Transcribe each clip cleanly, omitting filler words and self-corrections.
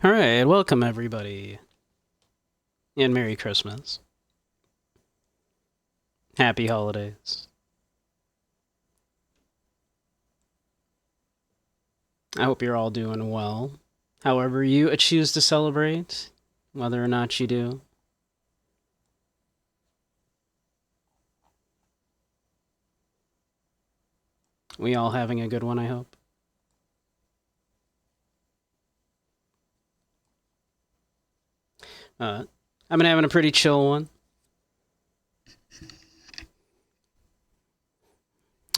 All right, welcome everybody, and Merry Christmas. Happy holidays. I hope you're all doing well. However you choose to celebrate, whether or not you do. We all having a good one, I hope. I've been having a pretty chill one.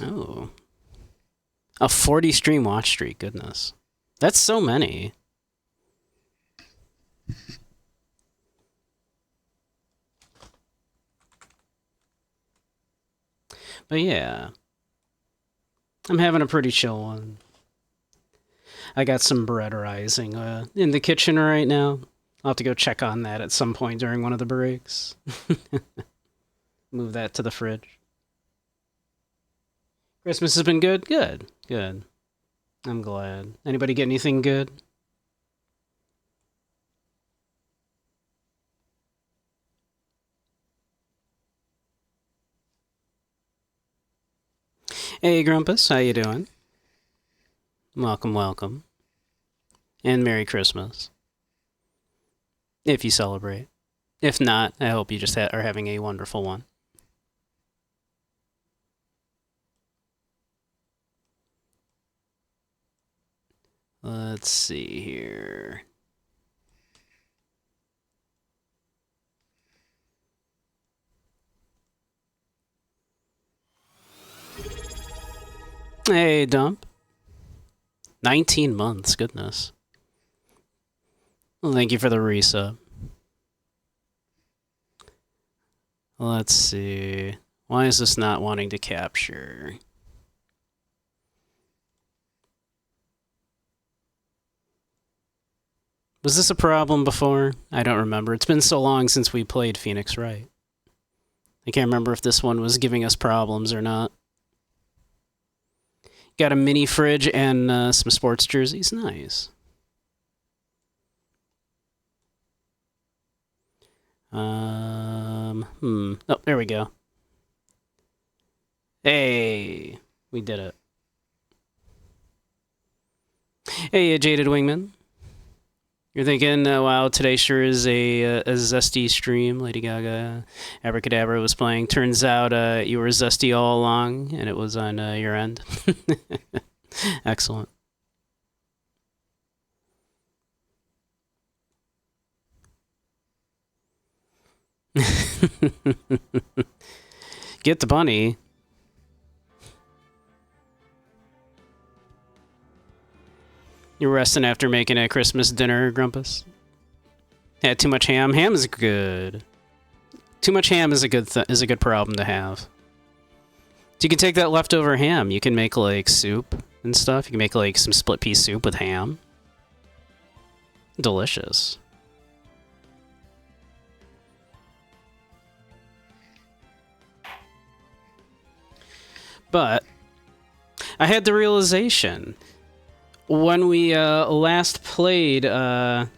Oh. A 40 stream watch streak, goodness. That's so many. But yeah. I'm having a pretty chill one. I got some bread rising in the kitchen right now. I'll have to go check on that at some point during one of the breaks. Move that to the fridge. Christmas has been good? Good. Good. I'm glad. Anybody get anything good? Hey, Grumpus, how you doing? Welcome, welcome. And Merry Christmas. If you celebrate. If not, I hope you just are having a wonderful one. Let's see here. Hey, Dump. 19 months, goodness. Well, thank you for the resub. Let's see. Why is this not wanting to capture? Was this a problem before? I don't remember. It's been so long since we played Phoenix Wright. I can't remember if this one was giving us problems or not. Got a mini fridge and some sports jerseys. Nice. Oh, there we go. Hey, we did it. Hey, Jaded Wingman. You're thinking, wow, today sure is a zesty stream. Lady Gaga, Abracadabra was playing. Turns out you were zesty all along, and it was on your end. Excellent. Get the bunny. You're resting after making a Christmas dinner, Grumpus? Had too much ham? Ham is good. Too much ham is a good problem to have. So you can take that leftover ham. You can make like soup and stuff. You can make like some split pea soup with ham. Delicious. But I had the realization when we last played Ace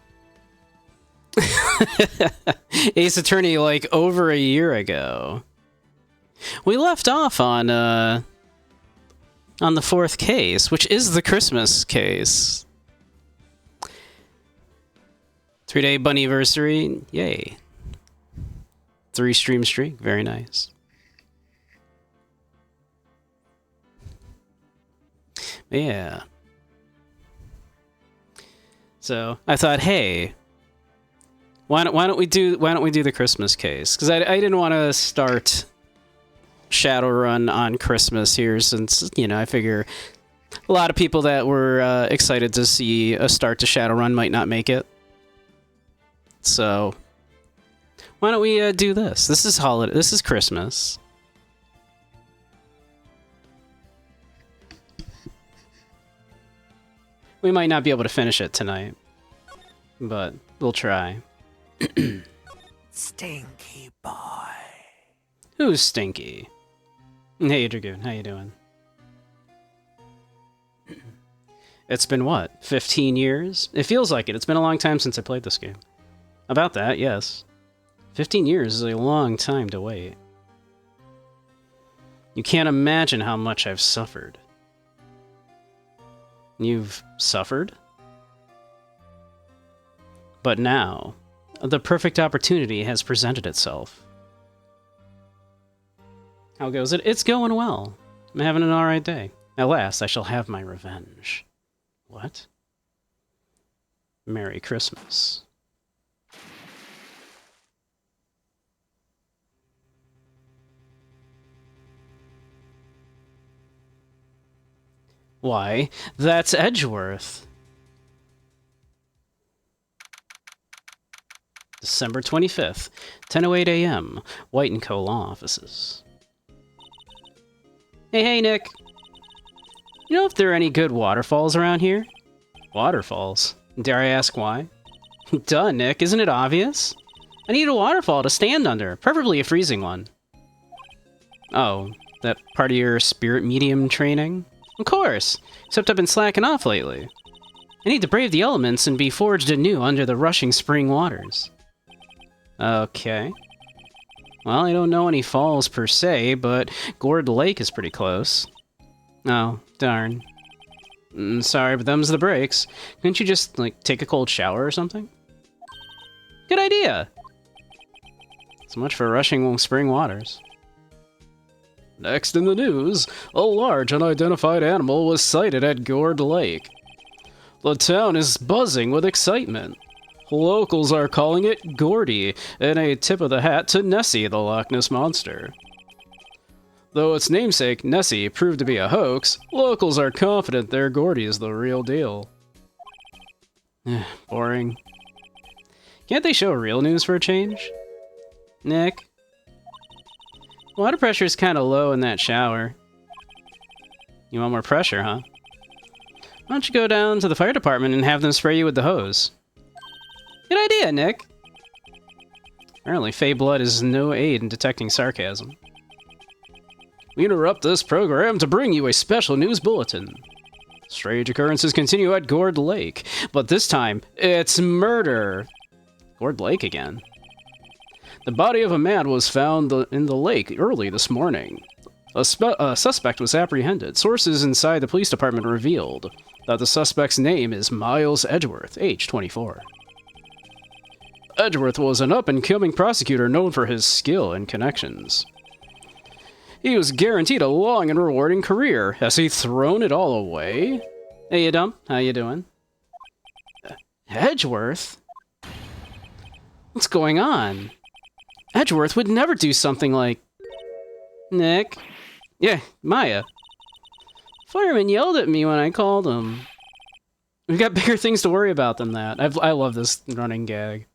Attorney like over a year ago, we left off on the fourth case, which is the Christmas case. 3-day bunnyversary, yay. 3 stream streak, very nice. Yeah. So I thought, hey, why don't we do the Christmas case? Because I didn't want to start Shadowrun on Christmas here, since I figure a lot of people that were excited to see a start to Shadowrun might not make it. So why don't we do this? This is holiday. This is Christmas. We might not be able to finish it tonight, but we'll try. Stinky boy. Who's It's been what, 15 years? It feels like it. It's been a long time since I played this game. About that, yes. 15 years is a long time to wait. You can't imagine how much I've suffered. You've suffered? But now, the perfect opportunity has presented itself. How goes it? It's going well. I'm having an alright day. At last, I shall have my revenge. What? Merry Christmas. Why, that's Edgeworth. December 25th, 10:08 a.m., White & Co. Law Offices. Hey, Nick. You know if there are any good waterfalls around here? Waterfalls? Dare I ask why? Duh, Nick, isn't it obvious? I need a waterfall to stand under, preferably a freezing one. Oh, that part of your spirit medium training? Of course, except I've been slacking off lately. I need to brave the elements and be forged anew under the rushing spring waters. Okay. Well, I don't know any falls per se, but Gourd Lake is pretty close. Oh, darn. Sorry, but them's the breaks. Couldn't you just, like, take a cold shower or something? Good idea! So much for rushing spring waters. Next in the news, a large unidentified animal was sighted at Gourd Lake. The town is buzzing with excitement. Locals are calling it Gordy, and a tip of the hat to Nessie, the Loch Ness Monster. Though its namesake, Nessie, proved to be a hoax, locals are confident their Gordy is the real deal. Boring. Can't they show real news for a change? Nick? Water pressure is kind of low in that shower. You want more pressure, huh? Why don't you go down to the fire department and have them spray you with the hose? Good idea, Nick. Apparently, Fey blood is no aid in detecting sarcasm. We interrupt this program to bring you a special news bulletin. Strange occurrences continue at Gourd Lake, but this time, it's murder. Gourd Lake again. The body of a man was found in the lake early this morning. A suspect was apprehended. Sources inside the police department revealed that the suspect's name is Miles Edgeworth, age 24. Edgeworth was an up-and-coming prosecutor known for his skill and connections. He was guaranteed a long and rewarding career. Has he thrown it all away? Hey, you dump. How you doing? Edgeworth? What's going on? Edgeworth would never do something like... Nick? Yeah, Maya. Fireman yelled at me when I called him. We've got bigger things to worry about than that. I love this running gag.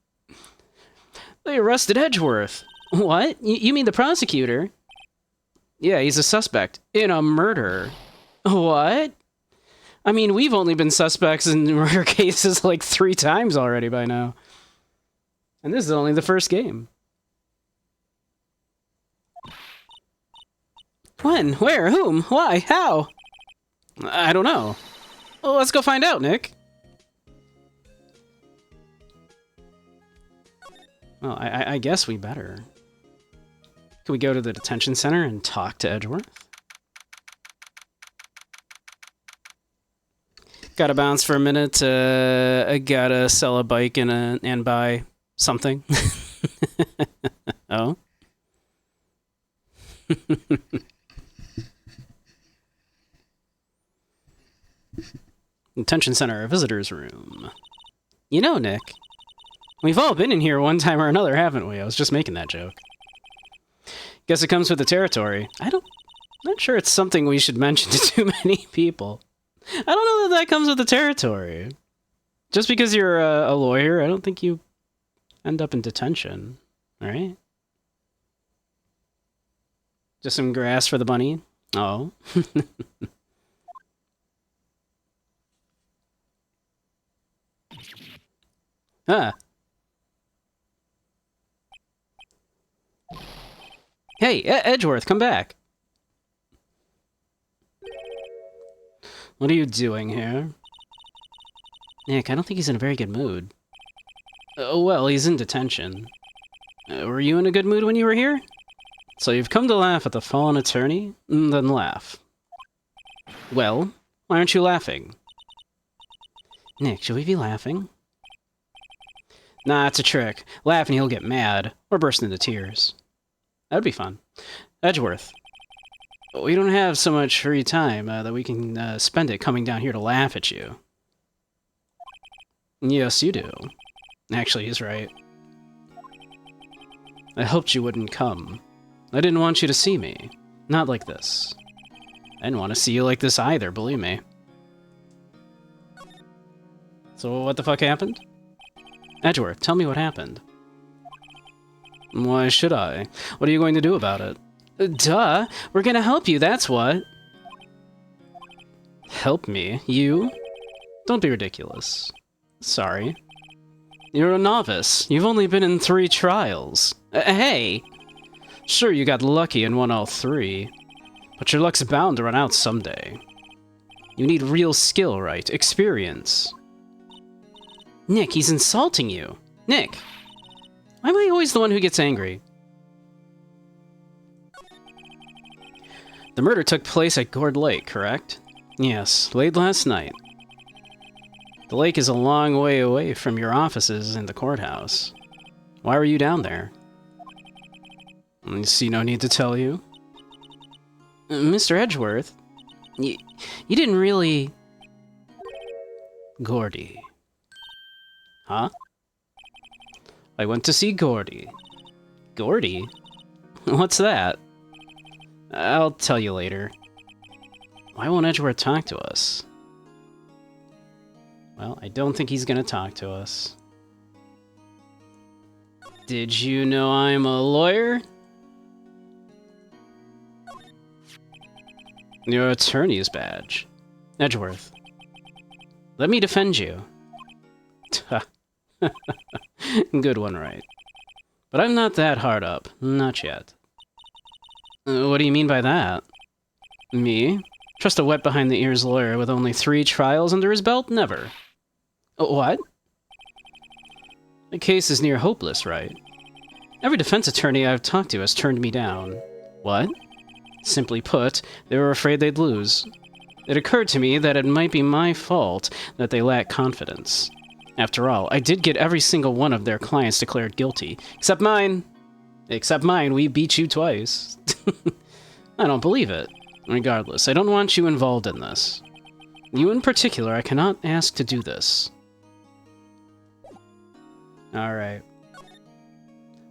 They arrested Edgeworth. What? You mean the prosecutor? Yeah, he's a suspect in a murder. What? I mean, we've only been suspects in murder cases like 3 times already by now. And this is only the first game. When? Where? Whom? Why? How? I don't know. Well, let's go find out, Nick. Well, I guess we better. Can we go to the detention center and talk to Edgeworth? Gotta bounce for a minute. I gotta sell a bike and buy something. Oh? Detention center, visitor's room. You know, Nick, we've all been in here one time or another, haven't we? I was just making that joke. Guess it comes with the territory. Not sure it's something we should mention to too many people. I don't know that comes with the territory. Just because you're a lawyer, I don't think you end up in detention, right? Just some grass for the bunny? Oh. Ah. Hey, Edgeworth, come back. What are you doing here? Nick, I don't think he's in a very good mood. Well, he's in detention. Were you in a good mood when you were here? So you've come to laugh at the fallen attorney? Then laugh. Well, why aren't you laughing? Nick, should we be laughing? Nah, it's a trick. Laugh and he'll get mad, or burst into tears. That'd be fun. Edgeworth. We don't have so much free time that we can spend it coming down here to laugh at you. Yes, you do. Actually, he's right. I hoped you wouldn't come. I didn't want you to see me. Not like this. I didn't want to see you like this either, believe me. So what the fuck happened? Edgeworth, tell me what happened. Why should I? What are you going to do about it? Duh! We're gonna help you, that's what! Help me? You? Don't be ridiculous. Sorry. You're a novice. You've only been in 3 trials. Hey! Sure, you got lucky and won all 3. But your luck's bound to run out someday. You need real skill, right? Experience. Nick, he's insulting you. Nick! Why am I always the one who gets angry? The murder took place at Gourd Lake, correct? Yes, late last night. The lake is a long way away from your offices in the courthouse. Why were you down there? I see no need to tell you. Mr. Edgeworth, you didn't really... Gordy. Huh? I went to see Gordy. Gordy? What's that? I'll tell you later. Why won't Edgeworth talk to us? Well, I don't think he's gonna talk to us. Did you know I'm a lawyer? Your attorney's badge. Edgeworth. Let me defend you. Good one, right? But I'm not that hard up. Not yet. What do you mean by that? Me? Trust a wet behind-the-ears lawyer with only 3 trials under his belt? Never. What? The case is near hopeless, right? Every defense attorney I've talked to has turned me down. What? Simply put, they were afraid they'd lose. It occurred to me that it might be my fault that they lack confidence. After all, I did get every single one of their clients declared guilty. Except mine. Except mine, we beat you twice. I don't believe it. Regardless, I don't want you involved in this. You in particular, I cannot ask to do this. Alright.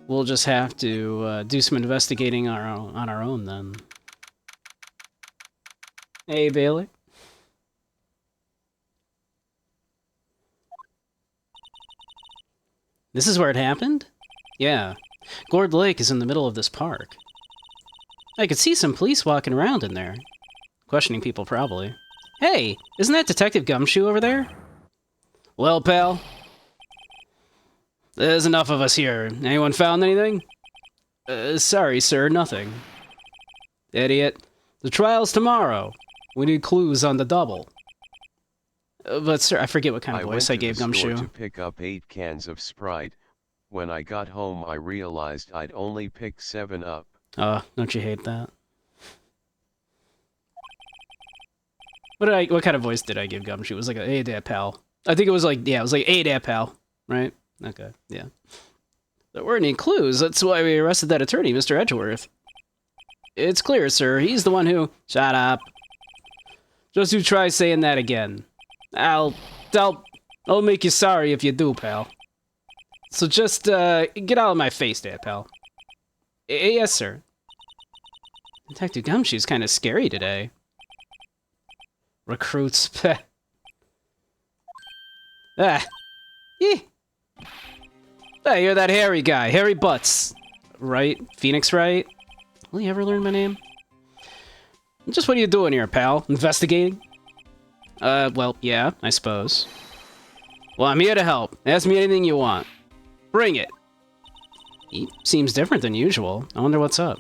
We'll just have to do some investigating on our own then. Hey, Bailey. This is where it happened? Yeah. Gourd Lake is in the middle of this park. I could see some police walking around in there. Questioning people, probably. Hey, isn't that Detective Gumshoe over there? Well, pal. There's enough of us here. Anyone found anything? Sorry, sir, nothing. Idiot. The trial's tomorrow. We need clues on the double. But, sir, I forget what kind of voice I gave Gumshoe. I went to the store to pick up 8 cans of Sprite. When I got home, I realized I'd only picked 7 up. Oh, don't you hate that? What kind of voice did I give Gumshoe? It was like, hey there, pal. I think it was like, yeah, it was like, hey there, pal. Right? Okay, yeah. There weren't any clues. That's why we arrested that attorney, Mr. Edgeworth. It's clear, sir. He's the one who... Shut up. Just you try saying that again. I'll make you sorry if you do, pal. So just, get out of my face there, pal. Yes, sir. Detective Gumshoe's kind of scary today. Recruits. Ah. Hey, you're that hairy guy. Hairy Butts. Right? Phoenix, right? Will you ever learn my name? Just what are you doing here, pal? Investigating? Well, yeah, I suppose. Well, I'm here to help. Ask me anything you want. Bring it. He seems different than usual. I wonder what's up.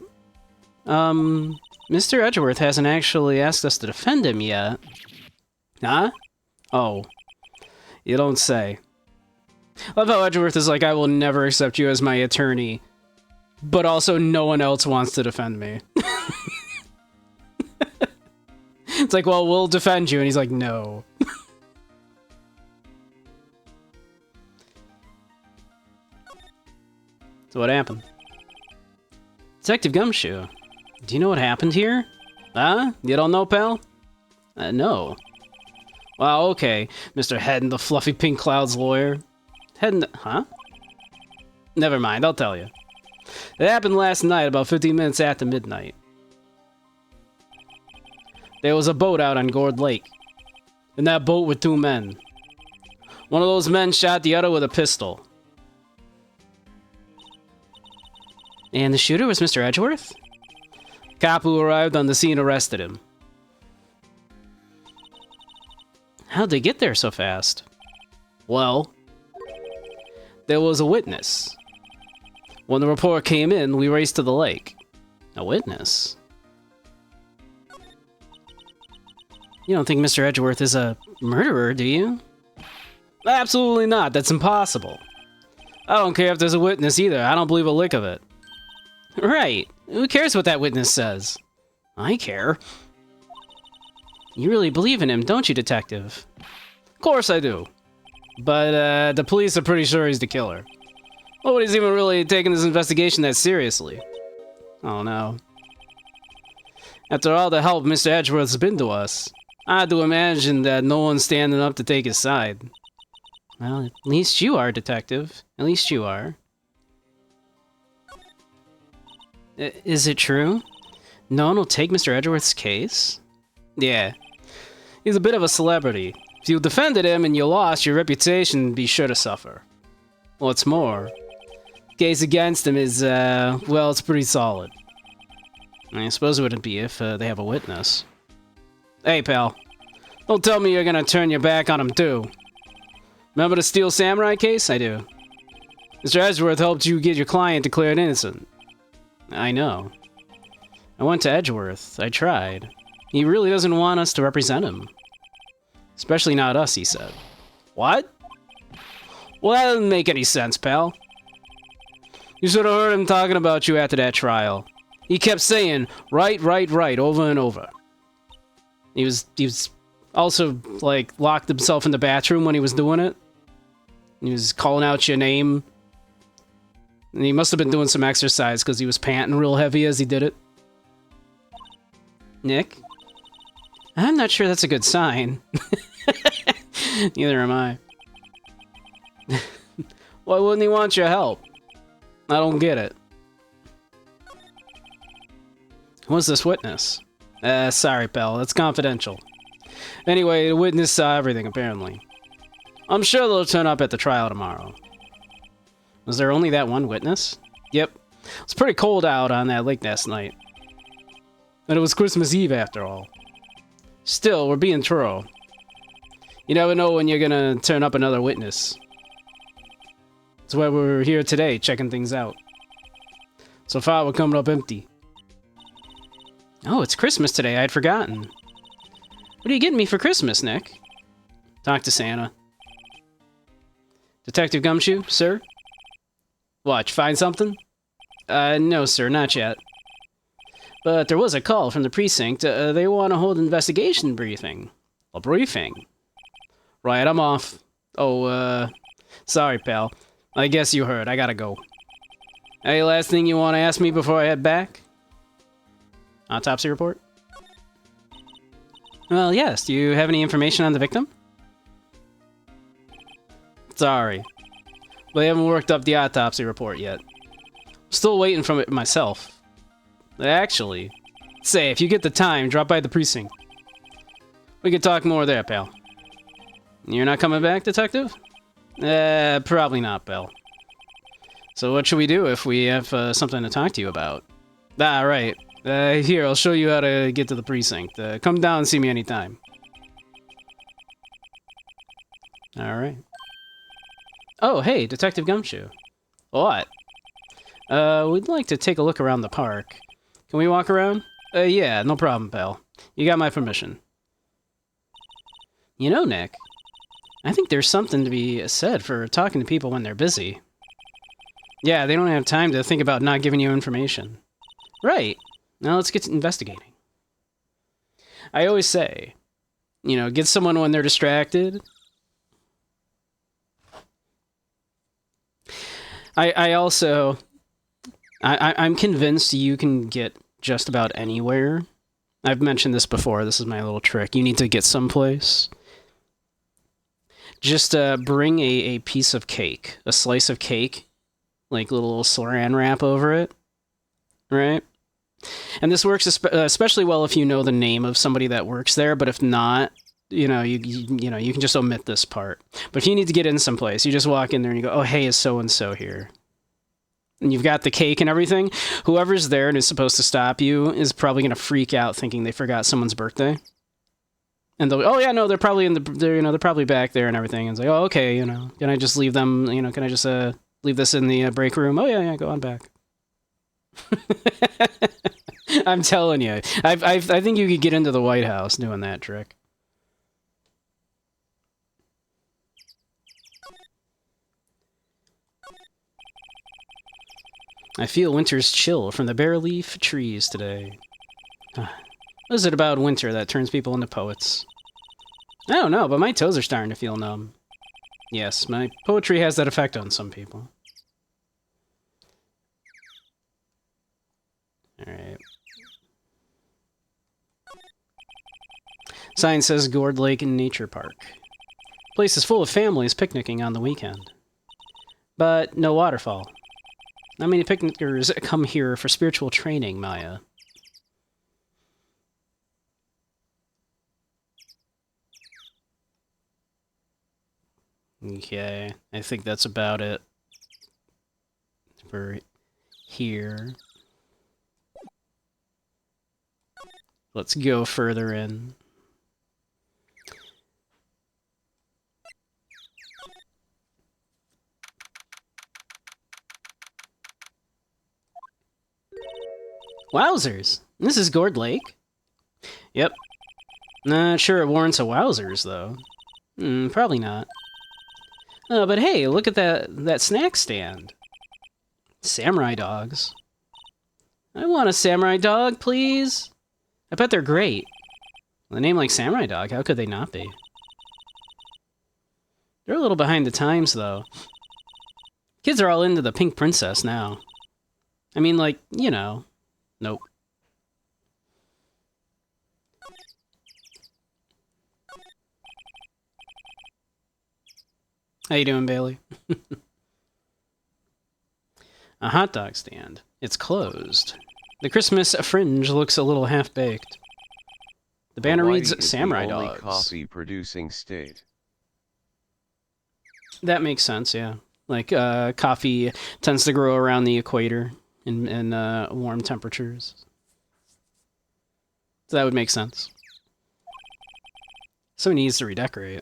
Mr. Edgeworth hasn't actually asked us to defend him yet. Huh? Oh. You don't say. I love how Edgeworth is like, I will never accept you as my attorney, but also no one else wants to defend me. It's like, well, we'll defend you, and he's like, no. So what happened? Detective Gumshoe, do you know what happened here? Huh? You don't know, pal? No. Well, okay, Mr. Head in the Fluffy Pink Cloud's lawyer. Head in the... Huh? Never mind, I'll tell you. It happened last night, about 15 minutes after midnight. There was a boat out on Gourd Lake. In that boat were 2 men. One of those men shot the other with a pistol. And the shooter was Mr. Edgeworth? Cop who arrived on the scene arrested him. How'd they get there so fast? Well, there was a witness. When the report came in, we raced to the lake. A witness? You don't think Mr. Edgeworth is a murderer, do you? Absolutely not. That's impossible. I don't care if there's a witness either. I don't believe a lick of it. Right. Who cares what that witness says? I care. You really believe in him, don't you, Detective? Of course I do. But, the police are pretty sure he's the killer. Nobody's even really taking this investigation that seriously. Oh no. After all the help Mr. Edgeworth's been to us, I had to imagine that no one's standing up to take his side. Well, at least you are, Detective. At least you are. Is it true? No one will take Mr. Edgeworth's case? Yeah. He's a bit of a celebrity. If you defended him and you lost, your reputation would be sure to suffer. What's more, the case against him is, well, it's pretty solid. I suppose it wouldn't be if they have a witness. Hey, pal. Don't tell me you're gonna turn your back on him, too. Remember the Steel Samurai case? I do. Mr. Edgeworth helped you get your client declared innocent. I know. I went to Edgeworth. I tried. He really doesn't want us to represent him. Especially not us, he said. What? Well, that doesn't make any sense, pal. You should have heard him talking about you after that trial. He kept saying, right, over and over. He was also, like, locked himself in the bathroom when he was doing it. He was calling out your name. And he must have been doing some exercise because he was panting real heavy as he did it. Nick? I'm not sure that's a good sign. Neither am I. Why wouldn't he want your help? I don't get it. Who's this witness? Sorry, pal. It's confidential. Anyway, the witness saw everything, apparently. I'm sure they'll turn up at the trial tomorrow. Was there only that one witness? Yep. It was pretty cold out on that lake last night. And it was Christmas Eve, after all. Still, we're being thorough. You never know when you're gonna turn up another witness. That's why we're here today, checking things out. So far, we're coming up empty. Oh, it's Christmas today. I'd forgotten. What are you getting me for Christmas, Nick? Talk to Santa. Detective Gumshoe, sir? What, find something? No, sir, not yet. But there was a call from the precinct. They want to hold an investigation briefing. A briefing? Right, I'm off. Oh, sorry, pal. I guess you heard. I gotta go. Any last thing you want to ask me before I head back? Autopsy report? Well, yes. Do you have any information on the victim? Sorry. But I haven't worked up the autopsy report yet. Still waiting from it myself. Actually, say, if you get the time, drop by the precinct. We could talk more there, pal. You're not coming back, Detective? Probably not, pal. So what should we do if we have something to talk to you about? Ah, right. Here, I'll show you how to get to the precinct. Come down and see me anytime. Alright. Oh, hey, Detective Gumshoe. What? We'd like to take a look around the park. Can we walk around? Yeah, no problem, pal. You got my permission. You know, Nick, I think there's something to be said for talking to people when they're busy. Yeah, they don't have time to think about not giving you information. Right. Now let's get to investigating. I always say, you know, get someone when they're distracted. I'm convinced you can get just about anywhere. I've mentioned this before. This is my little trick. You need to get someplace. Just bring a piece of cake, a slice of cake, like a little saran wrap over it, right? And this works especially well if you know the name of somebody that works there. But if not, you can just omit this part. But if you need to get in someplace, you just walk in there and you go, "Oh, hey, is so and so here?" And you've got the cake and everything. Whoever's there and is supposed to stop you is probably going to freak out thinking they forgot someone's birthday. And they'll, "Oh yeah, no, they're probably they're probably back there and everything." And it's like, "Oh, okay, can I just leave them? Can I just leave this in the break room?" "Oh yeah, go on back." I'm telling you, I think you could get into the White House doing that trick. I feel winter's chill from the bare leaf trees today. What is it about winter that turns people into poets? I don't know, but my toes are starting to feel numb. Yes, my poetry has that effect on some people. Alright. Sign says Gourd Lake Nature Park. Place is full of families picnicking on the weekend. But no waterfall. Not many picnickers come here for spiritual training, Maya. Okay, I think that's about it for here. Let's go further in. Wowzers! This is Gourd Lake? Yep. Not sure it warrants a wowzers, though. Probably not. But hey, look at that snack stand. Samurai dogs. I want a samurai dog, please. I bet they're great. With a name like Samurai Dog, how could they not be? They're a little behind the times, though. Kids are all into the Pink Princess now. I mean, like, Nope. How you doing, Bailey? A hot dog stand. It's closed. The Christmas fringe looks a little half-baked. The banner reads Samurai Dogs. Coffee producing state. That makes sense, yeah. Like, coffee tends to grow around the equator in warm temperatures. So that would make sense. So needs to redecorate.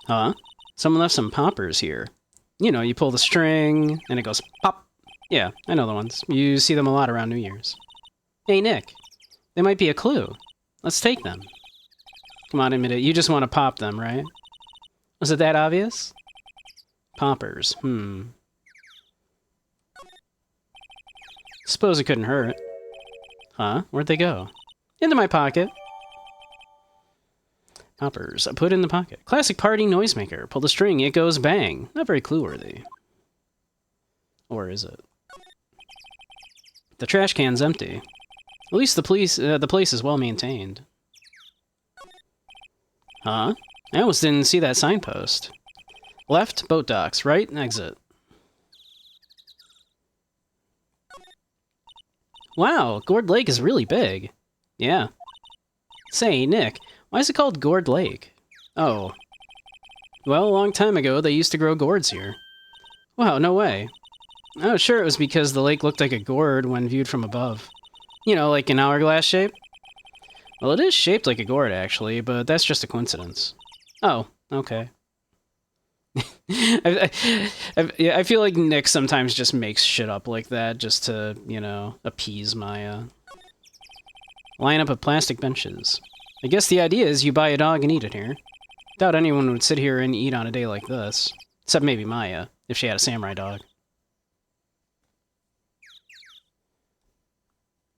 Huh? Someone left some poppers here. You pull the string, and it goes pop. Yeah, I know the ones. You see them a lot around New Year's. Hey, Nick. They might be a clue. Let's take them. Come on, admit it. You just want to pop them, right? Was it that obvious? Poppers. Suppose it couldn't hurt. Huh? Where'd they go? Into my pocket. Poppers. Put in the pocket. Classic party noisemaker. Pull the string, it goes bang. Not very clue-worthy. Or is it? The trash can's empty. At least the place is well maintained. Huh? I almost didn't see that signpost. Left, boat docks. Right, exit. Wow, Gourd Lake is really big. Yeah. Say, Nick, why is it called Gourd Lake? Oh. Well, a long time ago, they used to grow gourds here. Wow, no way. Oh, sure, it was because the lake looked like a gourd when viewed from above. Like an hourglass shape? Well, it is shaped like a gourd, actually, but that's just a coincidence. Oh, okay. I feel like Nick sometimes just makes shit up like that just to, appease Maya. Line up of plastic benches. I guess the idea is you buy a dog and eat it here. Doubt anyone would sit here and eat on a day like this. Except maybe Maya, if she had a samurai dog.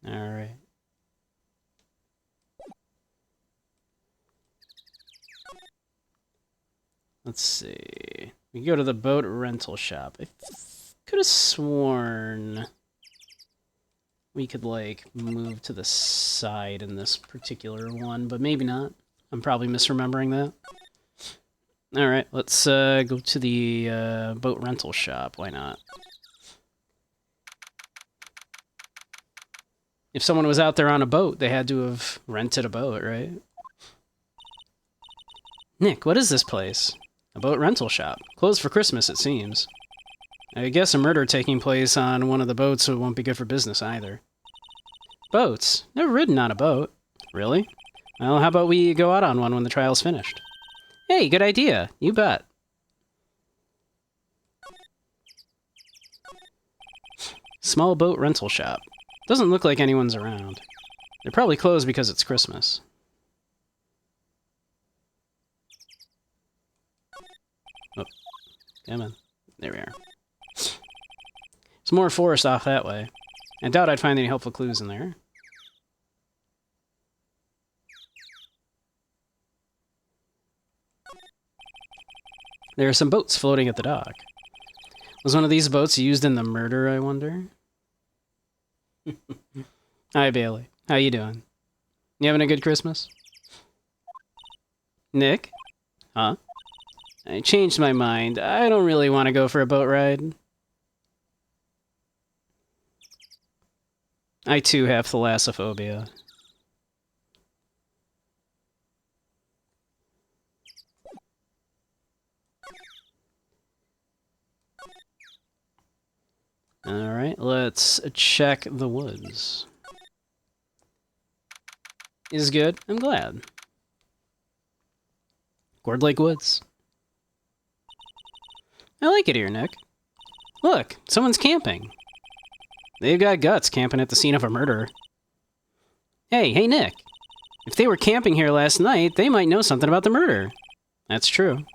Alright. Let's see. We can go to the boat rental shop. I could have sworn we could, like, move to the side in this particular one, but maybe not. I'm probably misremembering that. Alright, let's go to the boat rental shop. Why not? If someone was out there on a boat, they had to have rented a boat, right? Nick, what is this place? A boat rental shop. Closed for Christmas, it seems. I guess a murder taking place on one of the boats won't be good for business either. Boats? Never ridden on a boat. Really? Well, how about we go out on one when the trial's finished? Hey, good idea. You bet. Small boat rental shop. Doesn't look like anyone's around. They're probably closed because it's Christmas. Oh, come on. There we are. There's more forest off that way. I doubt I'd find any helpful clues in there. There are some boats floating at the dock. Was one of these boats used in the murder, I wonder? Hi, Bailey. How you doing? You having a good Christmas? Nick? Huh? I changed my mind. I don't really want to go for a boat ride. I too have thalassophobia. Alright, let's check the woods. Is good. I'm glad. Gourd Lake Woods. I like it here, Nick. Look, someone's camping. They've got guts camping at the scene of a murder. Hey, Nick. If they were camping here last night, they might know something about the murder. That's true.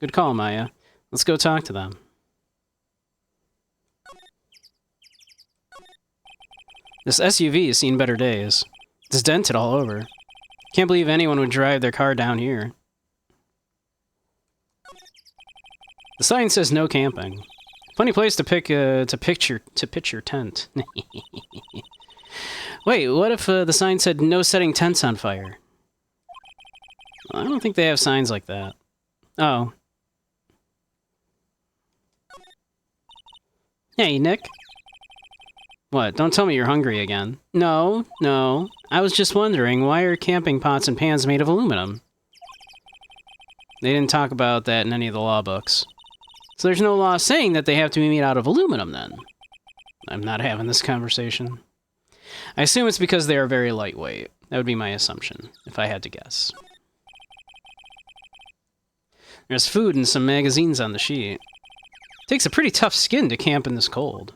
Good call, Maya. Let's go talk to them. This SUV has seen better days. It's dented all over. Can't believe anyone would drive their car down here. The sign says no camping. Funny place to pitch your tent. Wait, what if the sign said no setting tents on fire? Well, I don't think they have signs like that. Oh. Hey, Nick. What, don't tell me you're hungry again. No. I was just wondering, why are camping pots and pans made of aluminum? They didn't talk about that in any of the law books. So there's no law saying that they have to be made out of aluminum, then. I'm not having this conversation. I assume it's because they are very lightweight. That would be my assumption, if I had to guess. There's food and some magazines on the sheet. Takes a pretty tough skin to camp in this cold.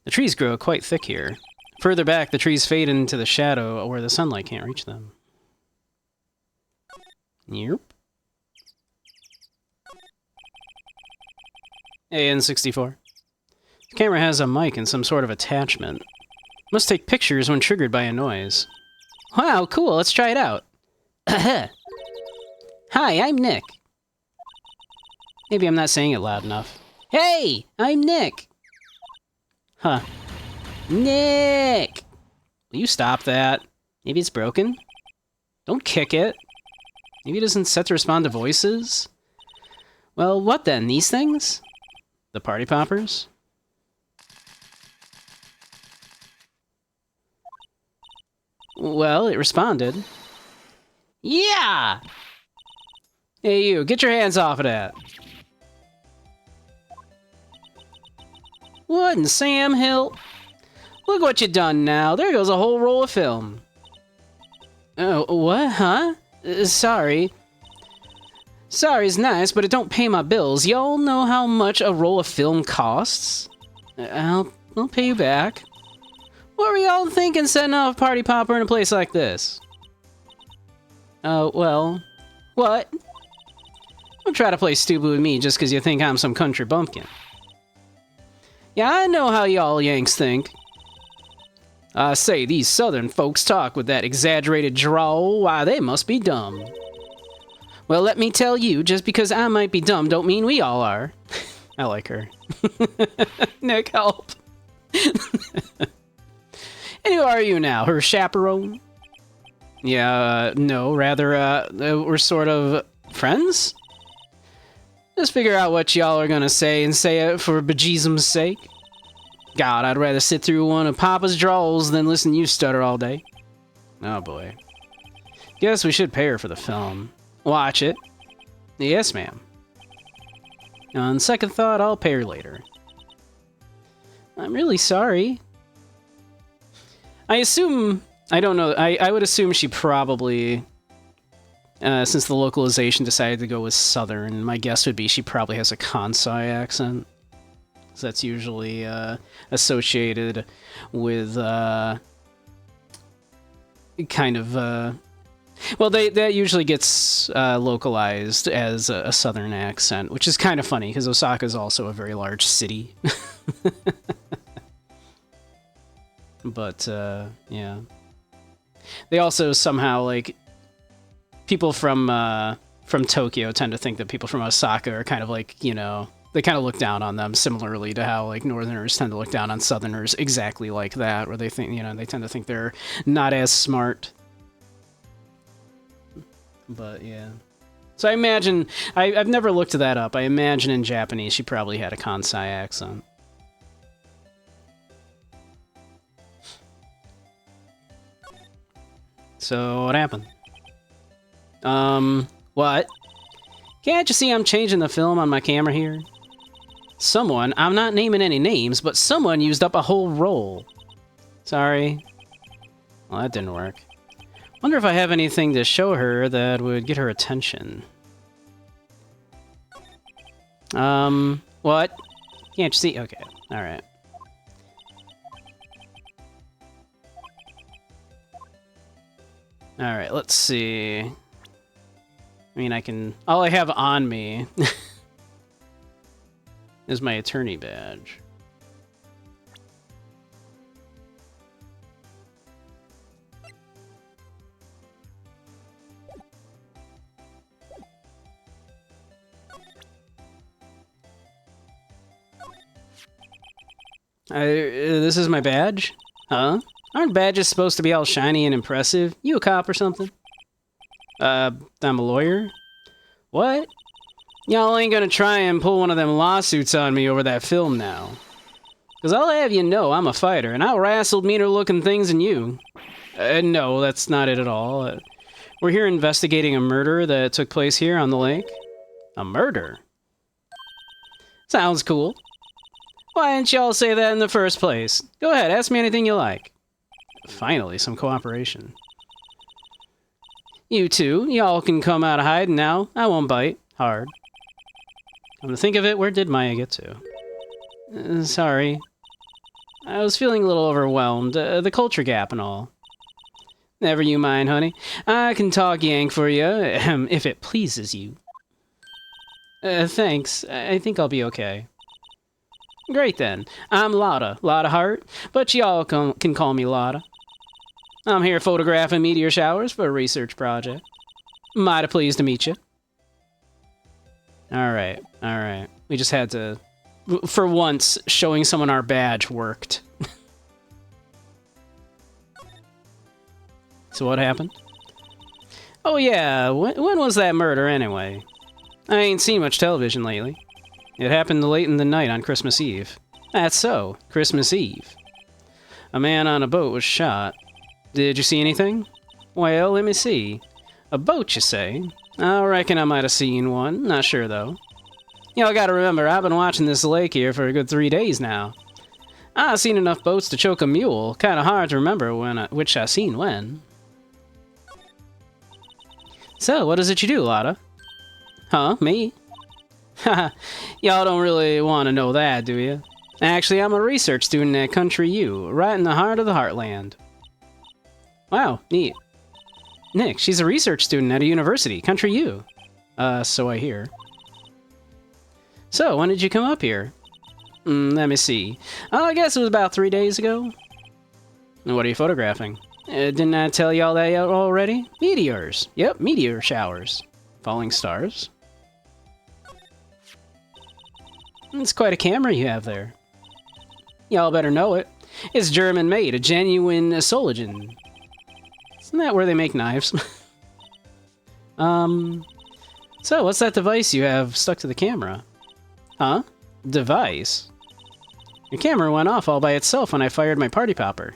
The trees grow quite thick here. Further back, the trees fade into the shadow where the sunlight can't reach them. Yep. Hey, N64. The camera has a mic and some sort of attachment. Must take pictures when triggered by a noise. Wow, cool, let's try it out. Hi, I'm Nick. Maybe I'm not saying it loud enough. Hey, I'm Nick. Huh. Nick! Will you stop that? Maybe it's broken? Don't kick it. Maybe it doesn't set to respond to voices? Well, what then? These things? The party poppers? Well, it responded. Yeah! Hey, you, get your hands off of that. What in Sam Hill? Look what you done now. There goes a whole roll of film. Oh, what? Huh? Sorry. Sorry's nice, but it don't pay my bills. Y'all know how much a roll of film costs? I'll pay you back. What were y'all thinking setting off party popper in a place like this? Oh, well, what? Don't try to play stupid with me just because you think I'm some country bumpkin. Yeah, I know how y'all Yanks think. I say, these southern folks talk with that exaggerated drawl. Why, they must be dumb. Well, let me tell you, just because I might be dumb don't mean we all are. I like her. Nick, help. And who are you now? Her chaperone? Yeah, no, rather, we're sort of friends? Just figure out what y'all are gonna say and say it for bejesusum's sake. God, I'd rather sit through one of Papa's drawls than listen to you stutter all day. Oh boy. Guess we should pay her for the film. Watch it. Yes, ma'am. On second thought, I'll pay her later. I'm really sorry. I assume... I don't know. I would assume she probably... since the localization decided to go with Southern, my guess would be she probably has a Kansai accent. So that's usually associated with kind of... well, that usually gets localized as a Southern accent, which is kind of funny, because Osaka is also a very large city. But, yeah. They also somehow, like... People from Tokyo tend to think that people from Osaka are kind of like, you know... They kind of look down on them, similarly to how, like, Northerners tend to look down on Southerners exactly like that, where they think, you know, they tend to think they're not as smart. But, yeah. So I imagine... I've never looked that up. I imagine in Japanese she probably had a Kansai accent. So, what happened? What? Can't you see I'm changing the film on my camera here? Someone, I'm not naming any names, but someone used up a whole roll. Sorry. Well, that didn't work. Wonder if I have anything to show her that would get her attention. What? Can't you see? Okay, alright. Alright, let's see. I mean, I can... All I have on me is my attorney badge. This is my badge? Huh? Aren't badges supposed to be all shiny and impressive? You a cop or something? I'm a lawyer? What? Y'all ain't gonna try and pull one of them lawsuits on me over that film now. Cause I'll have you know I'm a fighter, and I'll wrestle meaner looking things than you. No, that's not it at all. We're here investigating a murder that took place here on the lake. A murder? Sounds cool. Why didn't y'all say that in the first place? Go ahead, ask me anything you like. Finally, some cooperation. You two, y'all can come out of hiding now. I won't bite. Hard. Come to think of it, where did Maya get to? Sorry. I was feeling a little overwhelmed. The culture gap and all. Never you mind, honey. I can talk Yank for you, if it pleases you. Thanks. I think I'll be okay. Great then. I'm Lotta. Lotta Hart, but y'all can call me Lotta. I'm here photographing meteor showers for a research project. Mighty pleased to meet you. Alright, alright. We just had to... For once, showing someone our badge worked. So what happened? Oh yeah, when was that murder anyway? I ain't seen much television lately. It happened late in the night on Christmas Eve. That's so, Christmas Eve. A man on a boat was shot. Did you see anything? Well, let me see. A boat, you say? I reckon I might have seen one. Not sure, though. Y'all gotta remember, I've been watching this lake here for a good 3 days now. I've seen enough boats to choke a mule. Kinda hard to remember which I seen when. So, what is it you do, Lotta? Huh, me? Haha, y'all don't really want to know that, do you? Actually, I'm a research student at Country U, right in the heart of the Heartland. Wow, neat. Nick, she's a research student at a university, Country U. So I hear. So, when did you come up here? Let me see. I guess it was about 3 days ago. And what are you photographing? Didn't I tell you all that already? Meteors. Yep, meteor showers. Falling stars. It's quite a camera you have there. Y'all better know it. It's German-made, a genuine Soligen. Isn't that where they make knives? So, what's that device you have stuck to the camera? Huh? Device? Your camera went off all by itself when I fired my party popper.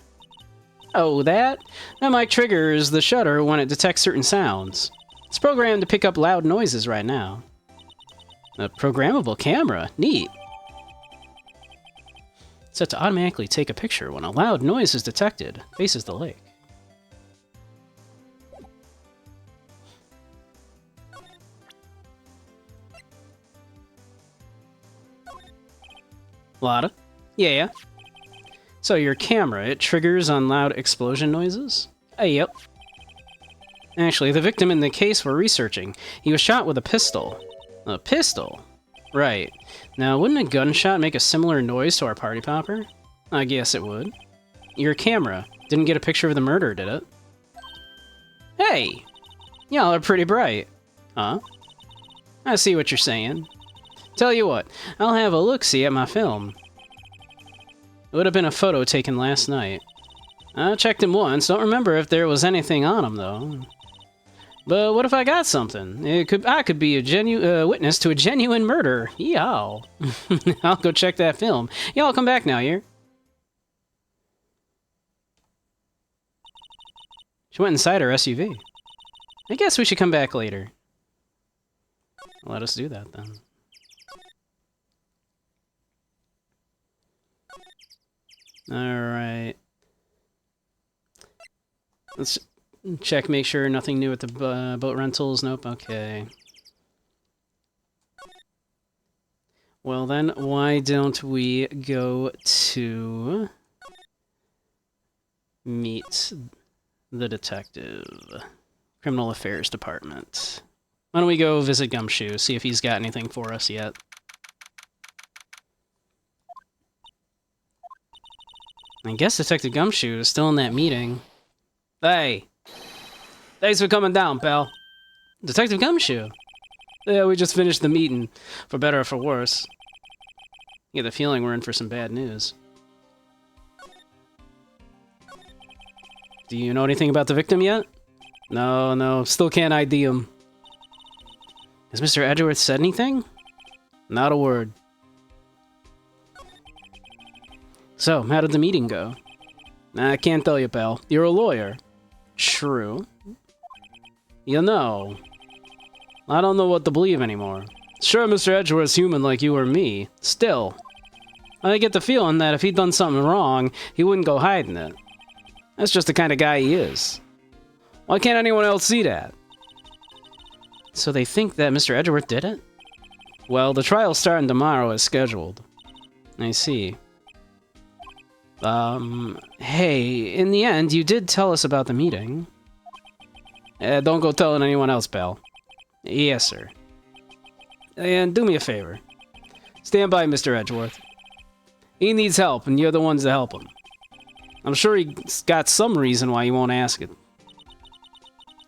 Oh, that? That mic triggers the shutter when it detects certain sounds. It's programmed to pick up loud noises right now. A programmable camera. Neat. Set to automatically take a picture when a loud noise is detected. Faces the lake. Lotta? Yeah. So your camera, it triggers on loud explosion noises? Yep. Actually, the victim in the case we're researching, he was shot with a pistol. A pistol? Right. Now, wouldn't a gunshot make a similar noise to our party popper? I guess it would. Your camera didn't get a picture of the murder, did it? Hey! Y'all are pretty bright. Huh? I see what you're saying. Tell you what, I'll have a look-see at my film. It would have been a photo taken last night. I checked him once, don't remember if there was anything on him, though. But what if I got something? I could be a witness to a genuine murder. Yow. I'll go check that film. Y'all come back now, here. She went inside her SUV. I guess we should come back later. Let us do that, then. Alright. Let's check, make sure nothing new at the boat rentals. Nope, okay. Well then, why don't we go to meet the detective. Criminal Affairs Department. Why don't we go visit Gumshoe, see if he's got anything for us yet. I guess Detective Gumshoe is still in that meeting. Hey! Thanks for coming down, pal. Detective Gumshoe? Yeah, we just finished the meeting, for better or for worse. I get the feeling we're in for some bad news. Do you know anything about the victim yet? No, still can't ID him. Has Mr. Edgeworth said anything? Not a word. So, how did the meeting go? I can't tell you, pal. You're a lawyer. True. You know, I don't know what to believe anymore. Sure, Mr. Edgeworth's human like you or me. Still, I get the feeling that if he'd done something wrong, he wouldn't go hiding it. That's just the kind of guy he is. Why can't anyone else see that? So they think that Mr. Edgeworth did it? Well, the trial's starting tomorrow as scheduled. I see. Hey, in the end, you did tell us about the meeting. Don't go telling anyone else, pal. Yes, sir. And do me a favor. Stand by Mr. Edgeworth. He needs help, and you're the ones to help him. I'm sure he's got some reason why he won't ask it.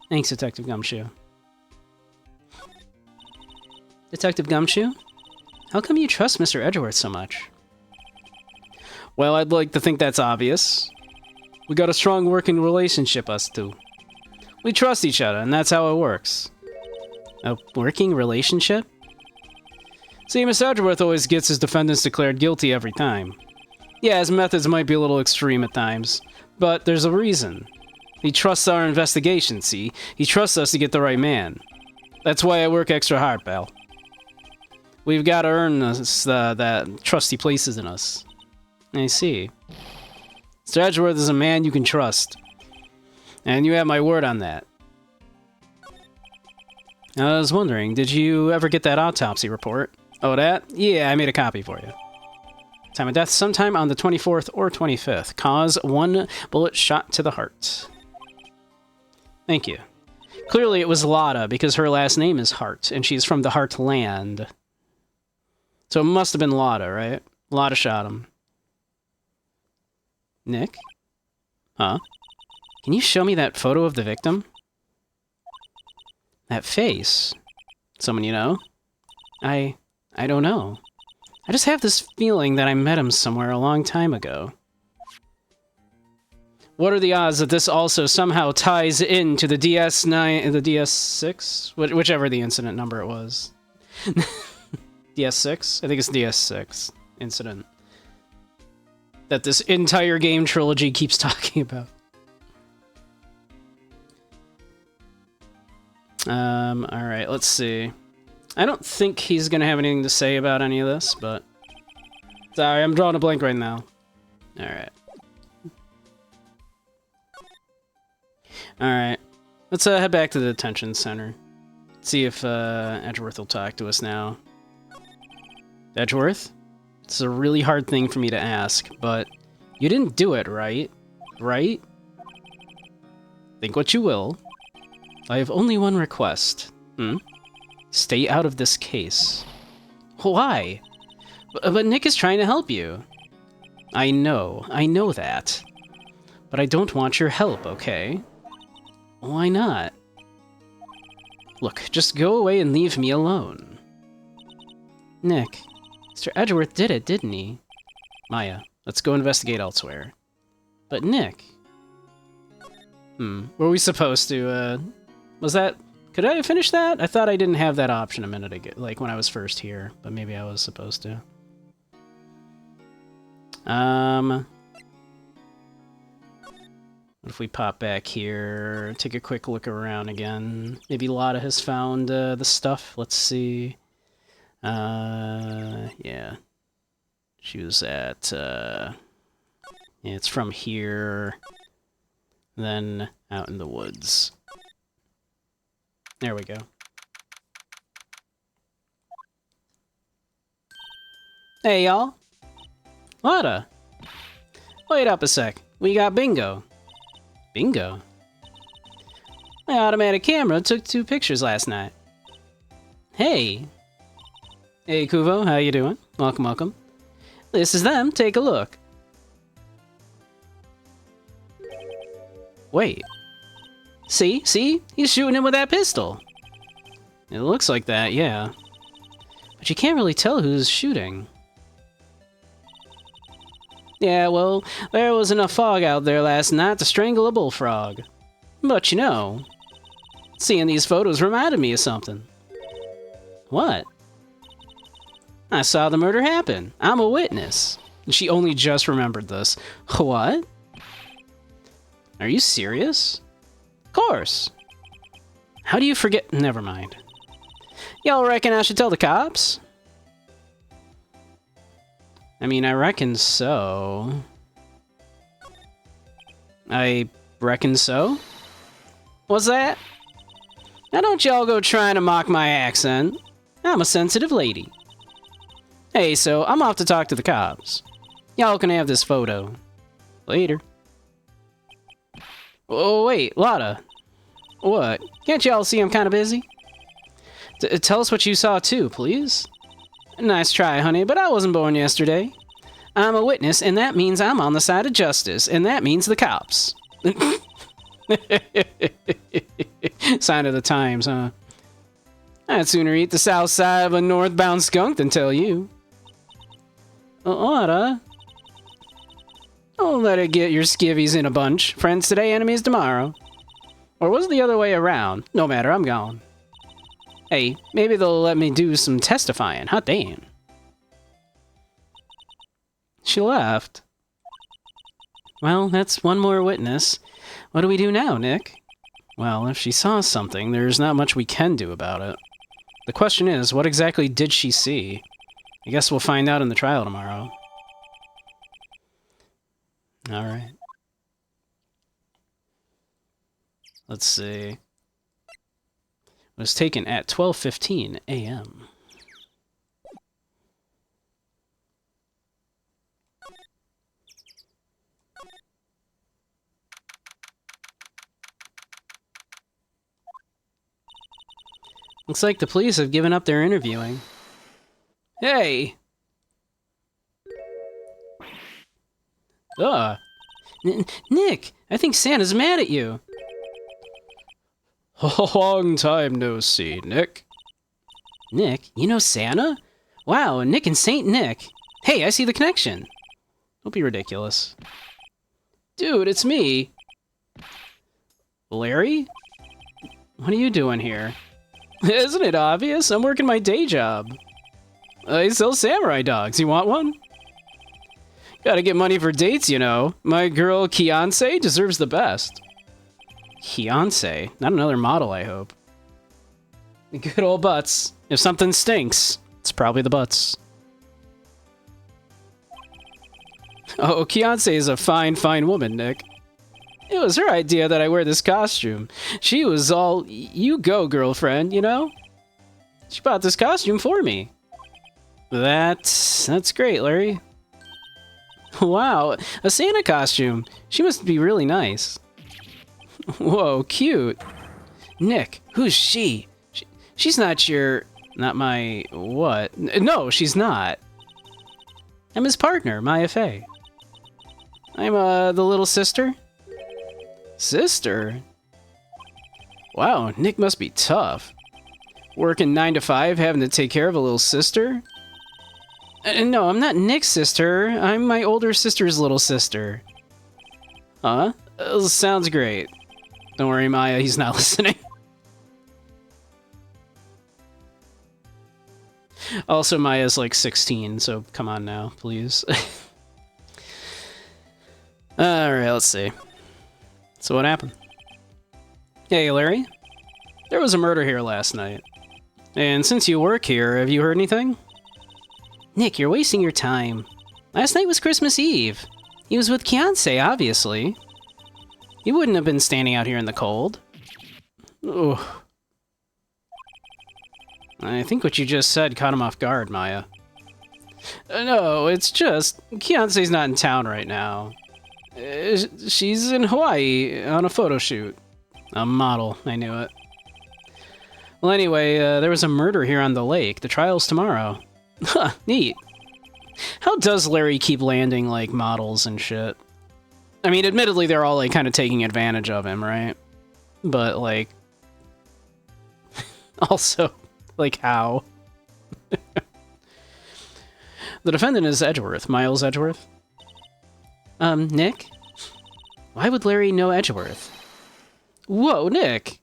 Thanks, Detective Gumshoe. Detective Gumshoe? How come you trust Mr. Edgeworth so much? Well, I'd like to think that's obvious. We got a strong working relationship, us two. We trust each other, and that's how it works. A working relationship? See, Mr. Edgeworth always gets his defendants declared guilty every time. Yeah, his methods might be a little extreme at times, but there's a reason. He trusts our investigation, see? He trusts us to get the right man. That's why I work extra hard, pal. We've got to earn this, that trust he places in us. I see. Mr. Edgeworth is a man you can trust. And you have my word on that. I was wondering, did you ever get that autopsy report? Oh, that? Yeah, I made a copy for you. Time of death sometime on the 24th or 25th. Cause 1 bullet shot to the heart. Thank you. Clearly it was Lotta, because her last name is Hart, and she's from the Heartland. So it must have been Lotta, right? Lotta shot him. Nick? Huh? Can you show me that photo of the victim? That face? Someone you know? I don't know. I just have this feeling that I met him somewhere a long time ago. What are the odds that this also somehow ties into the DS9, the DS6? Whichever the incident number it was. DS6? I think it's DS6 incident. That this entire game trilogy keeps talking about. Alright, let's see. I don't think he's gonna have anything to say about any of this, but... Sorry, I'm drawing a blank right now. Alright. Alright. Let's head back to the detention center. See if Edgeworth will talk to us now. Edgeworth? It's a really hard thing for me to ask, but... You didn't do it, right? Right? Think what you will. I have only one request. Stay out of this case. Why? But Nick is trying to help you. I know that. But I don't want your help, okay? Why not? Look, just go away and leave me alone. Nick, Mr. Edgeworth did it, didn't he? Maya, let's go investigate elsewhere. But Nick... Were we supposed to, Was that... Could I finish that? I thought I didn't have that option a minute ago, like when I was first here, but maybe I was supposed to. What if we pop back here, take a quick look around again? Maybe Lotta has found the stuff. Let's see. Yeah. She was at, yeah, it's from here, then out in the woods. There we go. Hey, y'all. Lotta. Wait up a sec. We got bingo. Bingo? My automatic camera took 2 pictures last night. Hey. Hey, Kuvo. How you doing? Welcome, welcome. This is them. Take a look. Wait. See? He's shooting him with that pistol. It looks like that, yeah. But you can't really tell who's shooting. Yeah, well, there was enough fog out there last night to strangle a bullfrog. But you know, seeing these photos reminded me of something. What? I saw the murder happen. I'm a witness. And she only just remembered this. What? Are you serious? Of course. How do you forget? Never mind. Y'all reckon I should tell the cops? I mean, I reckon so. I reckon so? What's that? Now don't y'all go trying to mock my accent. I'm a sensitive lady. Hey, so I'm off to talk to the cops. Y'all can have this photo. Later. Oh, wait, Lotta. What? Can't y'all see I'm kind of busy? Tell us what you saw too, please. Nice try, honey, but I wasn't born yesterday. I'm a witness, and that means I'm on the side of justice, and that means the cops. Sign of the times, huh? I'd sooner eat the south side of a northbound skunk than tell you. Lotta. Don't let it get your skivvies in a bunch. Friends today, enemies tomorrow. Or was it the other way around? No matter, I'm gone. Hey, maybe they'll let me do some testifying. Hot damn. She left. Well, that's one more witness. What do we do now, Nick? Well, if she saw something, there's not much we can do about it. The question is, what exactly did she see? I guess we'll find out in the trial tomorrow. Alright. Let's see. It was taken at 12:15 a.m. Looks like the police have given up their interviewing. Hey! Nick, I think Santa's mad at you. Long time no see, Nick. Nick, you know Santa? Wow, Nick and Saint Nick. Hey, I see the connection. Don't be ridiculous. Dude, it's me. Larry? What are you doing here? Isn't it obvious? I'm working my day job. I sell samurai dogs. You want one? Gotta get money for dates, you know. My girl, Kianse, deserves the best. Kianse? Not another model, I hope. Good old butts. If something stinks, it's probably the butts. Oh, Kianse is a fine, fine woman, Nick. It was her idea that I wear this costume. She was all, you go, girlfriend, you know? She bought this costume for me. That's great, Larry. Wow, a Santa costume. She must be really nice. Whoa, cute. Nick, who's she? She's not your... Not my... what? No, she's not. I'm his partner, Maya Fey. I'm, the little sister. Sister? Wow, Nick must be tough. Working 9 to 5, having to take care of a little sister? No, I'm not Nick's sister. I'm my older sister's little sister. Huh? Sounds great. Don't worry, Maya, he's not listening. Also, Maya's like 16, so come on now, please. Alright, let's see. So what happened? Hey, Larry. There was a murder here last night. And since you work here, have you heard anything? Nick, you're wasting your time. Last night was Christmas Eve. He was with Kianse, obviously. He wouldn't have been standing out here in the cold. Ugh. I think what you just said caught him off guard, Maya. No, it's just... Kianse's not in town right now. She's in Hawaii on a photo shoot. A model, I knew it. Well, anyway, there was a murder here on the lake. The trial's tomorrow. Huh, neat. How does Larry keep landing, like, models and shit? I mean, admittedly, they're all, like, kind of taking advantage of him, right? But, like... also, like, how? The defendant is Edgeworth. Miles Edgeworth? Nick? Why would Larry know Edgeworth? Whoa, Nick!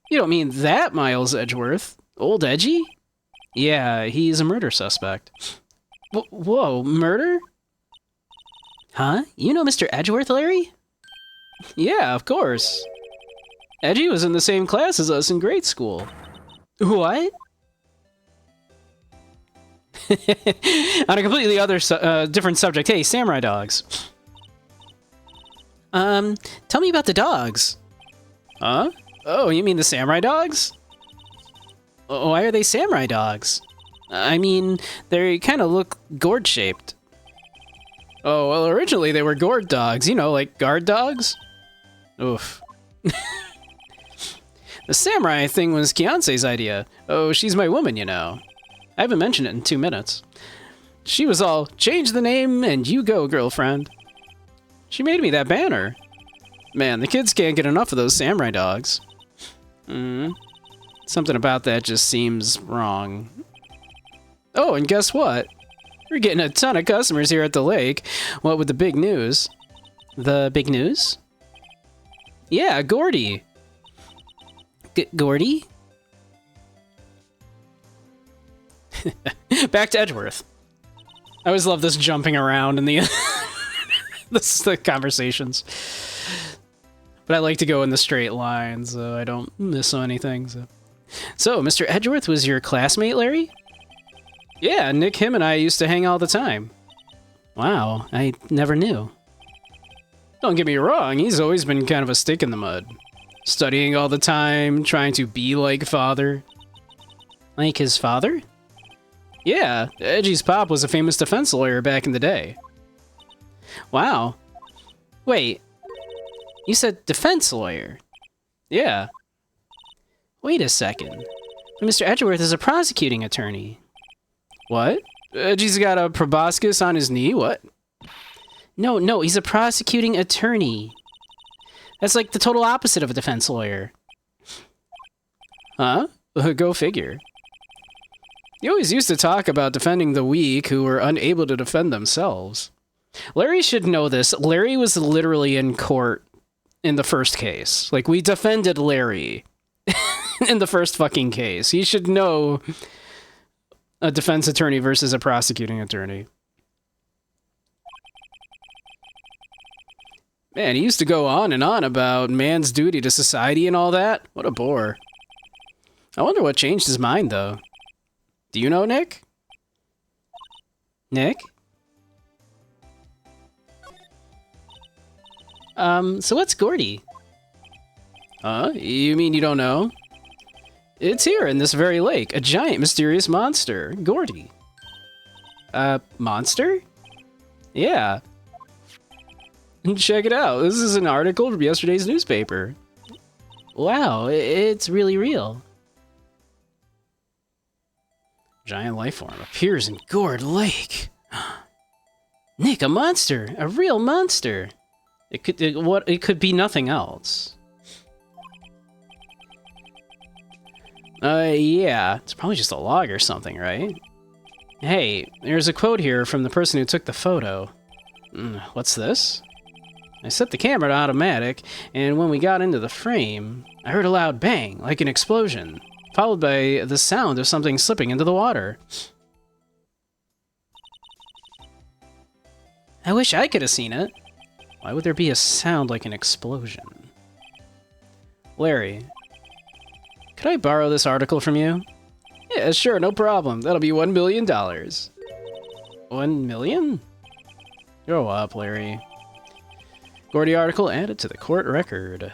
You don't mean that Miles Edgeworth? Old Edgy? Yeah, he's a murder suspect. Whoa, murder? Huh? You know Mr. Edgeworth, Larry? Yeah, of course. Edgy was in the same class as us in grade school. What? On a completely other, different subject. Hey, samurai dogs. Tell me about the dogs. Huh? Oh, you mean the samurai dogs? Why are they samurai dogs? I mean, they kind of look gourd-shaped. Oh, well, originally they were gourd dogs. You know, like guard dogs? Oof. The samurai thing was Kianse's idea. Oh, she's my woman, you know. I haven't mentioned it in 2 minutes. She was all, change the name and you go, girlfriend. She made me that banner. Man, the kids can't get enough of those samurai dogs. Something about that just seems wrong. Oh, and guess what? We're getting a ton of customers here at the lake. What with the big news? The big news? Yeah, Gordy. Gordy? Back to Edgeworth. I always love this jumping around in the the conversations. But I like to go in the straight line so I don't miss anything. So, Mr. Edgeworth was your classmate, Larry? Yeah, Nick, him, and I used to hang all the time. Wow, I never knew. Don't get me wrong, he's always been kind of a stick in the mud. Studying all the time, trying to be like father. Like his father? Yeah, Edgy's pop was a famous defense lawyer back in the day. Wow. Wait, you said defense lawyer? Yeah. Wait a second. Mr. Edgeworth is a prosecuting attorney. What? Edgy's got a proboscis on his knee? What? No, he's a prosecuting attorney. That's like the total opposite of a defense lawyer. Huh? Go figure. You always used to talk about defending the weak who were unable to defend themselves. Larry should know this. Larry was literally in court in the first case. Like, we defended Larry in the first fucking case. He should know a defense attorney versus a prosecuting attorney. Man, he used to go on and on about man's duty to society and all that. What a bore. I wonder what changed his mind, though. Do you know, Nick? Nick? So what's Gordy? You mean you don't know? It's here in this very lake. A giant mysterious monster. Gordy. Monster? Yeah. Check it out. This is an article from yesterday's newspaper. Wow, it's really real. Giant life form appears in Gourd Lake. Nick, a monster. A real monster. It could be nothing else. Yeah. It's probably just a log or something, right? Hey, there's a quote here from the person who took the photo. What's this? I set the camera to automatic, and when we got into the frame, I heard a loud bang, like an explosion, followed by the sound of something slipping into the water. I wish I could have seen it. Why would there be a sound like an explosion? Larry, could I borrow this article from you? Yeah, sure, no problem. That'll be $1 million. 1 million? Grow up, Larry. Gordy article added to the court record.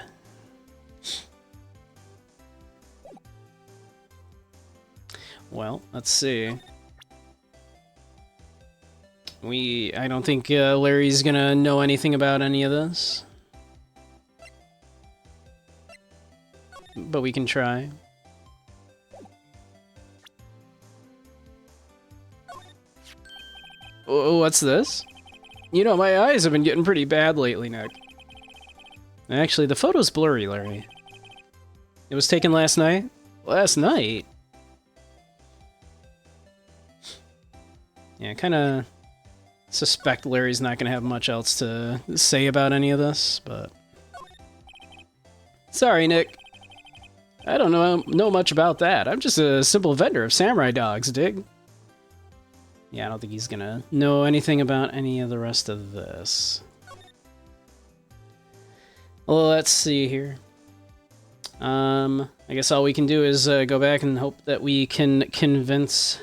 Well, let's see. I don't think Larry's gonna know anything about any of this. But we can try. Oh, what's this? You know, my eyes have been getting pretty bad lately, Nick. Actually, the photo's blurry, Larry. It was taken last night? Last night? Yeah, I kinda suspect Larry's not gonna have much else to say about any of this, but... Sorry, Nick. I don't know much about that. I'm just a simple vendor of samurai dogs, dig? Yeah, I don't think he's gonna know anything about any of the rest of this. Well, let's see here. I guess all we can do is go back and hope that we can convince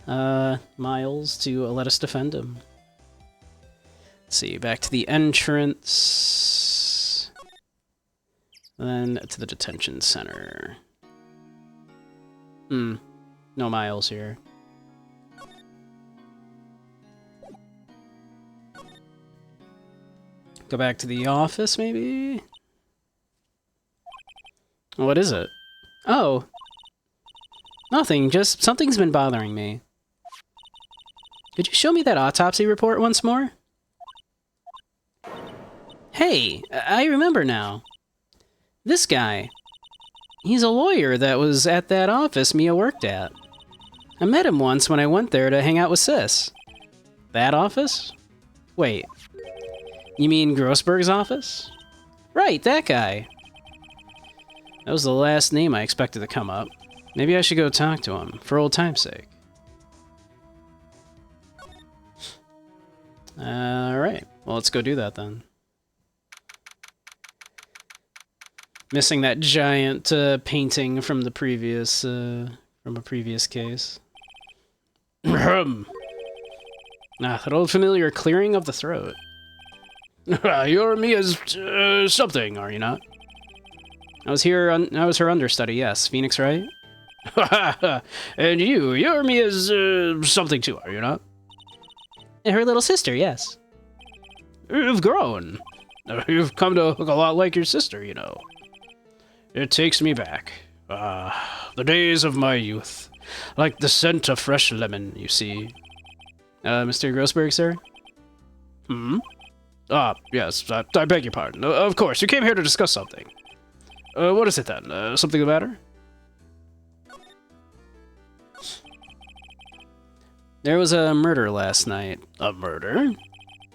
Miles to let us defend him. Let's see, back to the entrance. Then to the detention center. No Miles here. Go back to the office, maybe? What is it? Oh. Nothing, just something's been bothering me. Could you show me that autopsy report once more? Hey, I remember now. This guy. He's a lawyer that was at that office Mia worked at. I met him once when I went there to hang out with Sis. That office? Wait. You mean Grossberg's office? Right, that guy. That was the last name I expected to come up. Maybe I should go talk to him, for old time's sake. Alright, well let's go do that then. Missing that giant painting from the previous, from a previous case. That old familiar clearing of the throat. You're Mia's something, are you not? I was her understudy, yes. Phoenix, right? And you're Mia's something too, are you not? And her little sister, yes. You've grown. You've come to look a lot like your sister, you know. It takes me back. the days of my youth. Like the scent of fresh lemon, you see. Mr. Grossberg, sir? Hmm? Yes, I beg your pardon. Of course, you came here to discuss something. What is it then? Something the matter? There was a murder last night. A murder?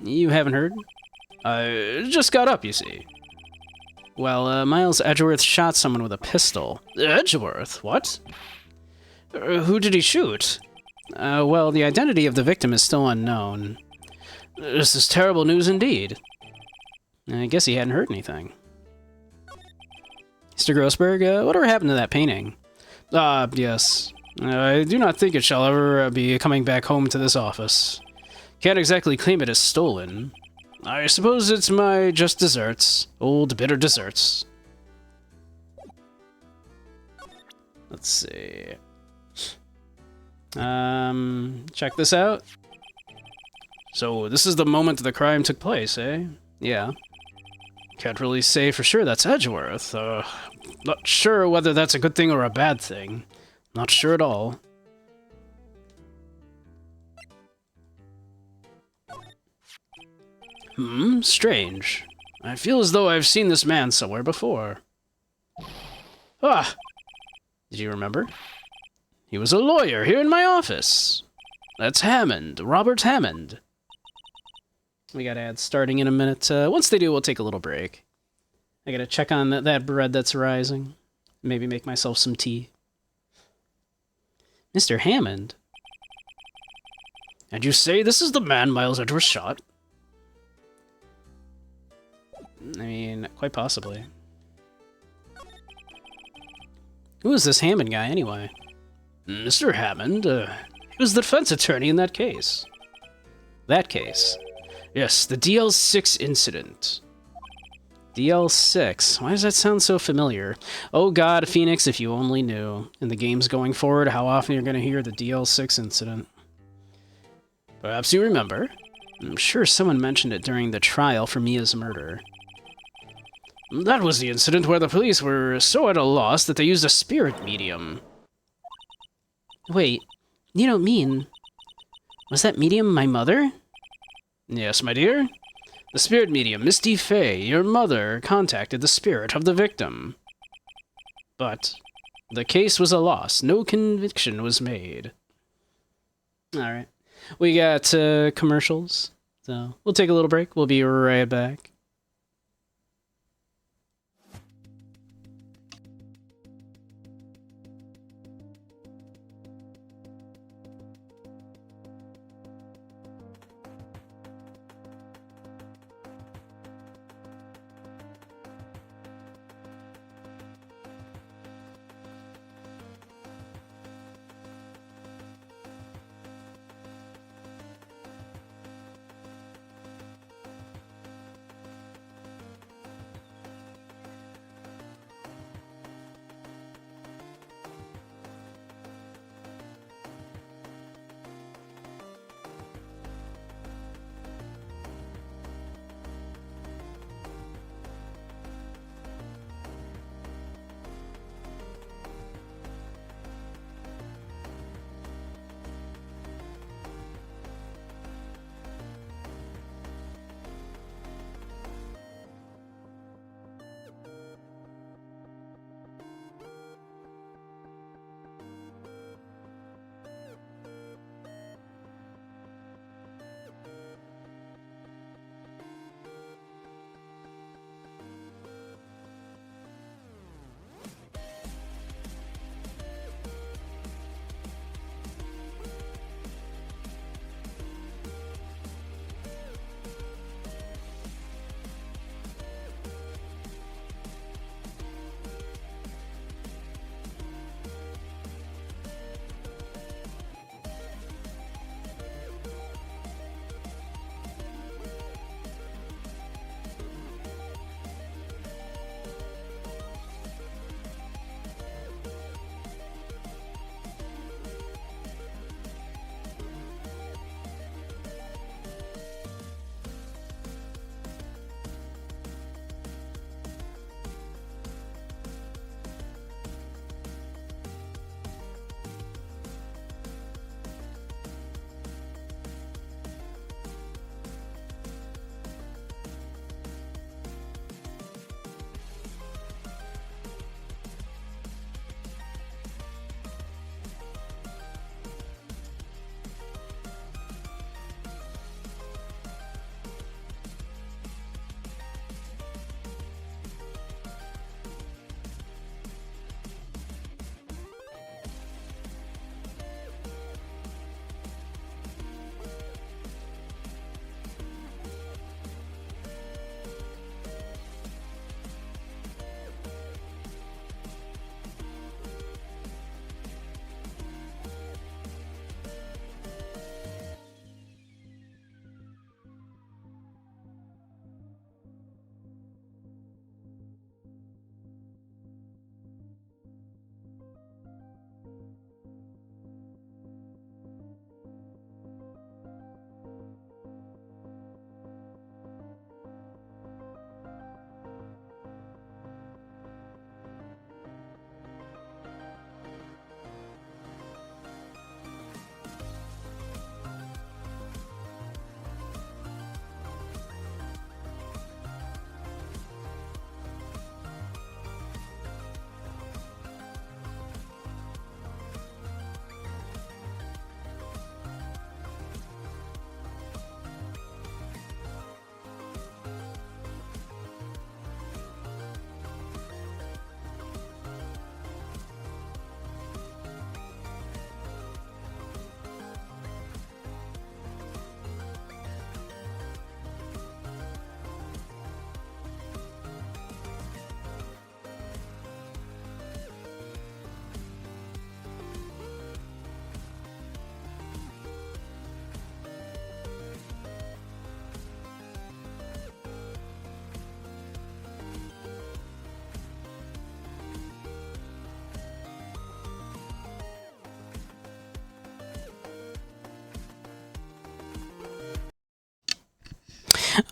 You haven't heard? I just got up, you see. Well, Miles Edgeworth shot someone with a pistol. Edgeworth? What? Who did he shoot? Well, the identity of the victim is still unknown. This is terrible news indeed. I guess he hadn't heard anything. Mr. Grossberg, whatever happened to that painting? Yes. I do not think it shall ever be coming back home to this office. Can't exactly claim it as stolen. I suppose it's my just desserts. Old bitter desserts. Let's see. Check this out. So, this is the moment the crime took place, eh? Yeah. Can't really say for sure that's Edgeworth. Not sure whether that's a good thing or a bad thing. Not sure at all. Strange. I feel as though I've seen this man somewhere before. Ah! Did you remember? He was a lawyer here in my office. That's Hammond, Robert Hammond. We got ads starting in a minute. Once they do, we'll take a little break. I gotta check on that bread that's rising. Maybe make myself some tea. Mr. Hammond? And you say this is the man Miles Edgeworth shot? I mean, quite possibly. Who is this Hammond guy, anyway? Mr. Hammond, he was the defense attorney in that case. That case? Yes, the DL6 incident. DL6? Why does that sound so familiar? Oh god, Phoenix, if you only knew. In the games going forward, how often you're going to hear the DL6 incident. Perhaps you remember. I'm sure someone mentioned it during the trial for Mia's murder. That was the incident where the police were so at a loss that they used a spirit medium. Wait, you don't mean... Was that medium my mother? Yes, my dear. The spirit medium, Misty Fey, your mother, contacted the spirit of the victim. But the case was a loss. No conviction was made. Alright. We got commercials. So we'll take a little break. We'll be right back.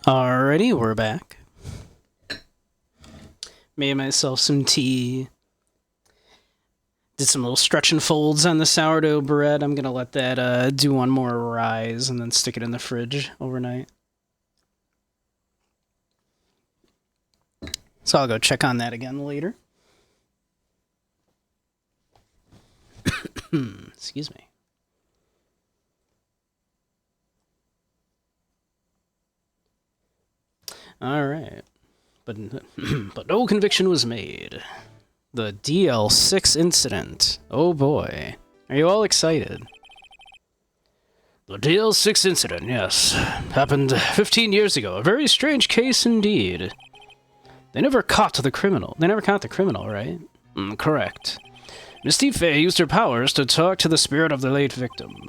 Alrighty, we're back. Made myself some tea. Did some little stretch and folds on the sourdough bread. I'm gonna let that do one more rise and then stick it in the fridge overnight. So I'll go check on that again later. Excuse me. All right. But no conviction was made. The DL6 incident. Oh boy. Are you all excited? The DL6 incident, yes. Happened 15 years ago. A very strange case indeed. They never caught the criminal. They never caught the criminal, right? Correct. Misty Fey used her powers to talk to the spirit of the late victim.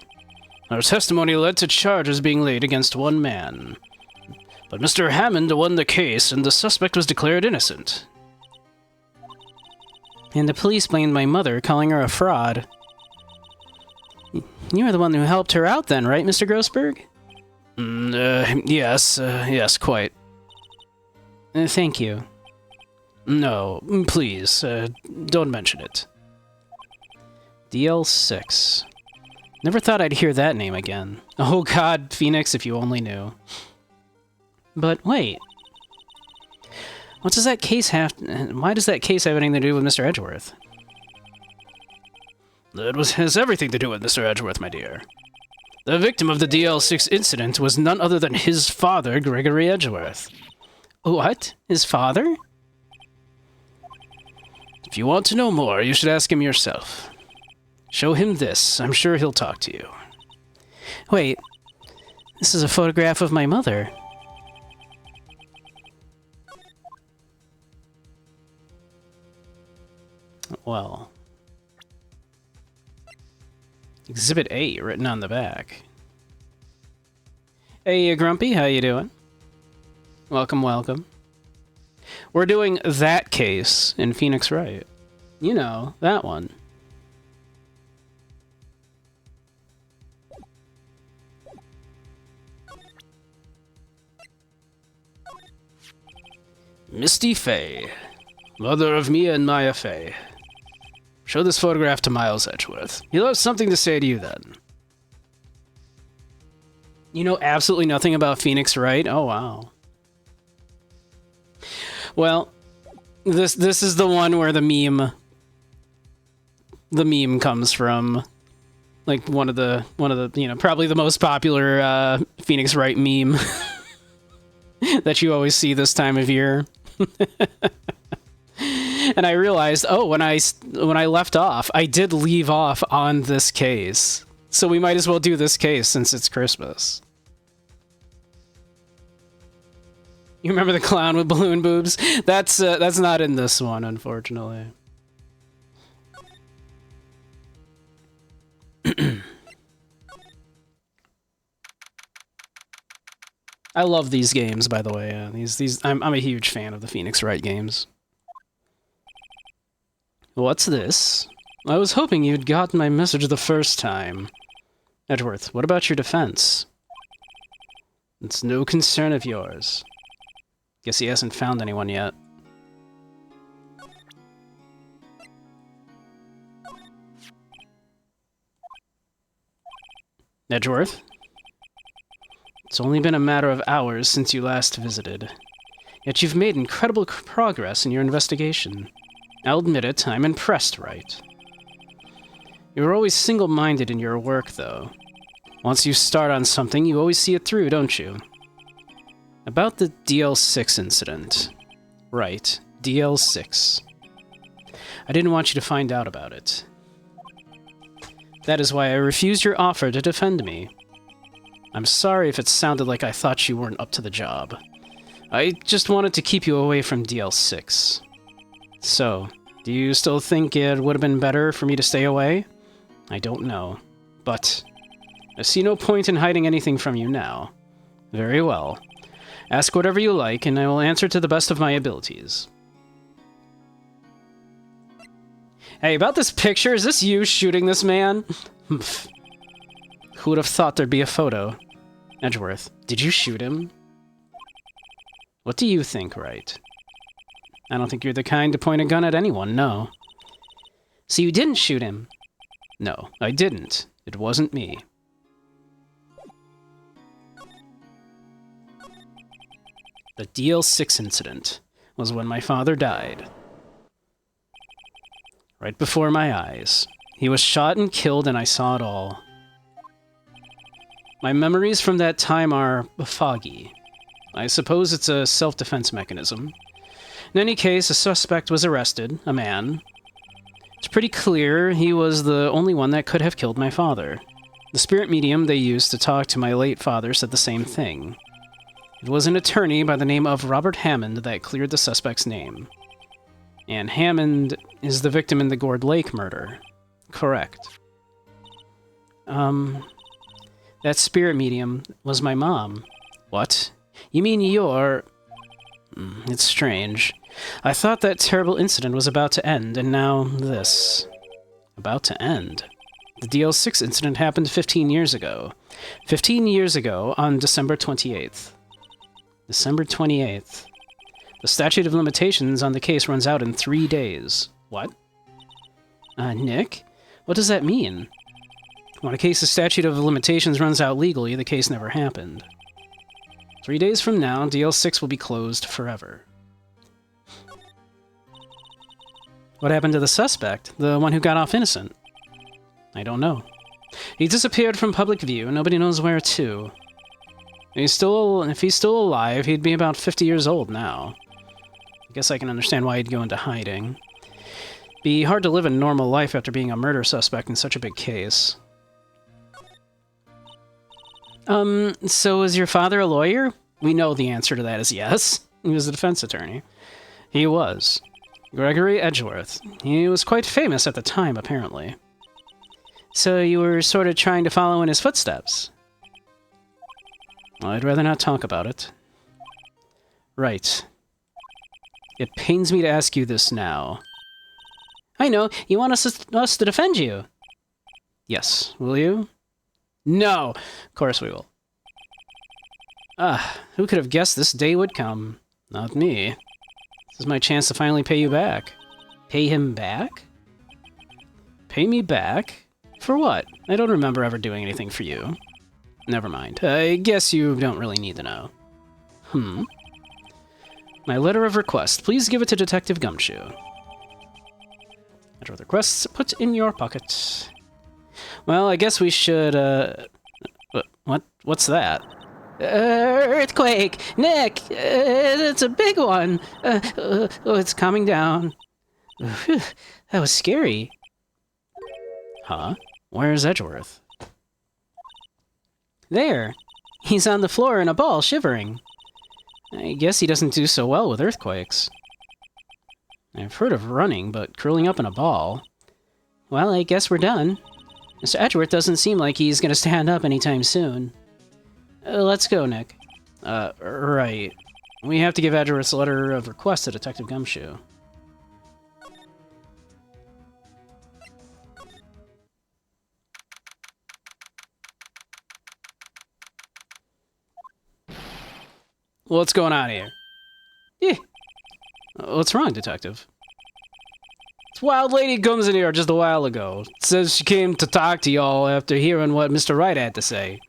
Her testimony led to charges being laid against one man. But Mr. Hammond won the case, and the suspect was declared innocent. And the police blamed my mother, calling her a fraud. You were the one who helped her out then, right, Mr. Grossberg? Yes, quite. Thank you. No, please, don't mention it. DL6. Never thought I'd hear that name again. Oh god, Phoenix, if you only knew. But wait. What does that case have... Why does that case have anything to do with Mr. Edgeworth? It has everything to do with Mr. Edgeworth, my dear. The victim of the DL6 incident was none other than his father, Gregory Edgeworth. What? His father? If you want to know more, you should ask him yourself. Show him this. I'm sure he'll talk to you. Wait. This is a photograph of my mother. Well. Exhibit A written on the back. Hey, Grumpy, how you doing? Welcome, welcome. We're doing that case in Phoenix Wright. You know, that one. Misty Fey, mother of Mia and Maya Fey. Show this photograph to Miles Edgeworth. He'll have something to say to you then. You know absolutely nothing about Phoenix Wright? Oh, wow. Well, this is the one where the meme comes from. Like one of the you know, probably the most popular Phoenix Wright meme that you always see this time of year. And I realized, oh, when I left off, I did leave off on this case. So we might as well do this case since it's Christmas. You remember the clown with balloon boobs? That's not in this one, unfortunately. I love these games, by the way. I'm a huge fan of the Phoenix Wright games. What's this? I was hoping you'd gotten my message the first time. Edgeworth, what about your defense? It's no concern of yours. Guess he hasn't found anyone yet. Edgeworth? It's only been a matter of hours since you last visited. Yet you've made incredible progress in your investigation. I'll admit it, I'm impressed, Wright. You were always single-minded in your work, though. Once you start on something, you always see it through, don't you? About the DL6 incident. Right, DL6. I didn't want you to find out about it. That is why I refused your offer to defend me. I'm sorry if it sounded like I thought you weren't up to the job. I just wanted to keep you away from DL6. So, do you still think it would have been better for me to stay away? I don't know. But I see no point in hiding anything from you now. Very well. Ask whatever you like, and I will answer to the best of my abilities. Hey, about this picture, is this you shooting this man? Who would have thought there'd be a photo? Edgeworth, did you shoot him? What do you think, right? I don't think you're the kind to point a gun at anyone, no. So you didn't shoot him? No, I didn't. It wasn't me. The DL6 incident was when my father died. Right before my eyes. He was shot and killed, and I saw it all. My memories from that time are foggy. I suppose it's a self-defense mechanism. In any case, a suspect was arrested, a man. It's pretty clear he was the only one that could have killed my father. The spirit medium they used to talk to my late father said the same thing. It was an attorney by the name of Robert Hammond that cleared the suspect's name. And Hammond is the victim in the Gourd Lake murder. Correct. That spirit medium was my mom. What? You mean you're... It's strange. I thought that terrible incident was about to end, and now this. About to end. The DL6 incident happened 15 years ago. 15 years ago on December 28th. December 28th. The statute of limitations on the case runs out in 3 days. What? Nick? What does that mean? When a case's statute of limitations runs out legally, the case never happened. 3 days from now, DL6 will be closed forever. What happened to the suspect? The one who got off innocent? I don't know. He disappeared from public view, and nobody knows where to. If he's still alive, he'd be about 50 years old now. I guess I can understand why he'd go into hiding. Be hard to live a normal life after being a murder suspect in such a big case. So was your father a lawyer? We know the answer to that is yes. He was a defense attorney. He was. Gregory Edgeworth. He was quite famous at the time, apparently. So you were sort of trying to follow in his footsteps? Well, I'd rather not talk about it. Right. It pains me to ask you this now. I know, you want us to defend you. Yes, will you? No! Of course we will. Who could have guessed this day would come? Not me. This is my chance to finally pay you back. Pay him back? Pay me back? For what? I don't remember ever doing anything for you. Never mind. I guess you don't really need to know. My letter of request. Please give it to Detective Gumshoe. Letter of request put in your pocket. Well, I guess we should, What's that? Earthquake! Nick! It's a big one! It's coming down. That was scary. Huh? Where's Edgeworth? There! He's on the floor in a ball, shivering. I guess he doesn't do so well with earthquakes. I've heard of running, but curling up in a ball... Well, I guess we're done. Mr. Edgeworth doesn't seem like he's gonna stand up anytime soon. Let's go, Nick. Right. We have to give Edgeworth's letter of request to Detective Gumshoe. What's going on here? Yeah. What's wrong, Detective? This wild lady comes in here just a while ago. Says she came to talk to y'all after hearing what Mr. Wright had to say.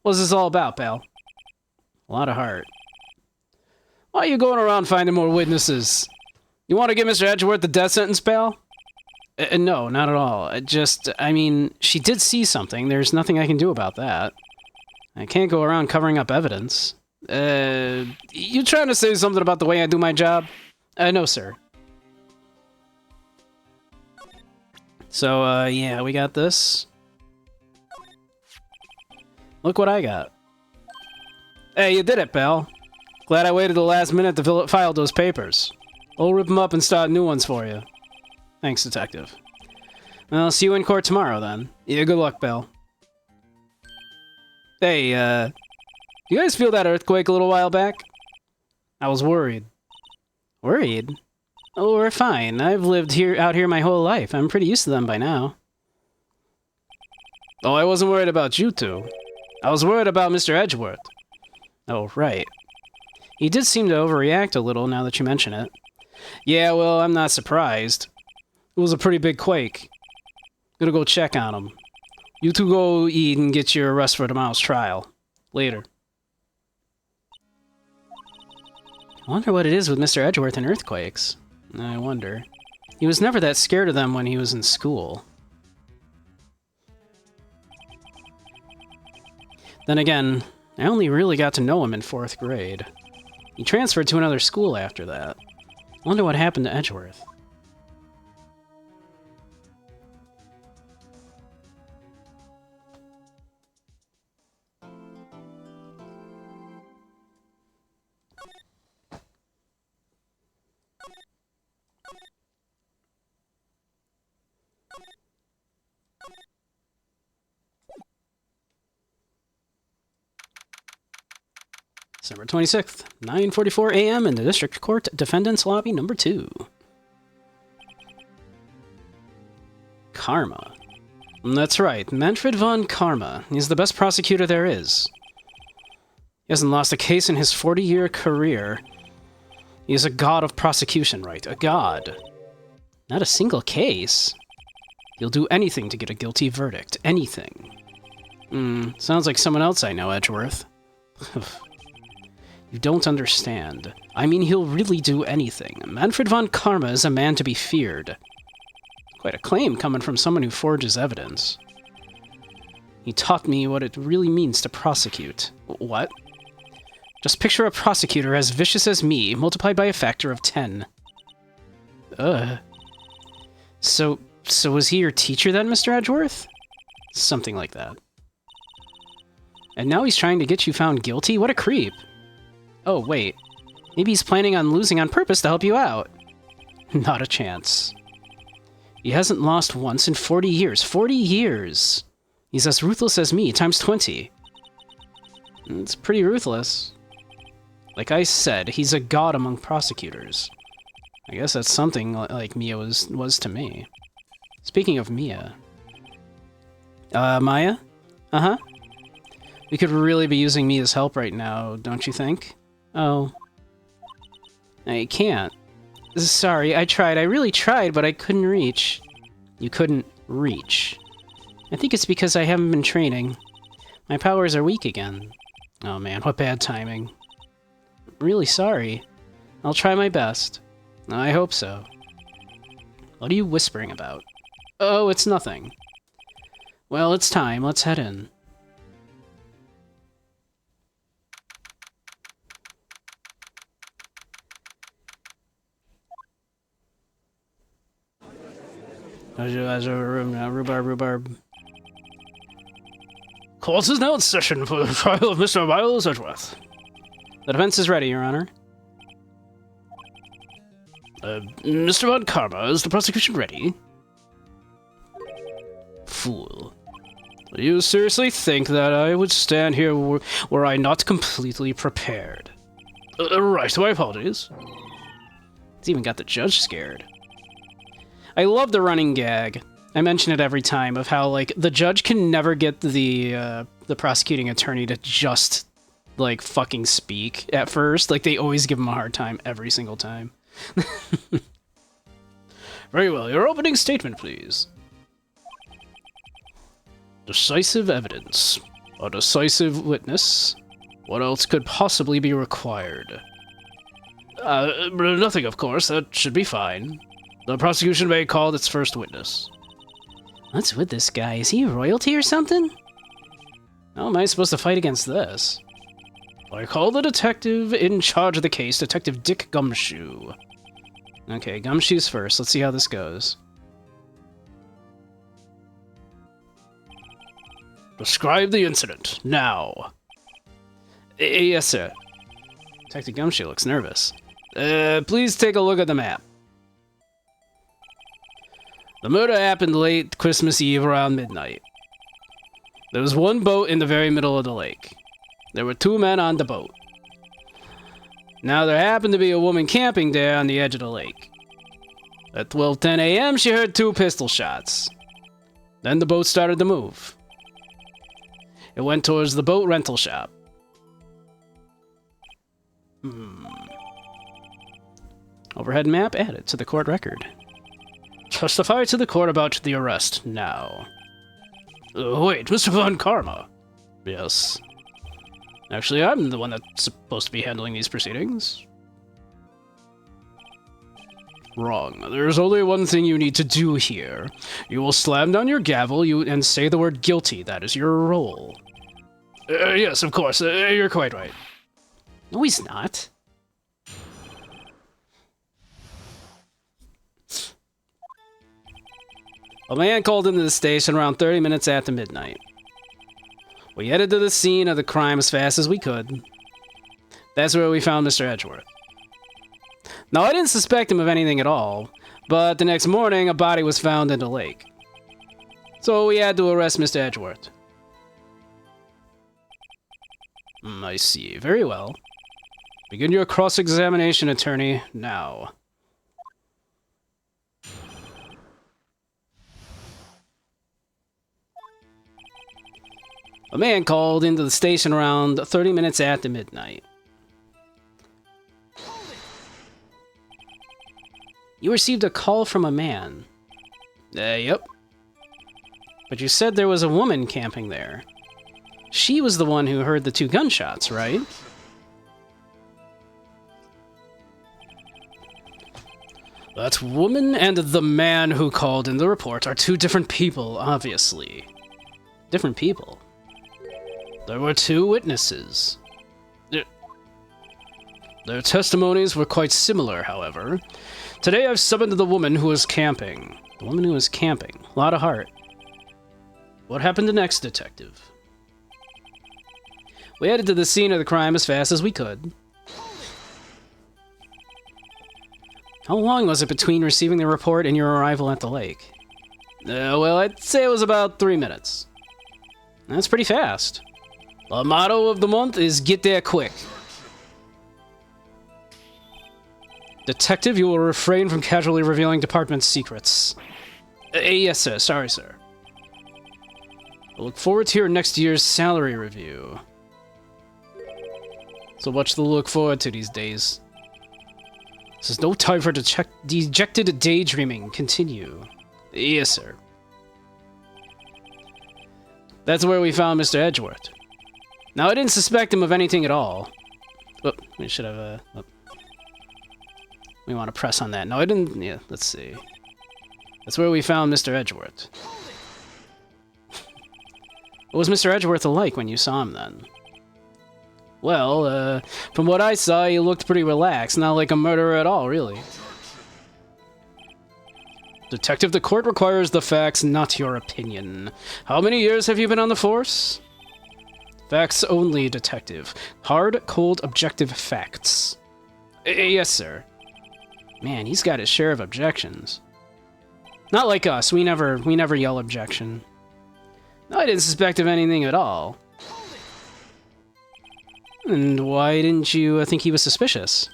What's this all about, pal? A lot of heart. Why are you going around finding more witnesses? You want to give Mr. Edgeworth the death sentence, pal? No, not at all. I mean, she did see something. There's nothing I can do about that. I can't go around covering up evidence. You trying to say something about the way I do my job? No, sir. So, yeah, we got this. Look what I got. Hey, you did it, pal. Glad I waited the last minute to file those papers. I'll rip them up and start new ones for you. Thanks, Detective. I'll see you in court tomorrow, then. Yeah, good luck, pal. Hey, you guys feel that earthquake a little while back? I was worried. Worried? Oh, we're fine. I've lived out here my whole life. I'm pretty used to them by now. Oh, I wasn't worried about you two. I was worried about Mr. Edgeworth. Oh, right. He did seem to overreact a little now that you mention it. Yeah, well, I'm not surprised. It was a pretty big quake. Gonna go check on him. You two go eat and get your rest for tomorrow's trial. Later. I wonder what it is with Mr. Edgeworth and earthquakes. I wonder. He was never that scared of them when he was in school. Then again, I only really got to know him in 4th grade. He transferred to another school after that. I wonder what happened to Edgeworth. December 26th, 9:44 a.m. in the District Court, Defendant's Lobby number 2. Karma. That's right, Manfred von Karma. He's the best prosecutor there is. He hasn't lost a case in his 40-year career. He is a god of prosecution, right? A god. Not a single case. He'll do anything to get a guilty verdict. Anything. Sounds like someone else I know, Edgeworth. You don't understand. I mean, he'll really do anything. Manfred von Karma is a man to be feared. Quite a claim coming from someone who forges evidence. He taught me what it really means to prosecute. What? Just picture a prosecutor as vicious as me, multiplied by a factor of 10. So was he your teacher then, Mr. Edgeworth? Something like that. And now he's trying to get you found guilty? What a creep. Oh, wait. Maybe he's planning on losing on purpose to help you out. Not a chance. He hasn't lost once in 40 years. 40 years! He's as ruthless as me, times 20. It's pretty ruthless. Like I said, he's a god among prosecutors. I guess that's something like Mia was to me. Speaking of Mia... Maya? Uh-huh. We could really be using Mia's help right now, don't you think? Oh. I can't. Sorry, I tried. I really tried, but I couldn't reach. You couldn't reach. I think it's because I haven't been training. My powers are weak again. Oh man, what bad timing. Really sorry. I'll try my best. I hope so. What are you whispering about? Oh, it's nothing. Well, it's time. Let's head in. Rhubarb. Court is now in session for the trial of Mr. Miles Edgeworth. The defense is ready, Your Honor. Mr. Von Karma, is the prosecution ready? Fool. Do you seriously think that I would stand here were I not completely prepared? Right, my apologies. It's even got the judge scared. I love the running gag. I mention it every time of how, like, the judge can never get the prosecuting attorney to just, like, fucking speak at first. Like, they always give him a hard time every single time. Very well, your opening statement, please. Decisive evidence. A decisive witness. What else could possibly be required? Nothing, of course. That should be fine. The prosecution may call its first witness. What's with this guy? Is he royalty or something? How am I supposed to fight against this? I call the detective in charge of the case, Detective Dick Gumshoe. Okay, Gumshoe's first. Let's see how this goes. Describe the incident, now. Yes, sir. Detective Gumshoe looks nervous. Please take a look at the map. The murder happened late Christmas Eve around midnight. There was one boat in the very middle of the lake. There were 2 men on the boat. Now there happened to be a woman camping there on the edge of the lake. At 12:10 a.m. she heard 2 pistol shots. Then the boat started to move. It went towards the boat rental shop. Overhead map added to the court record. Testify to the court about the arrest now. Wait, Mr. Von Karma. Yes. Actually, I'm the one that's supposed to be handling these proceedings. Wrong. There's only one thing you need to do here. You will slam down your gavel and say the word guilty. That is your role. Yes, of course. You're quite right. No, he's not. A man called into the station around 30 minutes after midnight. We headed to the scene of the crime as fast as we could. That's where we found Mr. Edgeworth. Now, I didn't suspect him of anything at all, but the next morning, a body was found in the lake. So we had to arrest Mr. Edgeworth. I see. Very well. Begin your cross-examination, attorney, now. A man called into the station around 30 minutes after midnight. You received a call from a man. Yep. But you said there was a woman camping there. She was the one who heard the 2 gunshots, right? That woman and the man who called in the report are 2 different people, obviously. Different people. There were 2 witnesses. Their testimonies were quite similar, however. Today I've summoned the woman who was camping. The woman who was camping. A lot of heart. What happened next, detective? We headed to the scene of the crime as fast as we could. How long was it between receiving the report and your arrival at the lake? Well, I'd say it was about 3 minutes. That's pretty fast. The motto of the month is get there quick. Detective, you will refrain from casually revealing department secrets. Yes, sir. Sorry, sir. I look forward to your next year's salary review. So much to look forward to these days. This is no time for dejected daydreaming. Continue. Yes, sir. That's where we found Mr. Edgeworth. Now, I didn't suspect him of anything at all. Oh, we should have, we want to press on that. No, I didn't... Yeah, let's see. That's where we found Mr. Edgeworth. What was Mr. Edgeworth like when you saw him, then? Well, from what I saw, he looked pretty relaxed. Not like a murderer at all, really. Detective, the court requires the facts, not your opinion. How many years have you been on the force? Facts only, detective. Hard, cold, objective facts. Yes, sir. Man, he's got his share of objections. Not like us. We never yell objection. No, I didn't suspect of anything at all. And why didn't you think he was suspicious?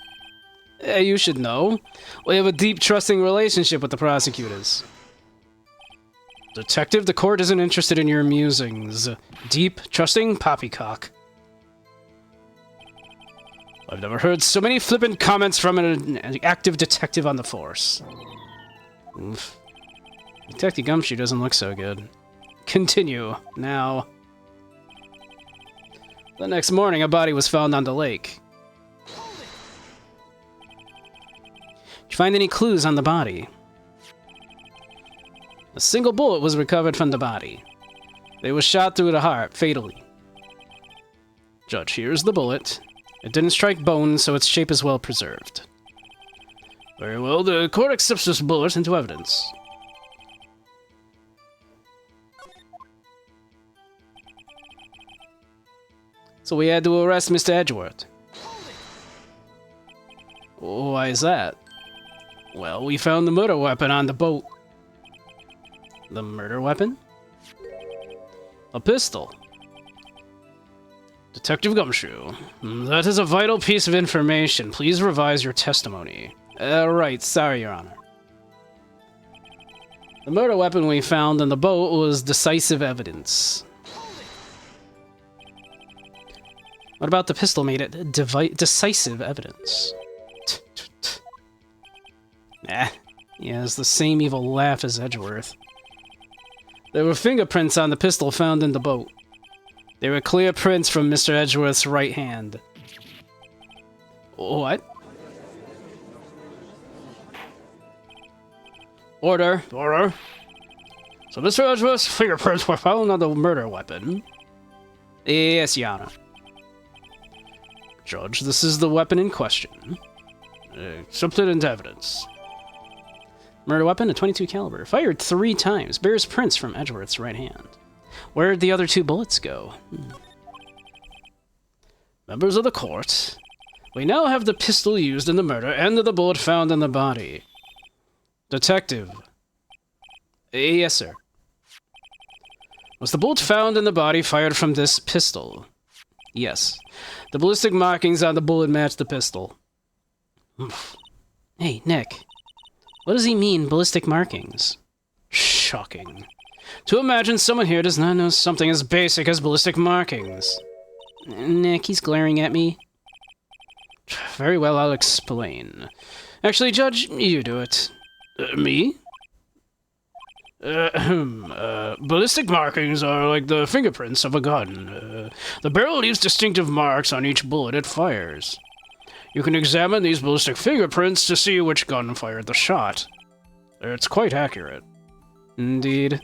You should know. We have a deep, trusting relationship with the prosecutors. Detective, the court isn't interested in your musings. Deep, trusting, poppycock. I've never heard so many flippant comments from an active detective on the force. Oof. Detective Gumshoe doesn't look so good. Continue, now. The next morning, a body was found on the lake. Did you find any clues on the body? A single bullet was recovered from the body. It was shot through the heart, fatally. Judge, here's the bullet. It didn't strike bone, so its shape is well preserved. Very well, the court accepts this bullet into evidence. So we had to arrest Mr. Edgeworth. Why is that? Well, we found the murder weapon on the boat. The murder weapon? A pistol. Detective Gumshoe, that is a vital piece of information. Please revise your testimony. Right, sorry, Your Honor. The murder weapon we found on the boat was decisive evidence. What about the pistol made it decisive evidence? Nah. He has the same evil laugh as Edgeworth. There were fingerprints on the pistol found in the boat. They were clear prints from Mr. Edgeworth's right hand. What? Order. Order. So Mr. Edgeworth's fingerprints were found on the murder weapon. Yes, Your Honor. Judge, this is the weapon in question. Accepted into evidence. Murder weapon, a .22 caliber, fired 3 times, bears prints from Edgeworth's right hand. Where'd the other 2 bullets go? Members of the court, we now have the pistol used in the murder and the bullet found in the body. Detective. Yes, sir. Was the bullet found in the body fired from this pistol? Yes. The ballistic markings on the bullet match the pistol. Hey, Nick. What does he mean, ballistic markings? Shocking. To imagine someone here does not know something as basic as ballistic markings. Nick, he's glaring at me. Very well, I'll explain. Actually, Judge, you do it. Me? Ballistic markings are like the fingerprints of a gun. The barrel leaves distinctive marks on each bullet it fires. You can examine these ballistic fingerprints to see which gun fired the shot. It's quite accurate. Indeed.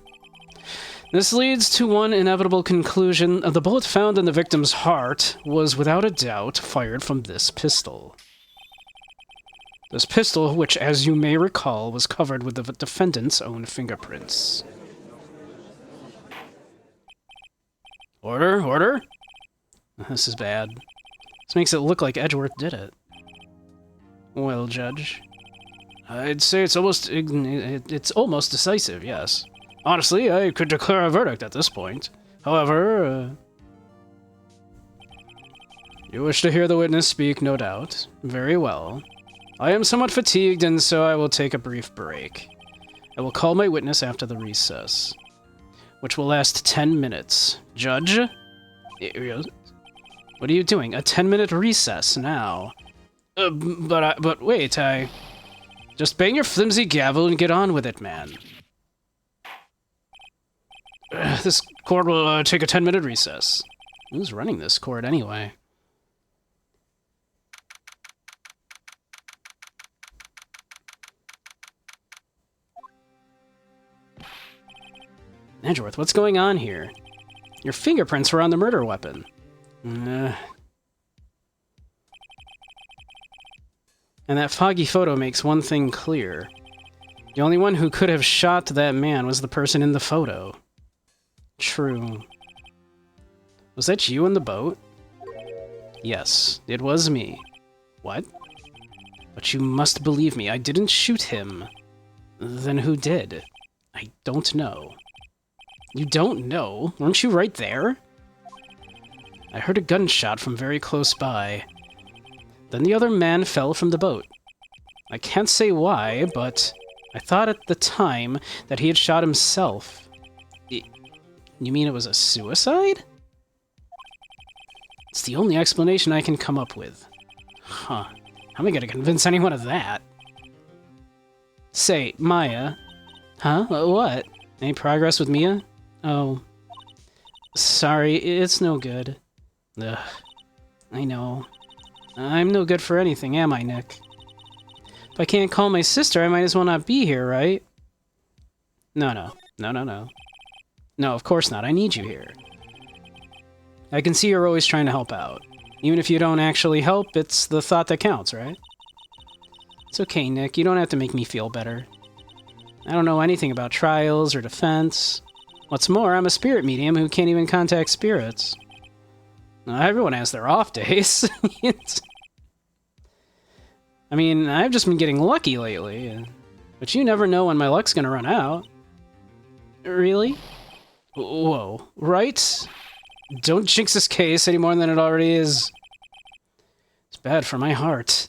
This leads to one inevitable conclusion. The bullet found in the victim's heart was without a doubt fired from this pistol. This pistol, which, as you may recall, was covered with the defendant's own fingerprints. Order, order? This is bad. This makes it look like Edgeworth did it. Well, Judge, I'd say it's almost decisive, yes. Honestly, I could declare a verdict at this point. However, you wish to hear the witness speak, no doubt. Very well. I am somewhat fatigued, and so I will take a brief break. I will call my witness after the recess, which will last 10 minutes. Judge? What are you doing? A 10-minute recess now. But wait, just bang your flimsy gavel and get on with it, man. This court will take a 10-minute recess. Who's running this court anyway? Edgeworth, what's going on here? Your fingerprints were on the murder weapon. And that foggy photo makes one thing clear. The only one who could have shot that man was the person in the photo. True. Was that you in the boat? Yes, it was me. What? But you must believe me, I didn't shoot him. Then who did? I don't know. You don't know? Weren't you right there? I heard a gunshot from very close by. Then the other man fell from the boat. I can't say why, but I thought at the time that he had shot himself. You mean it was a suicide? It's the only explanation I can come up with. Huh. How am I gonna convince anyone of that? Say, Maya. Huh? What? Any progress with Mia? Oh. Sorry, it's no good. Ugh. I know. I'm no good for anything, am I, Nick? If I can't call my sister, I might as well not be here, right? No. No, of course not. I need you here. I can see you're always trying to help out. Even if you don't actually help, it's the thought that counts, right? It's okay, Nick. You don't have to make me feel better. I don't know anything about trials or defense. What's more, I'm a spirit medium who can't even contact spirits. Everyone has their off days. I mean, I've just been getting lucky lately. But you never know when my luck's gonna run out. Really? Whoa. Right? Don't jinx this case any more than it already is. It's bad for my heart.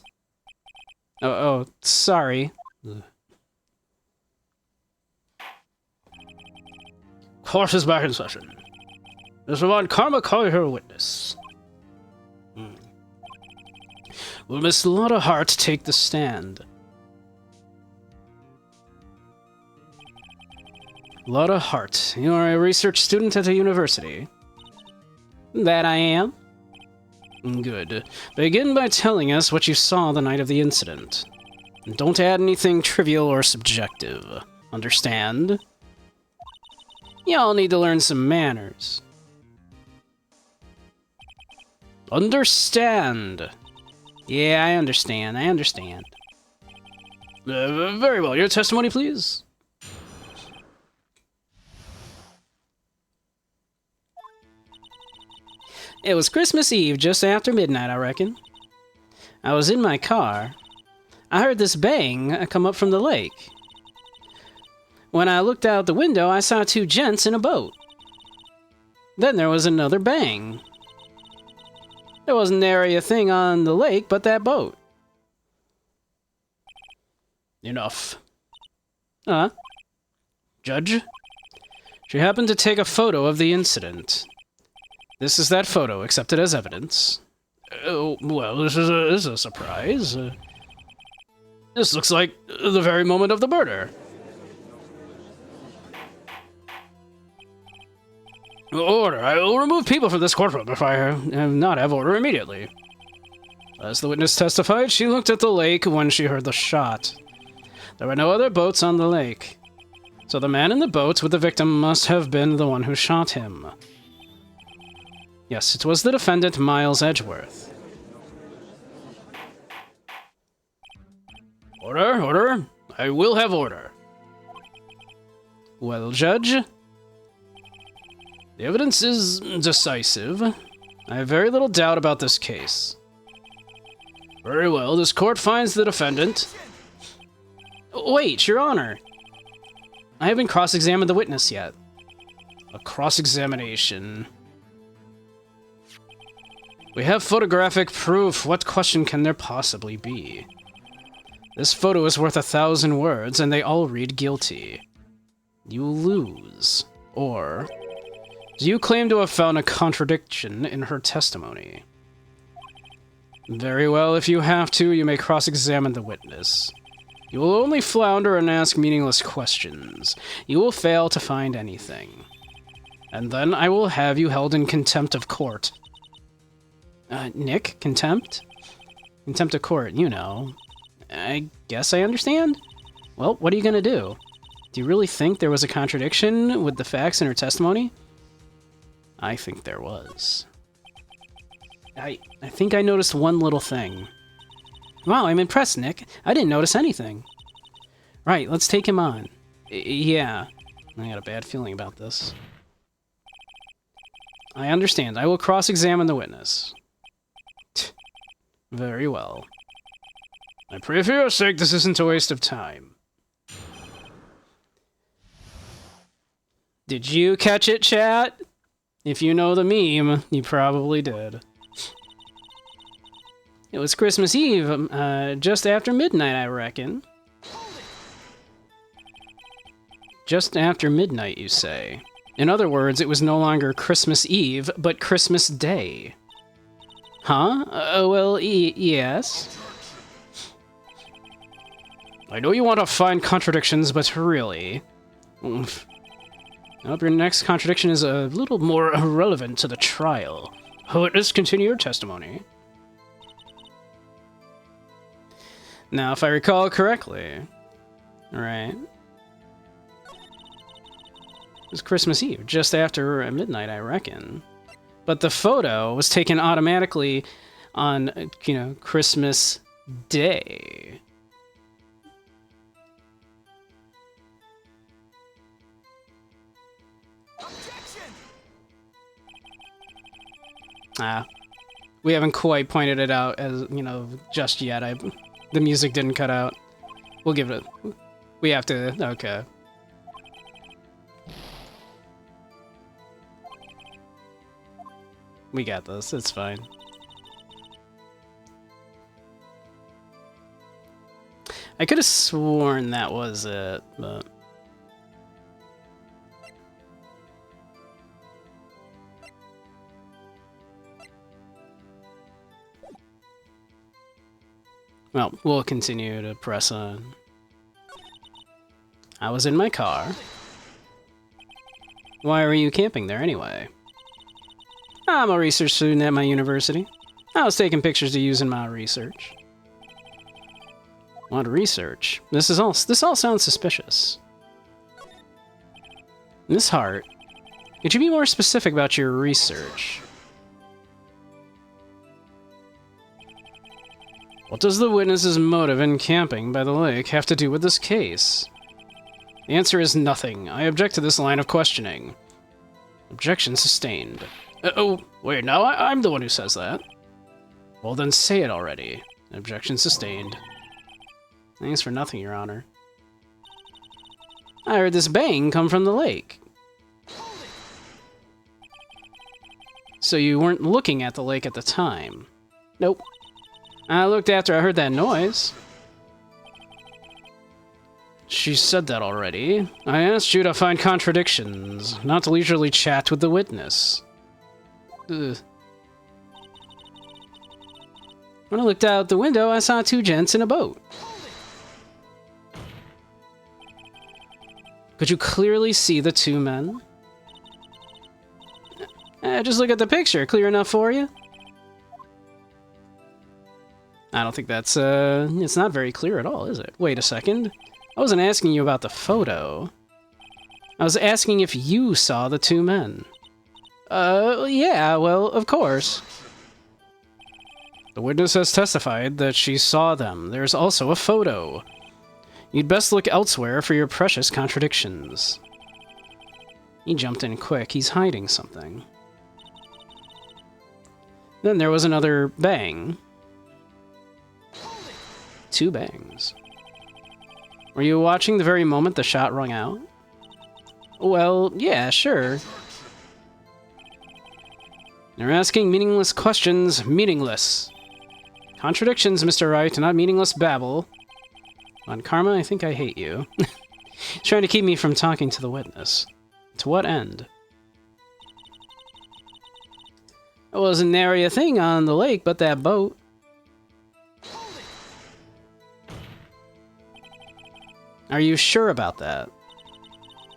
Oh, sorry. Ugh. Court is back in session. Mr. Von Karma, call your witness. Will Miss Lotta Hart take the stand? Lotta Hart, you are a research student at a university. That I am. Good. Begin by telling us what you saw the night of the incident. Don't add anything trivial or subjective. Understand? Y'all need to learn some manners. Understand. Yeah, I understand. I understand. Very well. Your testimony, please. It was Christmas Eve, just after midnight, I reckon. I was in my car. I heard this bang come up from the lake. When I looked out the window, I saw two gents in a boat. Then there was another bang. There wasn't nary a thing on the lake but that boat. Enough. Judge? She happened to take a photo of the incident. This is that photo, accepted as evidence. Oh, well, this is a surprise. This looks like the very moment of the murder. Order. I will remove people from this courtroom if I not have order immediately. As the witness testified, she looked at the lake when she heard the shot. There were no other boats on the lake. So the man in the boat with the victim must have been the one who shot him. Yes, it was the defendant, Miles Edgeworth. Order, order. I will have order. Well, Judge? The evidence is decisive. I have very little doubt about this case. Very well, this court finds the defendant... Wait, Your Honor. I haven't cross-examined the witness yet. A cross-examination... We have photographic proof. What question can there possibly be? This photo is worth 1,000 words, and they all read guilty. You lose. Or... do you claim to have found a contradiction in her testimony? Very well, if you have to, you may cross-examine the witness. You will only flounder and ask meaningless questions. You will fail to find anything. And then I will have you held in contempt of court. Nick? Contempt? Contempt of court, you know. I guess I understand? Well, what are you gonna do? Do you really think there was a contradiction with the facts in her testimony? I think there was. I think I noticed one little thing. Wow, I'm impressed, Nick. I didn't notice anything. Right, let's take him on. Yeah, I got a bad feeling about this. I understand. I will cross-examine the witness. Very well. I pray for your sake this isn't a waste of time. Did you catch it, chat? If you know the meme, you probably did. It was Christmas Eve, just after midnight, I reckon. Just after midnight, you say. In other words, it was no longer Christmas Eve, but Christmas Day. Huh? Well, yes. I know you want to find contradictions, but really... Oof. I hope your next contradiction is a little more relevant to the trial. Let's continue your testimony. Now, if I recall correctly... Right. It was Christmas Eve, just after midnight, I reckon. But the photo was taken automatically on, Christmas Day. We haven't quite pointed it out as, just yet. The music didn't cut out. We'll give it a... We have to... Okay. We got this. It's fine. I could have sworn that was it, but... Well, we'll continue to press on. I was in my car. Why were you camping there anyway? I'm a research student at my university. I was taking pictures to use in my research. What research? This all sounds suspicious. Miss Hart, could you be more specific about your research? What does the witness's motive in camping by the lake have to do with this case? The answer is nothing. I object to this line of questioning. Objection sustained. Oh, wait, no, I'm the one who says that. Well, then say it already. Objection sustained. Thanks for nothing, Your Honor. I heard this bang come from the lake. So you weren't looking at the lake at the time? Nope. I looked after I heard that noise. She said that already. I asked you to find contradictions, not to leisurely chat with the witness. Ugh. When I looked out the window, I saw two gents in a boat. Could you clearly see the two men? Just look at the picture. Clear enough for you? I don't think that's, it's not very clear at all, is it? Wait a second. I wasn't asking you about the photo. I was asking if you saw the two men. Yeah, well, of course. The witness has testified that she saw them. There's also a photo. You'd best look elsewhere for your precious contradictions. He jumped in quick. He's hiding something. Then there was another bang. Two bangs. Were you watching the very moment the shot rung out? Well, yeah, sure. You're asking meaningless questions. Meaningless. Contradictions, Mr. Wright, not meaningless babble. On Karma, I think I hate you. Trying to keep me from talking to the witness. To what end? It wasn't nary a thing on the lake but that boat. Are you sure about that?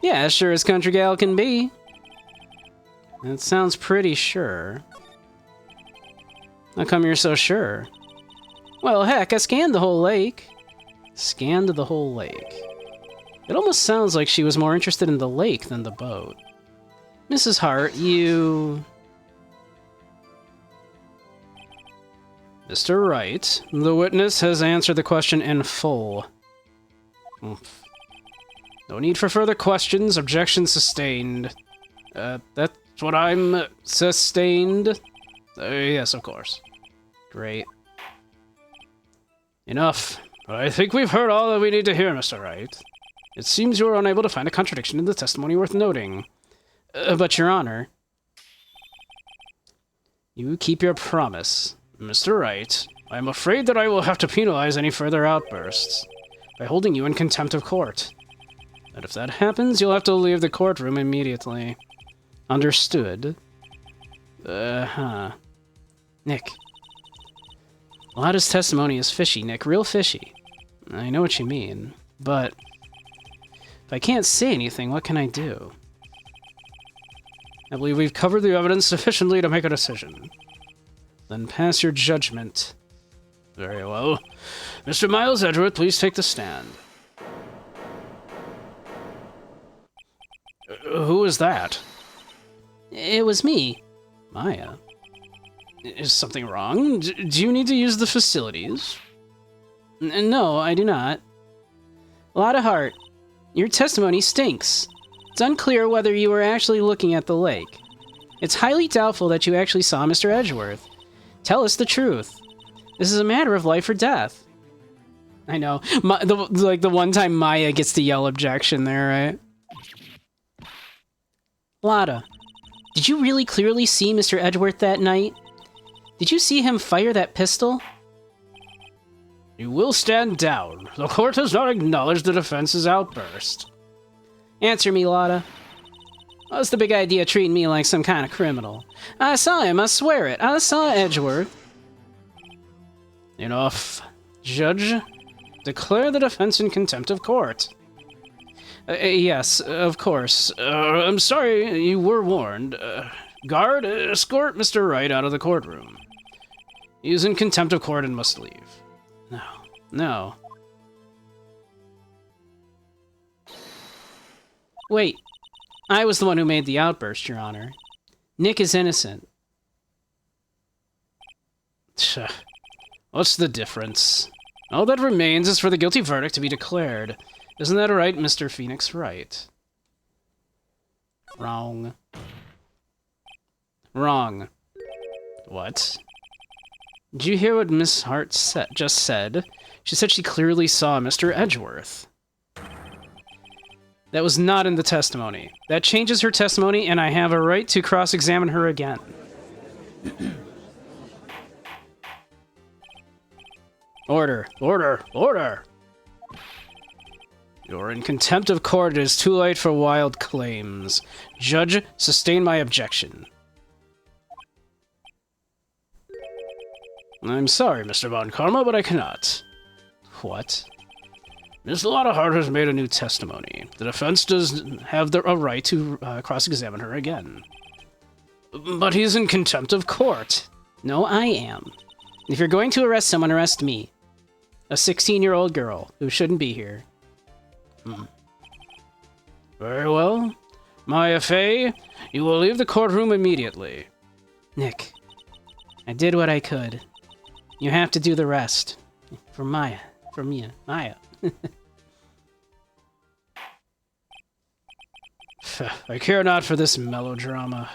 Yeah, as sure as country gal can be. That sounds pretty sure. How come you're so sure? Well, heck, I scanned the whole lake. Scanned the whole lake. It almost sounds like she was more interested in the lake than the boat. Mrs. Hart, you... Mr. Wright, the witness has answered the question in full. Oomph. No need for further questions. Objection sustained. That's what I'm... sustained? Yes, of course. Great. Enough. I think we've heard all that we need to hear, Mr. Wright. It seems you are unable to find a contradiction in the testimony worth noting. But, Your Honor... You keep your promise. Mr. Wright, I am afraid that I will have to penalize any further outbursts by holding you in contempt of court. And if that happens, you'll have to leave the courtroom immediately. Understood? Nick. Lada's testimony is fishy, Nick. Real fishy. I know what you mean, but... if I can't say anything, what can I do? I believe we've covered the evidence sufficiently to make a decision. Then pass your judgment. Very well. Mr. Miles Edgeworth, please take the stand. Who is that? It was me. Maya. Is something wrong? Do you need to use the facilities? No, I do not. Lada Hart, your testimony stinks. It's unclear whether you were actually looking at the lake. It's highly doubtful that you actually saw Mr. Edgeworth. Tell us the truth. This is a matter of life or death. I know. Like the one time Maya gets to yell objection there, right? Lada, did you really clearly see Mr. Edgeworth that night? Did you see him fire that pistol? You will stand down. The court has not acknowledged the defense's outburst. Answer me, Lada. What's the big idea treating me like some kind of criminal? I saw him, I swear it. I saw Edgeworth. Enough. Judge, declare the defense in contempt of court. Yes, of course. I'm sorry you were warned. Guard, escort Mr. Wright out of the courtroom. He is in contempt of court and must leave. No. No. Wait. I was the one who made the outburst, Your Honor. Nick is innocent. What's the difference? All that remains is for the guilty verdict to be declared. Isn't that right, Mr. Phoenix Wright? Wrong. Wrong. What? Did you hear what Miss Hart just said? She said she clearly saw Mr. Edgeworth. That was not in the testimony. That changes her testimony, and I have a right to cross-examine her again. Order. Order. Order! You're in contempt of court. It is too late for wild claims. Judge, sustain my objection. I'm sorry, Mr. Von Karma, but I cannot. What? Miss Lotta Hart has made a new testimony. The defense does have a right to cross-examine her again. But he's in contempt of court. No, I am. If you're going to arrest someone, arrest me. A 16-year-old girl who shouldn't be here. Very well. Maya Fey, you will leave the courtroom immediately. Nick, I did what I could. You have to do the rest. For Maya. For Mia. Maya. I care not for this melodrama.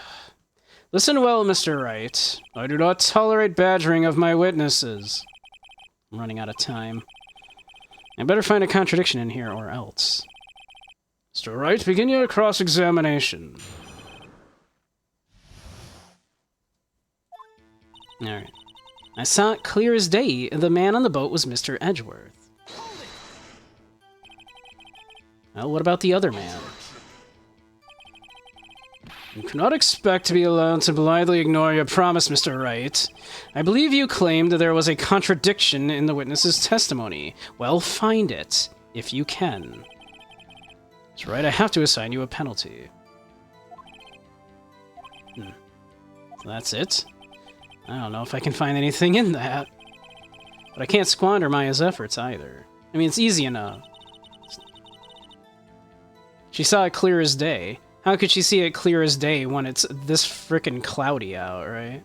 Listen well, Mr. Wright. I do not tolerate badgering of my witnesses. I'm running out of time. I better find a contradiction in here or else. Mr. Wright, begin your cross-examination. Alright. I saw it clear as day. The man on the boat was Mr. Edgeworth. Well, what about the other man? You cannot expect to be allowed to blithely ignore your promise, Mr. Wright. I believe you claimed that there was a contradiction in the witness's testimony. Well, find it, if you can. That's right, I have to assign you a penalty. So that's it? I don't know if I can find anything in that. But I can't squander Maya's efforts either. I mean, it's easy enough. She saw it clear as day. How could she see it clear as day when it's this frickin' cloudy out, right?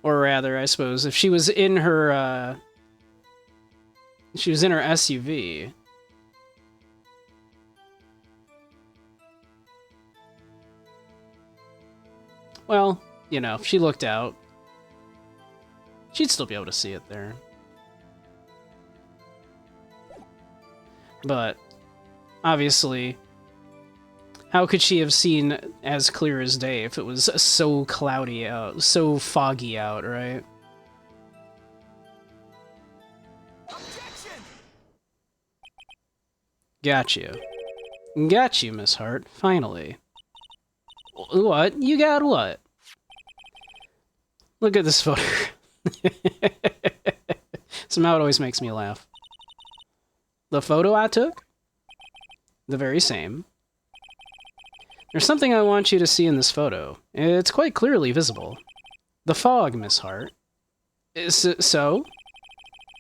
Or rather, I suppose, if she was in her, SUV. Well, you know, if she looked out, she'd still be able to see it there. But, obviously, how could she have seen as clear as day if it was so cloudy out, so foggy out, right? Got you. Got you, Miss Hart, finally. What? You got what? Look at this photo. Somehow it always makes me laugh. The photo I took? The very same. There's something I want you to see in this photo. It's quite clearly visible. The fog, Miss Hart. So?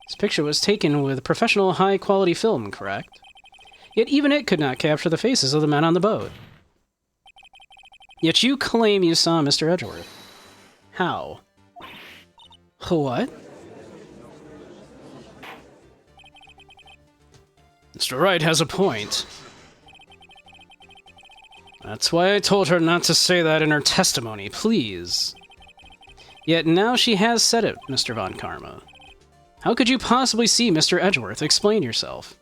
This picture was taken with professional high-quality film, correct? Yet even it could not capture the faces of the men on the boat. Yet you claim you saw Mr. Edgeworth. How? What? Mr. Wright has a point. That's why I told her not to say that in her testimony, please. Yet now she has said it, Mr. Von Karma. How could you possibly see Mr. Edgeworth? Explain yourself.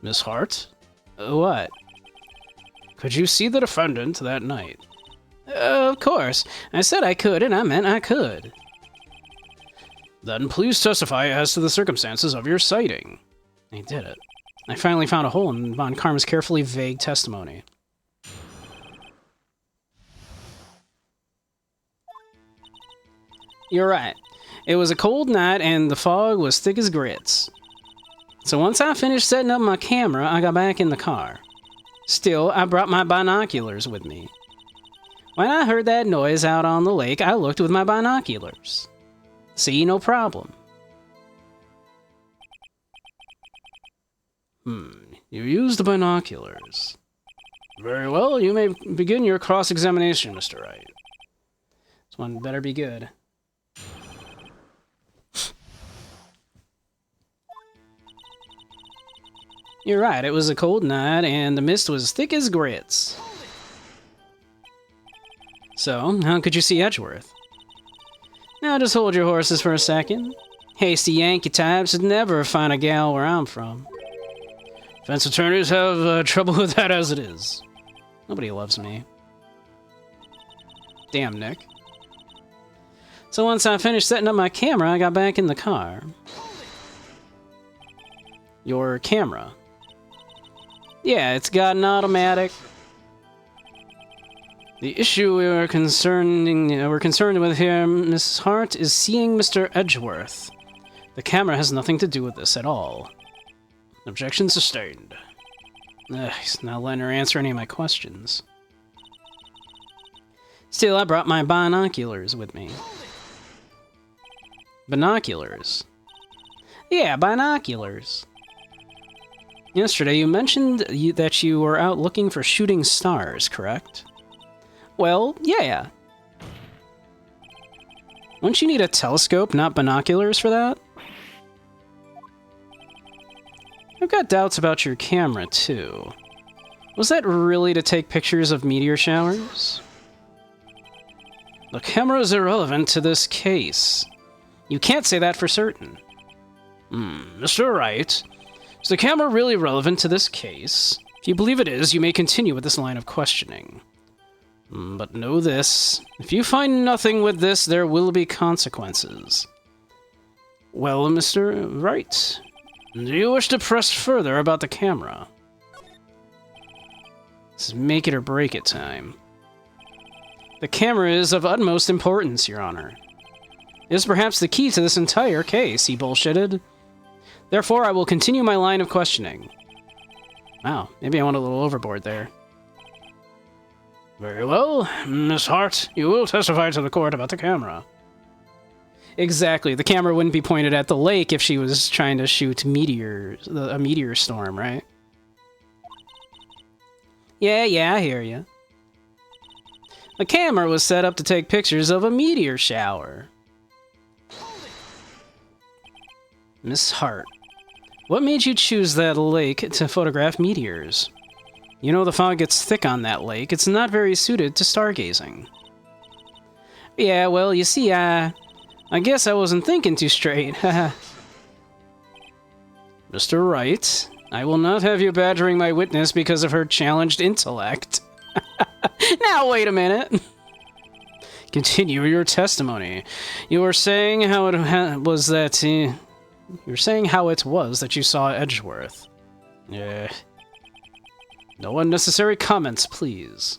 Miss Hart? What? Could you see the defendant that night? Of course. I said I could, and I meant I could. Then please testify as to the circumstances of your sighting. I did it. I finally found a hole in Von Karma's carefully vague testimony. You're right. It was a cold night and the fog was thick as grits. So once I finished setting up my camera, I got back in the car. Still, I brought my binoculars with me. When I heard that noise out on the lake, I looked with my binoculars. See, no problem. You used the binoculars. Very well, you may begin your cross-examination, Mr. Wright. This one better be good. You're right, it was a cold night, and the mist was thick as grits. So, how could you see Edgeworth? Now just hold your horses for a second. Hasty Yankee types would never find a gal where I'm from. Defense attorneys have trouble with that as it is. Nobody loves me. Damn, Nick. So once I finished setting up my camera, I got back in the car. Your camera? Yeah, it's got an automatic. The issue we're concerned with here, Mrs. Hart, is seeing Mr. Edgeworth. The camera has nothing to do with this at all. Objection sustained. He's not letting her answer any of my questions. Still, I brought my binoculars with me. Binoculars? Yeah, binoculars. Yesterday, you mentioned that you were out looking for shooting stars, correct? Well, yeah. Wouldn't you need a telescope, not binoculars, for that? I've got doubts about your camera, too. Was that really to take pictures of meteor showers? The camera is irrelevant to this case. You can't say that for certain. Mr. Wright, is the camera really relevant to this case? If you believe it is, you may continue with this line of questioning. But know this. If you find nothing with this, there will be consequences. Well, Mr. Wright, do you wish to press further about the camera? This is make it or break it time. The camera is of utmost importance, Your Honor. It is perhaps the key to this entire case, he bullshitted. Therefore, I will continue my line of questioning. Wow, maybe I went a little overboard there. Very well, Miss Hart, you will testify to the court about the camera. Exactly, the camera wouldn't be pointed at the lake if she was trying to shoot meteors, a meteor storm, right? Yeah, I hear you. The camera was set up to take pictures of a meteor shower. Miss Hart, what made you choose that lake to photograph meteors? You know the fog gets thick on that lake. It's not very suited to stargazing. Yeah, well, you see, I guess I wasn't thinking too straight. Mr. Wright, I will not have you badgering my witness because of her challenged intellect. Now, wait a minute. Continue your testimony. You were saying how it was that... You're saying how it was that you saw Edgeworth. Yeah. No unnecessary comments, please.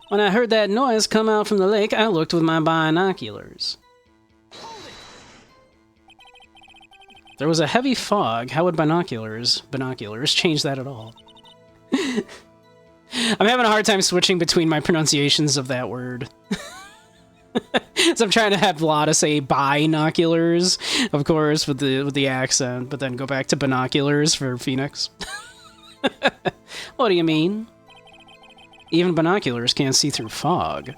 When I heard that noise come out from the lake, I looked with my binoculars. There was a heavy fog. How would binoculars change that at all? I'm having a hard time switching between my pronunciations of that word. So I'm trying to have Lotta say binoculars, of course, with the accent, but then go back to binoculars for Phoenix. What do you mean? Even binoculars can't see through fog.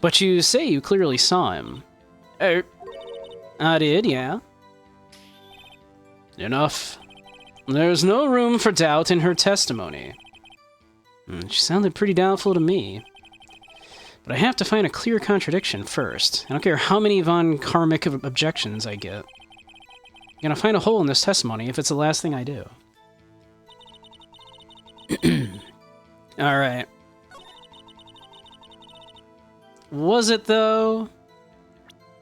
But you say you clearly saw him. I did, yeah. Enough. There's no room for doubt in her testimony. She sounded pretty doubtful to me. But I have to find a clear contradiction first. I don't care how many Von Karmic objections I get. I'm gonna find a hole in this testimony if it's the last thing I do. Alright. Was it though?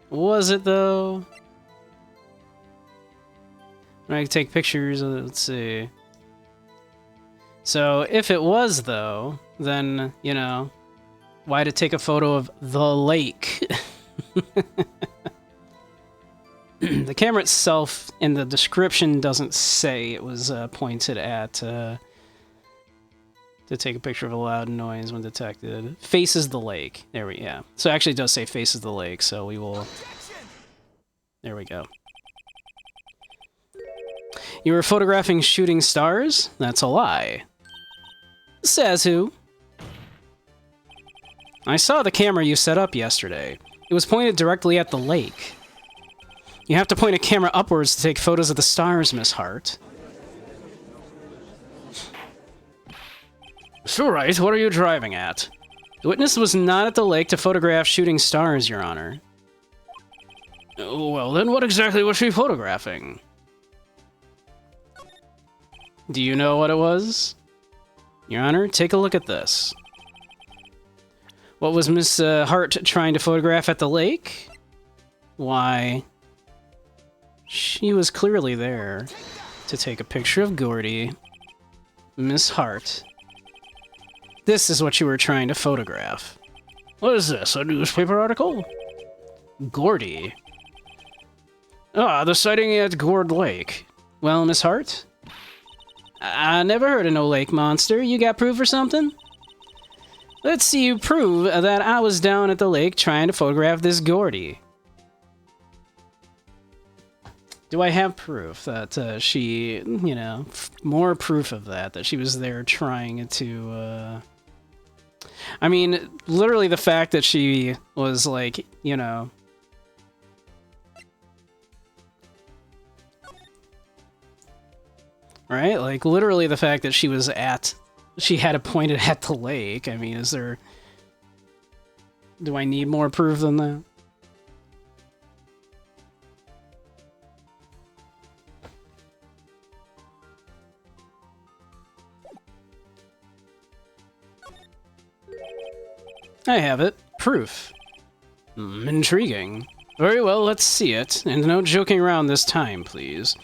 Was it though? I can take pictures of it, let's see. So, if it was though, then, you know, Why to take a photo of the lake? The camera itself in the description doesn't say it was pointed at to take a picture of a loud noise when detected. Faces the lake. There we yeah. So it actually does say faces the lake, so we will... There we go. You were photographing shooting stars? That's a lie. Says who? I saw the camera you set up yesterday. It was pointed directly at the lake. You have to point a camera upwards to take photos of the stars, Miss Hart. So right, what are you driving at? The witness was not at the lake to photograph shooting stars, Your Honor. Oh, well then, what exactly was she photographing? Do you know what it was? Your Honor, take a look at this. What was Miss Hart trying to photograph at the lake? Why... She was clearly there to take a picture of Gordy. Miss Hart. This is what you were trying to photograph. What is this, a newspaper article? Gordy. Ah, the sighting at Gourd Lake. Well, Miss Hart? I never heard of no lake monster. You got proof or something? Let's see you prove that I was down at the lake trying to photograph this Gordy. Do I have proof that she, you know, more proof of that she was there trying to, I mean, literally the fact that she was, like, you know... Right? Like, literally the fact that she was at... She had it pointed at the lake. I mean, is there... Do I need more proof than that? I have it. Proof. Intriguing. Very well, let's see it. And no joking around this time, please.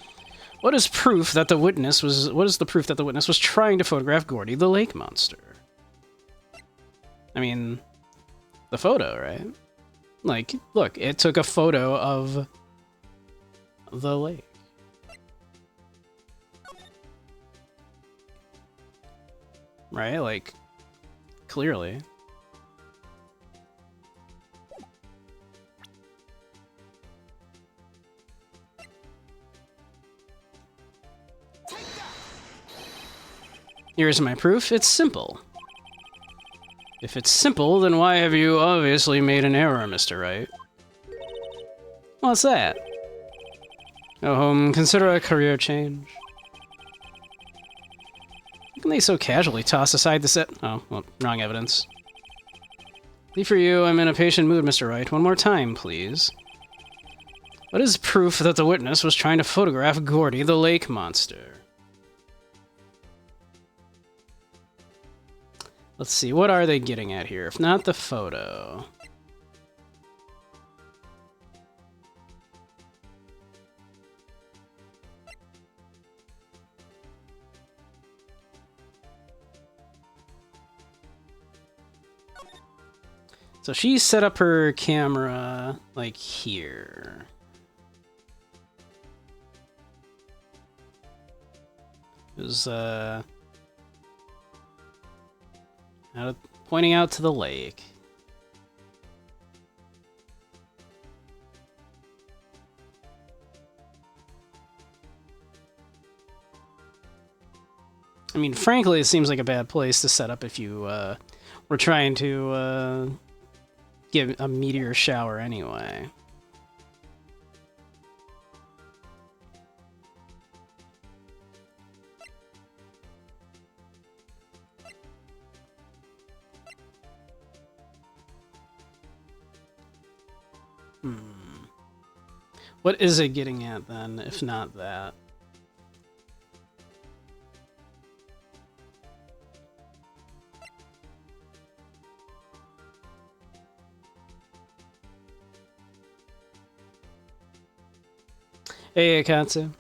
What is proof that the witness was... What is the proof that the witness was trying to photograph Gordy the lake monster? I mean... The photo, right? Like, look, it took a photo of... the lake. Right? Like, clearly. Here's my proof. It's simple. If it's simple, then why have you obviously made an error, Mr. Wright? What's that? Consider a career change. How can they so casually toss aside the set? Oh, well, wrong evidence. Leave for you, I'm in a patient mood, Mr. Wright. One more time, please. What is proof that the witness was trying to photograph Gordy the lake monster? Let's see, what are they getting at here? If not the photo. So she set up her camera, like, here. It was, pointing out to the lake. I mean, frankly, it seems like a bad place to set up if you were trying to give a meteor shower anyway. What is it getting at, then, if not that? Hey, Akatsu.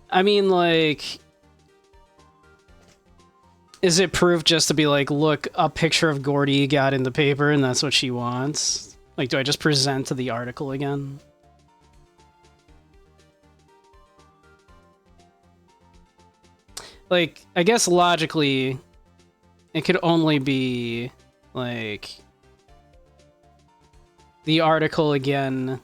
I mean, like... Is it proof just to be like, look, a picture of Gordy got in the paper and that's what she wants? Like, do I just present the article again? Like, I guess logically, it could only be, like, the article again.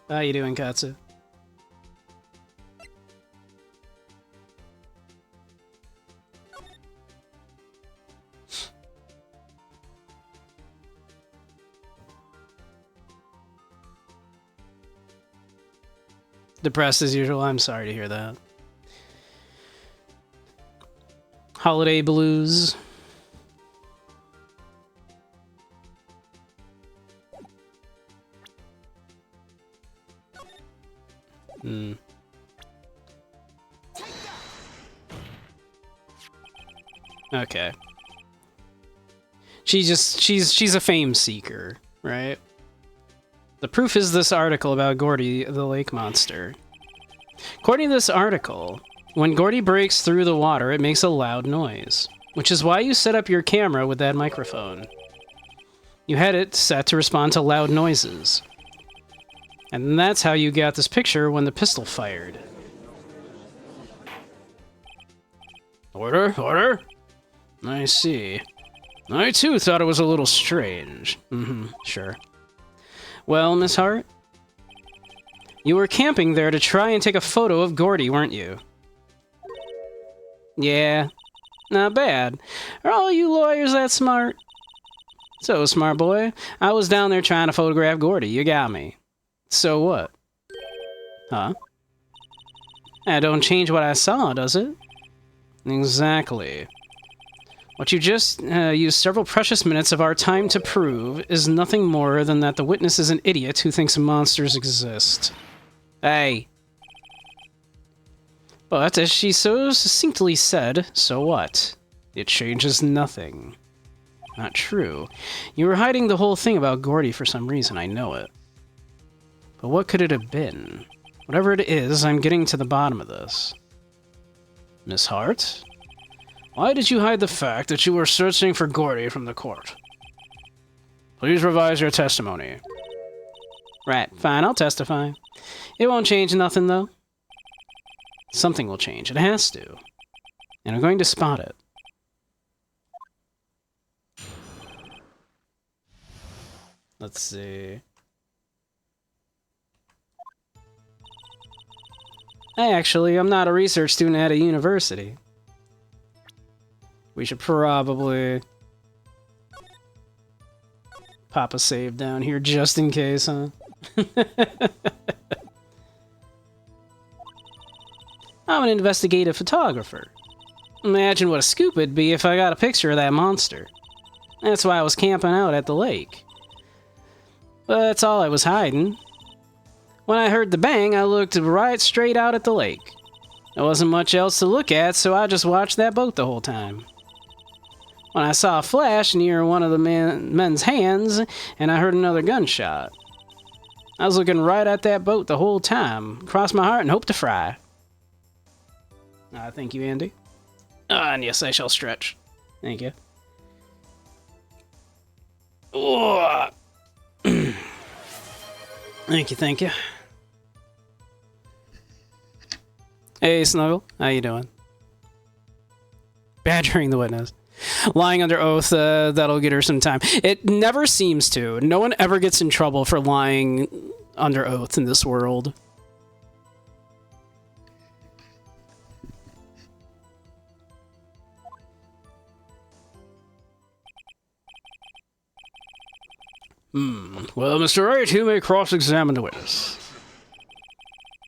How you doing, Katsu? Depressed as usual. I'm sorry to hear that. Holiday blues. Okay. She's a fame seeker, right? The proof is this article about Gordy, the lake monster. According to this article, when Gordy breaks through the water, it makes a loud noise, which is why you set up your camera with that microphone. You had it set to respond to loud noises. And that's how you got this picture when the pistol fired. Order? Order? I see. I too thought it was a little strange. Sure. Well, Miss Hart? You were camping there to try and take a photo of Gordy, weren't you? Yeah. Not bad. Are all you lawyers that smart? So, smart boy, I was down there trying to photograph Gordy. You got me. So what? Huh? That don't change what I saw, does it? Exactly. What you just used several precious minutes of our time to prove is nothing more than that the witness is an idiot who thinks monsters exist. Hey. But, as she so succinctly said, so what? It changes nothing. Not true. You were hiding the whole thing about Gordy for some reason, I know it. But what could it have been? Whatever it is, I'm getting to the bottom of this. Miss Hart? Why did you hide the fact that you were searching for Gordy from the court? Please revise your testimony. Right, fine, I'll testify. It won't change nothing, though. Something will change. It has to. And I'm going to spot it. Let's see. I'm not a research student at a university. We should probably pop a save down here just in case, huh? I'm an investigative photographer. Imagine what a scoop it'd be if I got a picture of that monster. That's why I was camping out at the lake. But that's all I was hiding. When I heard the bang, I looked right straight out at the lake. There wasn't much else to look at, so I just watched that boat the whole time. When I saw a flash near one of the men's hands, and I heard another gunshot. I was looking right at that boat the whole time, crossed my heart and hoped to fry. Thank you, Andy. And yes, I shall stretch. Thank you. Thank you. Hey, Snuggle. How you doing? Badgering the witness. Lying under oath, that'll get her some time. It never seems to. No one ever gets in trouble for lying under oath in this world. Well, Mr. Wright, you may cross-examine the witness.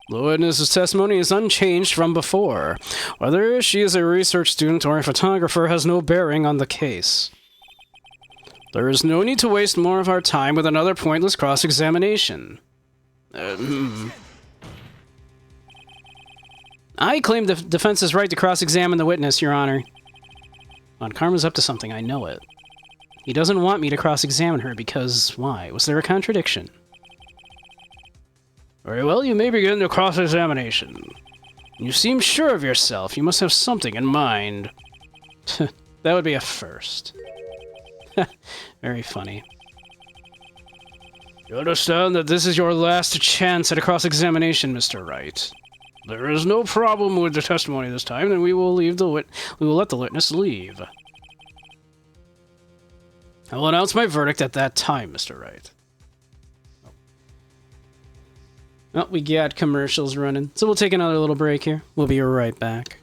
The witness's testimony is unchanged from before. Whether she is a research student or a photographer has no bearing on the case. There is no need to waste more of our time with another pointless cross-examination. I claim the defense's right to cross-examine the witness, Your Honor. Von Karma's up to something, I know it. He doesn't want me to cross-examine her because why? Was there a contradiction? Very well, you may begin the cross-examination. You seem sure of yourself. You must have something in mind. That would be a first. Very funny. You understand that this is your last chance at a cross-examination, Mr. Wright. There is no problem with the testimony this time, then we will let the witness leave. I will announce my verdict at that time, Mr. Wright. Oh, we got commercials running, so we'll take another little break here. We'll be right back.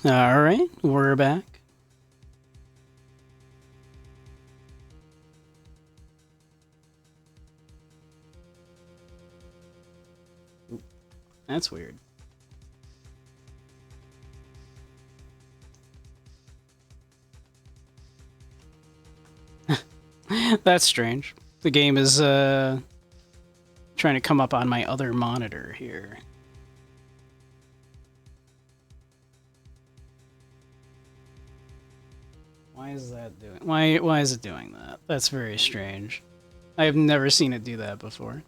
All right, we're back. That's weird. That's strange. The game is trying to come up on my other monitor here. Why is that doing... Why is it doing that? That's very strange. I have never seen it do that before.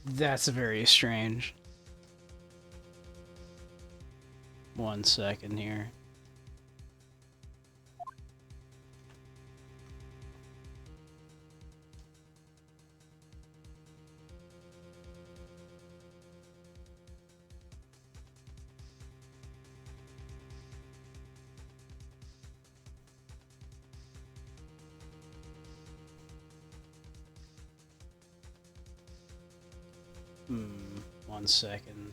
That's very strange. 1 second here. Hmm, 1 second.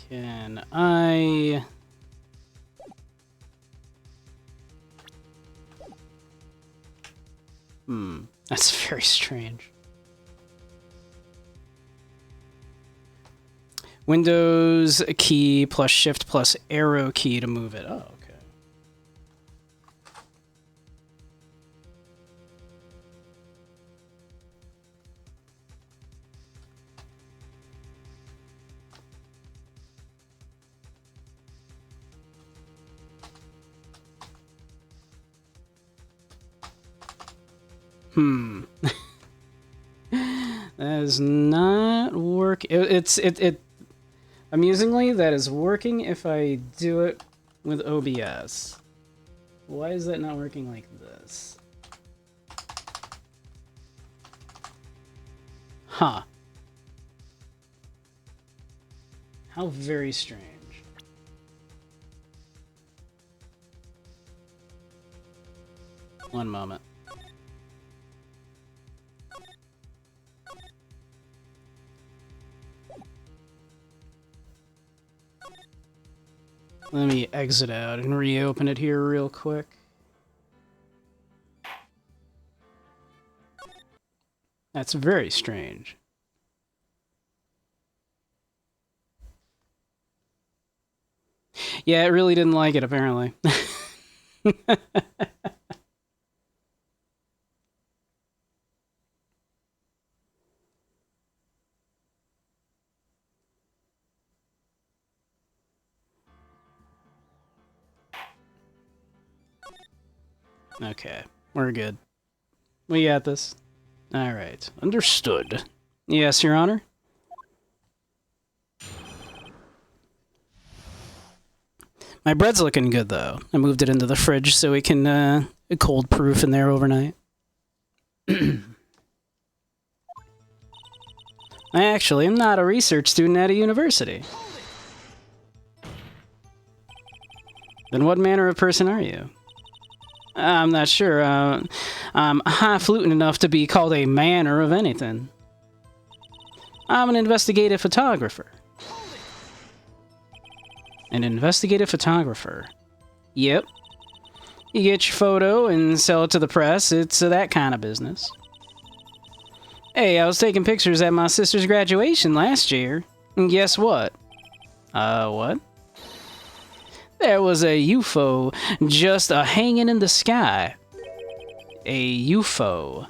Can I... That's very strange. Windows key plus shift plus arrow key to move it. Oh, okay. That is not work. It amusingly, that is working if I do it with OBS. Why is that not working like this? Huh. How very strange. One moment. Let me exit out and reopen it here real quick. That's very strange. Yeah, it really didn't like it, apparently. Okay, we're good. We got this. Alright, understood. Yes, Your Honor? My bread's looking good, though. I moved it into the fridge so we can cold proof in there overnight. I actually am not a research student at a university. Then what manner of person are you? I'm not sure. I'm highfalutin enough to be called a man or of anything. I'm an investigative photographer. An investigative photographer. Yep. You get your photo and sell it to the press. It's that kind of business. Hey, I was taking pictures at my sister's graduation last year. And guess what? What? There was a UFO just hanging in the sky. A UFO.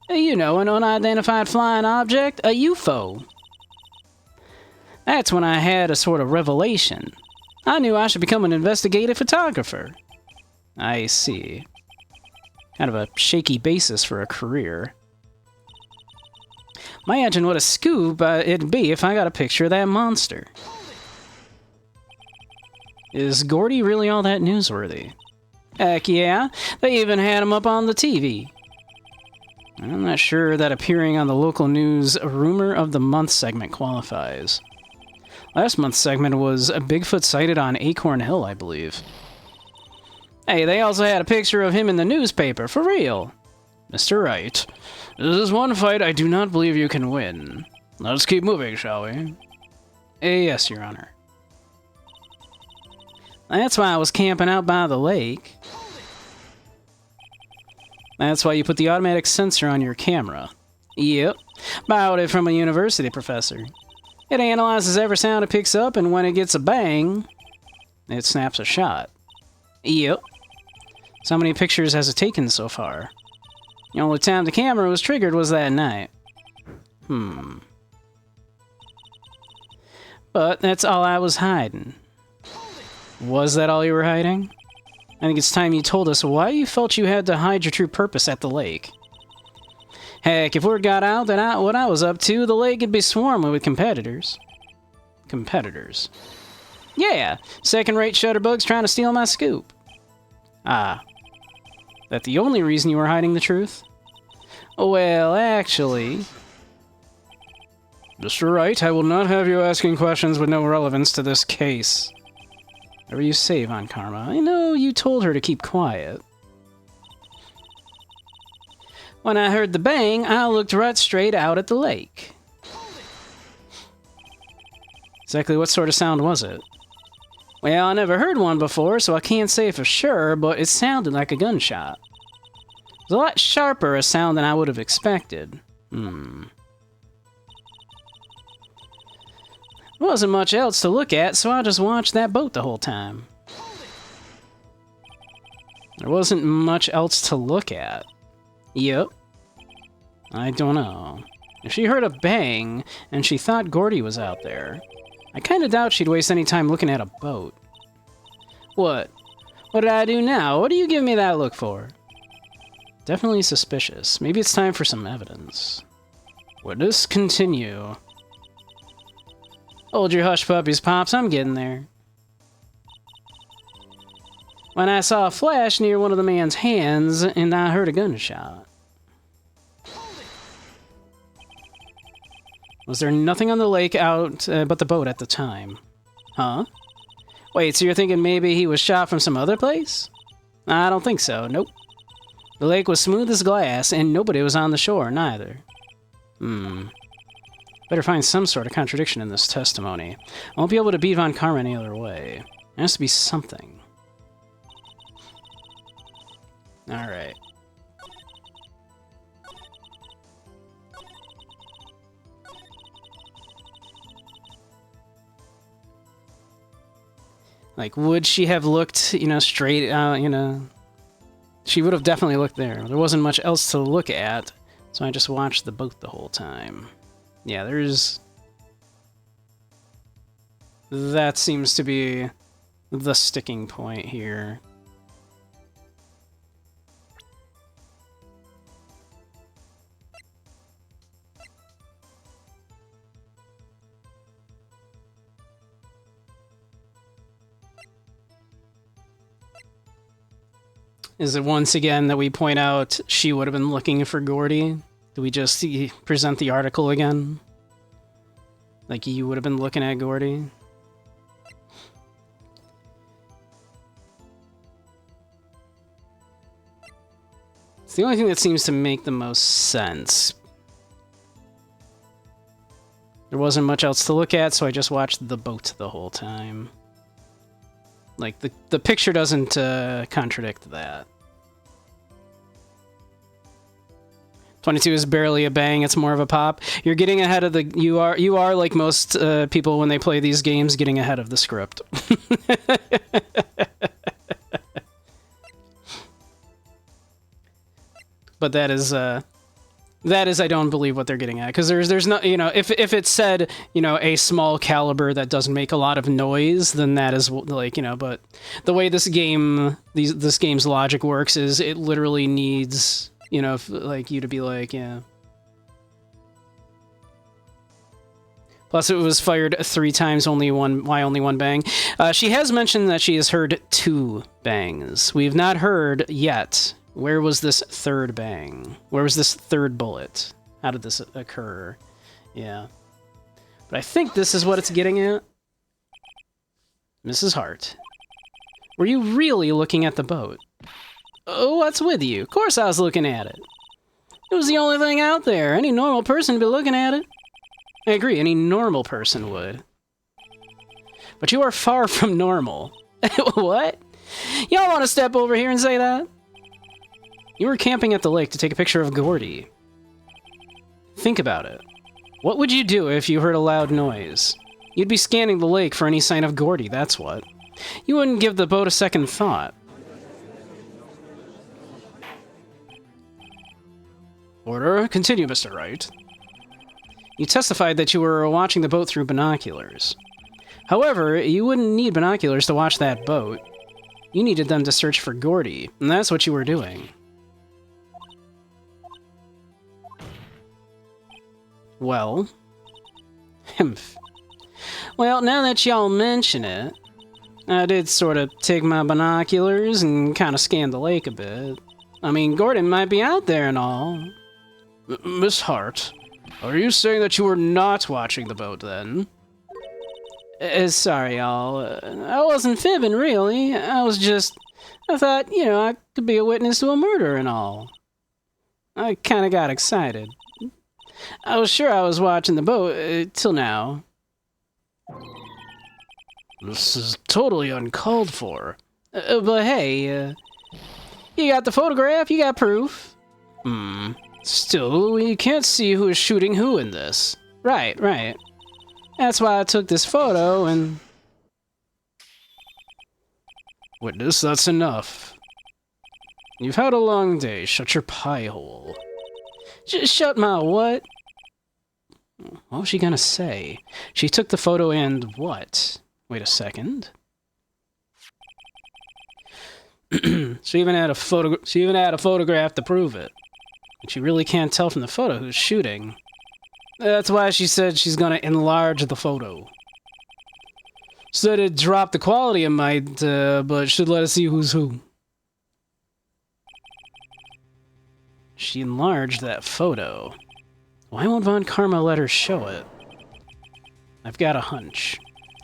You know, an unidentified flying object. A UFO. That's when I had a sort of revelation. I knew I should become an investigative photographer. I see. Kind of a shaky basis for a career. Imagine what a scoop it'd be if I got a picture of that monster. Is Gordy really all that newsworthy? Heck yeah, they even had him up on the TV. I'm not sure that appearing on the local news Rumor of the Month segment qualifies. Last month's segment was a Bigfoot sighted on Acorn Hill, I believe. Hey, they also had a picture of him in the newspaper, for real. Mr. Wright, this is one fight I do not believe you can win. Let's keep moving, shall we? Yes, Your Honor. That's why I was camping out by the lake. That's why you put the automatic sensor on your camera. Yep. Borrowed it from a university professor. It analyzes every sound it picks up, and when it gets a bang, it snaps a shot. Yep. So how many pictures has it taken so far? The only time the camera was triggered was that night. But that's all I was hiding. Was that all you were hiding? I think it's time you told us why you felt you had to hide your true purpose at the lake. Heck, if word got out that what I was up to, the lake would be swarming with competitors. Competitors? Yeah, second-rate shutterbugs trying to steal my scoop. Ah. That the only reason you were hiding the truth? Well, actually... Mr. Wright, I will not have you asking questions with no relevance to this case. Whatever you say, Von Karma. I know you told her to keep quiet. When I heard the bang, I looked right straight out at the lake. Exactly what sort of sound was it? Well, I never heard one before, so I can't say for sure, but it sounded like a gunshot. It was a lot sharper a sound than I would have expected. There wasn't much else to look at, so I just watched that boat the whole time. There wasn't much else to look at. Yep. I don't know. If she heard a bang, and she thought Gordy was out there, I kinda doubt she'd waste any time looking at a boat. What? What did I do now? What are you giving me that look for? Definitely suspicious. Maybe it's time for some evidence. Witness continue. Hold your hush puppies, Pops. I'm getting there. When I saw a flash near one of the man's hands, and I heard a gunshot. Was there nothing on the lake out but the boat at the time? Huh? Wait, so you're thinking maybe he was shot from some other place? I don't think so, nope. The lake was smooth as glass, and nobody was on the shore, neither. Better find some sort of contradiction in this testimony. I won't be able to beat Von Karma any other way. There has to be something. Alright. Like, would she have looked, you know, straight out, you know? She would have definitely looked there. There wasn't much else to look at, so I just watched the boat the whole time. Yeah, there's... That seems to be the sticking point here. Is it once again that we point out she would have been looking for Gordy? Do we just present the article again? Like you would have been looking at Gordy? It's the only thing that seems to make the most sense. There wasn't much else to look at, so I just watched the boat the whole time. Like, the picture doesn't contradict that. 22 is barely a bang, it's more of a pop. You're getting ahead of the... You are like most people when they play these games, getting ahead of the script. But that is I don't believe what they're getting at, because there's no, you know, if it said, you know, a small caliber that doesn't make a lot of noise, then that is like, you know, but the way this game's logic works is it literally needs, you know, like you to be like, yeah. Plus, it was fired 3 times, only one bang. She has mentioned that she has heard 2 bangs. We've not heard yet. Where was this third bang? Where was this third bullet? How did this occur? Yeah. But I think this is what it's getting at. Mrs. Hart. Were you really looking at the boat? Oh, what's with you? Of course I was looking at it. It was the only thing out there. Any normal person would be looking at it. I agree, any normal person would. But you are far from normal. What? Y'all want to step over here and say that? You were camping at the lake to take a picture of Gordy. Think about it. What would you do if you heard a loud noise? You'd be scanning the lake for any sign of Gordy, that's what. You wouldn't give the boat a second thought. Order. Continue, Mr. Wright. You testified that you were watching the boat through binoculars. However, you wouldn't need binoculars to watch that boat. You needed them to search for Gordy, and that's what you were doing. Well... Well, now that y'all mention it, I did sort of take my binoculars and kind of scan the lake a bit. I mean, Gordon might be out there and all. Miss Hart, are you saying that you were not watching the boat then? Sorry, y'all. I wasn't fibbing, really. I thought, you know, I could be a witness to a murder and all. I kind of got excited. I was sure I was watching the boat, till now. This is totally uncalled for. But hey, you got the photograph, you got proof. Still, we can't see who is shooting who in this. Right. That's why I took this photo and... Witness, that's enough. You've had a long day. Shut your pie hole. Shut my what? What was she gonna say? She took the photo and what? Wait a second. She even had a photograph to prove it. But she really can't tell from the photo who's shooting. That's why she said she's gonna enlarge the photo. Said it dropped the quality it might, but should let us see who's who. She enlarged that photo. Why won't Von Karma let her show it? I've got a hunch.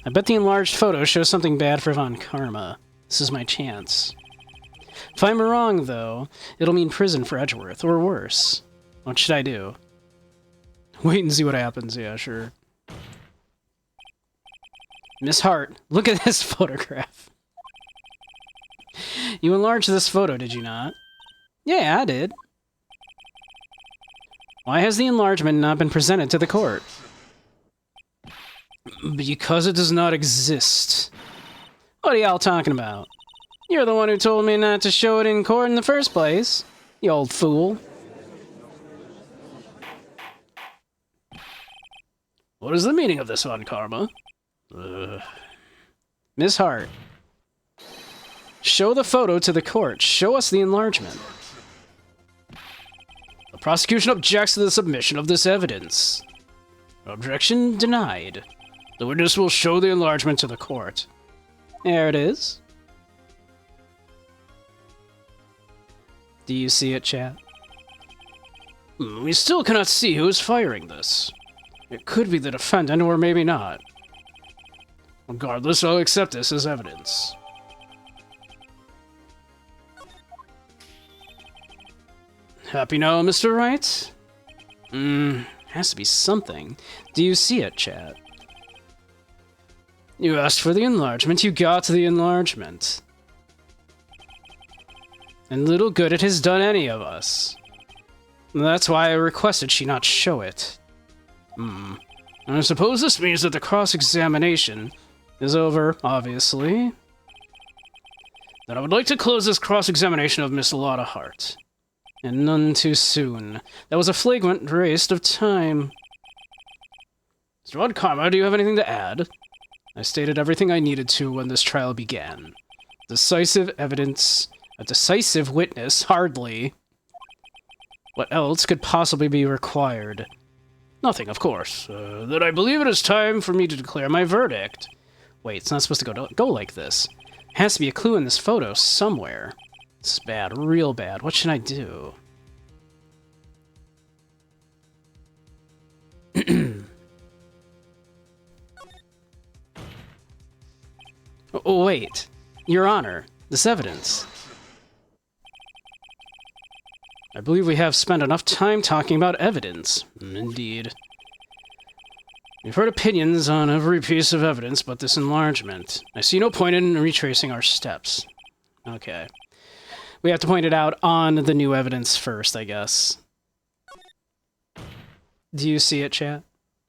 I bet the enlarged photo shows something bad for Von Karma. This is my chance. If I'm wrong, though, it'll mean prison for Edgeworth, or worse. What should I do? Wait and see what happens, yeah, sure. Miss Hart, look at this photograph. You enlarged this photo, did you not? Yeah, I did. Why has the enlargement not been presented to the court? Because it does not exist. What are y'all talking about? You're the one who told me not to show it in court in the first place, you old fool. What is the meaning of this, Von Karma? Miss Hart. Show the photo to the court. Show us the enlargement. The prosecution objects to the submission of this evidence. Objection denied. The witness will show the enlargement to the court. There it is. Do you see it, chat? We still cannot see who is firing this. It could be the defendant, or maybe not. Regardless, I'll accept this as evidence. Happy now, Mr. Wright? Has to be something. Do you see it, chat? You asked for the enlargement, you got the enlargement. And little good it has done any of us. That's why I requested she not show it. I suppose this means that the cross-examination is over, obviously. Then I would like to close this cross-examination of Miss Lotta Hart. And none too soon. That was a flagrant waste of time. Mr. Von Karma, do you have anything to add? I stated everything I needed to when this trial began. Decisive evidence, a decisive witness, hardly. What else could possibly be required? Nothing, of course. Then I believe it is time for me to declare my verdict. Wait, it's not supposed to go like this. There has to be a clue in this photo somewhere. This is bad, real bad. What should I do? Oh, wait. Your Honor, this evidence. I believe we have spent enough time talking about evidence. Indeed. We've heard opinions on every piece of evidence but this enlargement. I see no point in retracing our steps. Okay. We have to point it out on the new evidence first, I guess. Do you see it, chat?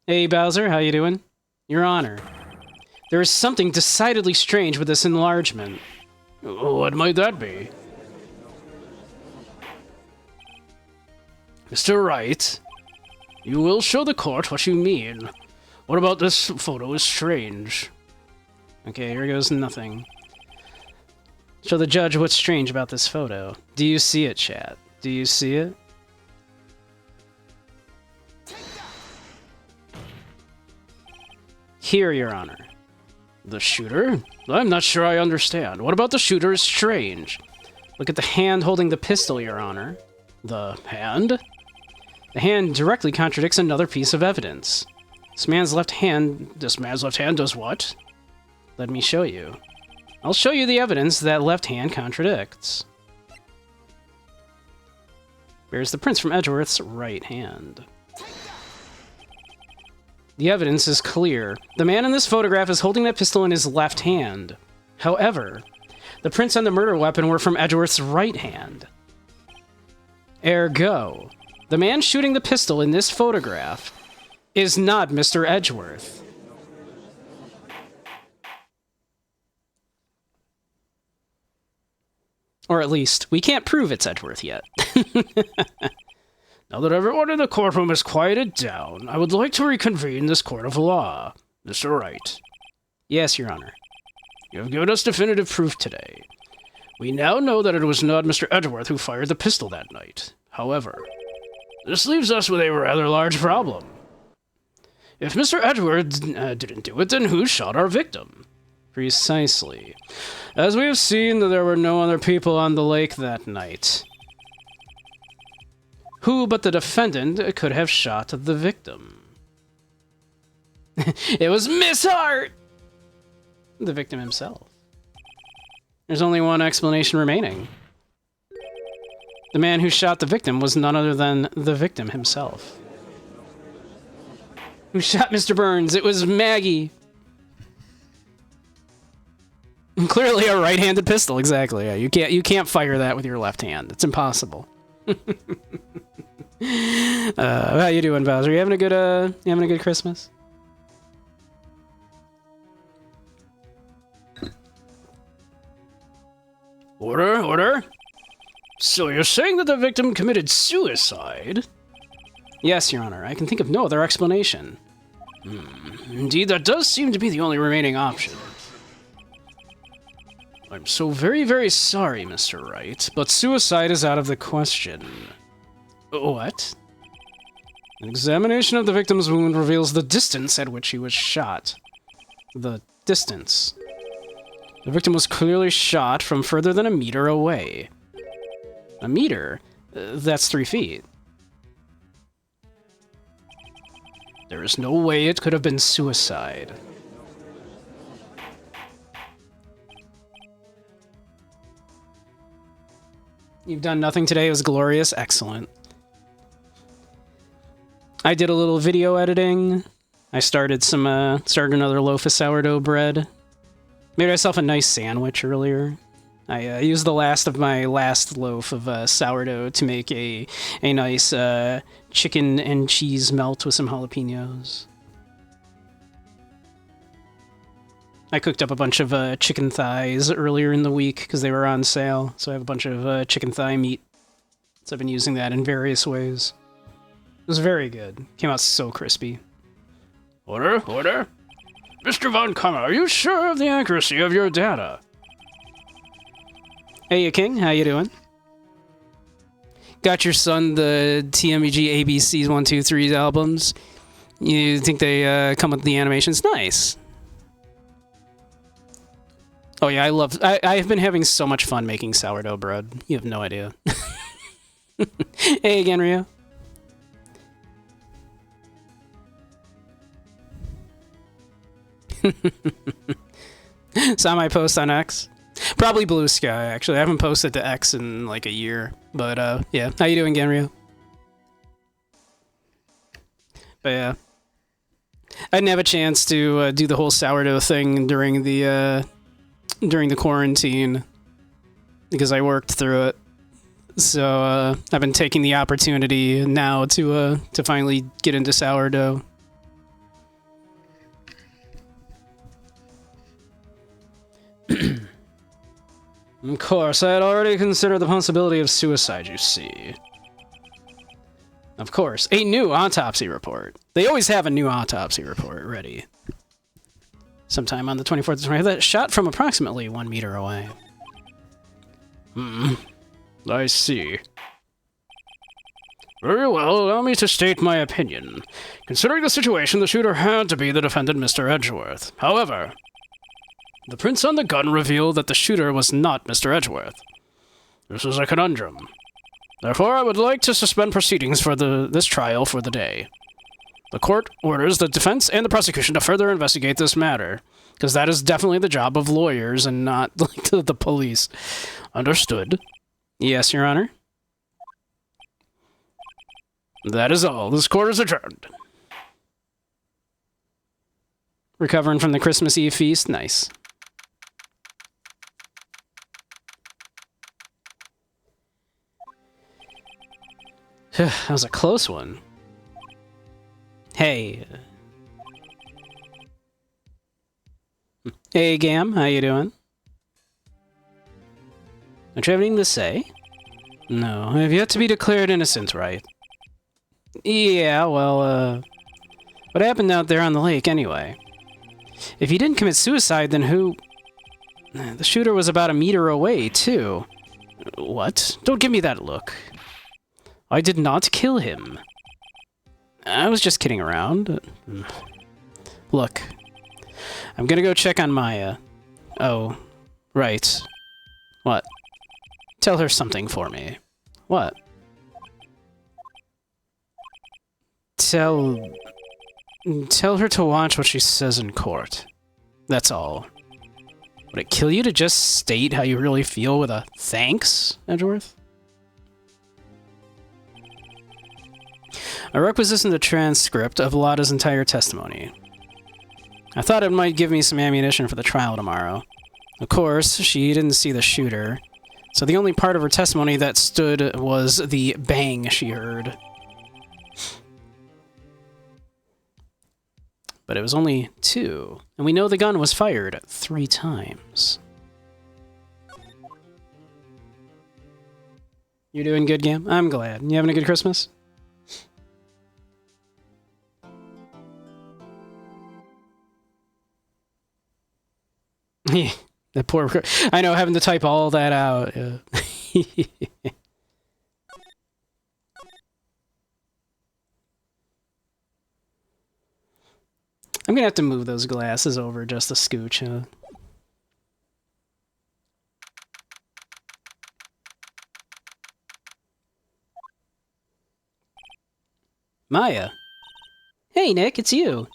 Hey, Bowser, how you doing? Your Honor. There is something decidedly strange with this enlargement. What might that be? Mr. Wright, you will show the court what you mean. What about this photo is strange? Okay, here goes nothing. Show the judge what's strange about this photo. Do you see it, chat? Do you see it? Here, Your Honor. The shooter? I'm not sure I understand. What about the shooter is strange? Look at the hand holding the pistol, Your Honor. The hand? The hand directly contradicts another piece of evidence. This man's left hand does what? Let me show you. I'll show you the evidence that left hand contradicts. Where's the prints from Edgeworth's right hand? The evidence is clear. The man in this photograph is holding that pistol in his left hand. However, the prints on the murder weapon were from Edgeworth's right hand. Ergo, the man shooting the pistol in this photograph is not Mr. Edgeworth. Or at least, we can't prove it's Edgeworth yet. Now that everyone in the courtroom has quieted down, I would like to reconvene this court of law. Mr. Wright. Yes, Your Honor. You have given us definitive proof today. We now know that it was not Mr. Edgeworth who fired the pistol that night. However, this leaves us with a rather large problem. If Mr. Edgeworth didn't do it, then who shot our victim? Precisely. As we have seen, there were no other people on the lake that night. Who but the defendant could have shot the victim? It was Miss Hart! The victim himself. There's only one explanation remaining. The man who shot the victim was none other than the victim himself. Who shot Mr. Burns? It was Maggie. Clearly a right-handed pistol, exactly. Yeah, you can't fire that with your left hand. It's impossible. How you doing, Bowser? You having a good Christmas? Order. So you're saying that the victim committed suicide? Yes, Your Honor. I can think of no other explanation. Indeed, that does seem to be the only remaining option. I'm so very, very sorry, Mr. Wright, but suicide is out of the question. What? An examination of the victim's wound reveals the distance at which he was shot. The distance. The victim was clearly shot from further than a meter away. A meter? That's 3 feet. There is no way it could have been suicide. You've done nothing today. It was glorious. Excellent. I did a little video editing. I started another loaf of sourdough bread. Made myself a nice sandwich earlier. I used the last of my last loaf of sourdough to make a nice chicken and cheese melt with some jalapenos. I cooked up a bunch of chicken thighs earlier in the week because they were on sale, so I have a bunch of chicken thigh meat. So I've been using that in various ways. It was very good. Came out so crispy. Order. Mr. Von Kammer, are you sure of the accuracy of your data? Hey, King, how you doing? Got your son the TMEG ABCs 1, 2, 3 albums. You think they come with the animations? Nice. Oh yeah, I've been having so much fun making sourdough bread. You have no idea. Hey again, Rio. Saw my post on X. Probably Blue Sky, actually. I haven't posted to X in like a year. But yeah. How you doing, Genryu? But yeah. I didn't have a chance to do the whole sourdough thing during the quarantine because I worked through it. So I've been taking the opportunity now to finally get into sourdough. Of course, I had already considered the possibility of suicide, you see. Of course, a new autopsy report. They always have a new autopsy report ready. Sometime on the 24th or 25th, shot from approximately 1 meter away. I see. Very well, allow me to state my opinion. Considering the situation, the shooter had to be the defendant, Mr. Edgeworth. However, the prints on the gun reveal that the shooter was not Mr. Edgeworth. This is a conundrum. Therefore, I would like to suspend proceedings for this trial for the day. The court orders the defense and the prosecution to further investigate this matter, because that is definitely the job of lawyers and not like the police. Understood? Yes, Your Honor. That is all. This court is adjourned. Recovering from the Christmas Eve feast? Nice. That was a close one. Hey. Hey, Gam. How you doing? Don't you have anything to say? No, I have yet to be declared innocent, right? Yeah, well, what happened out there on the lake, anyway? If he didn't commit suicide, then who... The shooter was about 1 meter away, too. What? Don't give me that look. I did not kill him. I was just kidding around. Look. I'm gonna go check on Maya. Oh, right. What? Tell her something for me. What? Tell her to watch what she says in court. That's all. Would it kill you to just state how you really feel with a thanks, Edgeworth? I requisitioned the transcript of Lada's entire testimony. I thought it might give me some ammunition for the trial tomorrow. Of course, she didn't see the shooter, so the only part of her testimony that stood was the bang she heard. But it was only 2, and we know the gun was fired 3 times. You're doing good, Gam? I'm glad. You having a good Christmas? That poor... I know, having to type all that out. Yeah. I'm gonna have to move those glasses over just a scooch, huh? Maya. Hey, Nick, it's you.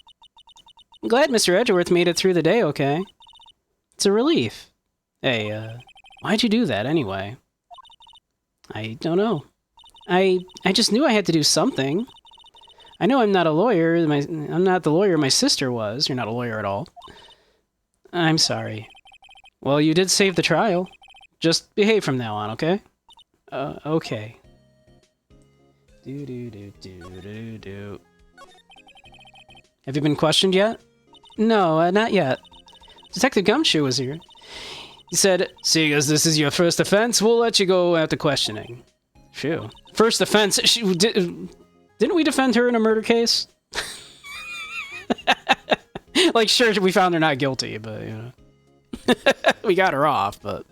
I'm glad Mr. Edgeworth made it through the day okay. It's a relief. Hey, why'd you do that anyway? I don't know. I just knew I had to do something. I know I'm not a lawyer. I'm not the lawyer my sister was. You're not a lawyer at all. I'm sorry. Well, you did save the trial. Just behave from now on, okay? Okay. Do. Have you been questioned yet? No, not yet. Detective Gumshoe was here. He said, seeing as this is your first offense, we'll let you go after questioning. Phew. First offense? Didn't we defend her in a murder case? Like, sure, we found her not guilty, but, you know. We got her off, but...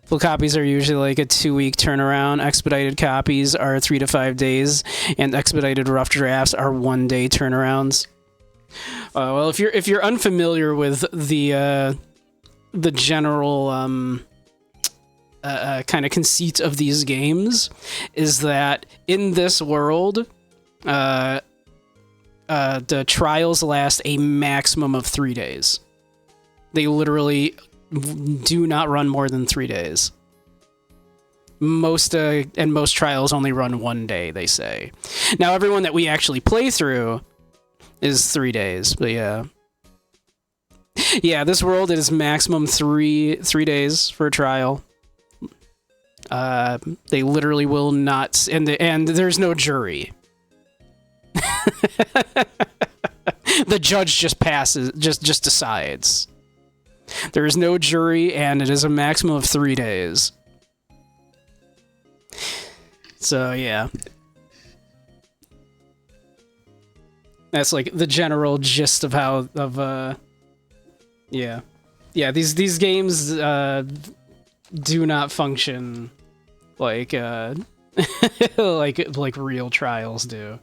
Full copies are usually like a 2-week turnaround. Expedited copies are 3 to 5 days, and expedited rough drafts are 1-day turnarounds. Well, if you're unfamiliar with the general kind of conceit of these games, is that in this world, the trials last a maximum of 3 days. They literally do not run more than 3 days. Most trials only run 1 day, they say. Now, everyone that we actually play through is 3 days, but yeah. Yeah, this world, it is maximum three days for a trial. They literally will not, and there's no jury. The judge just passes, just decides. There is no jury, and it is a maximum of 3 days. So yeah, that's like the general gist of how yeah. These games do not function like like real trials do.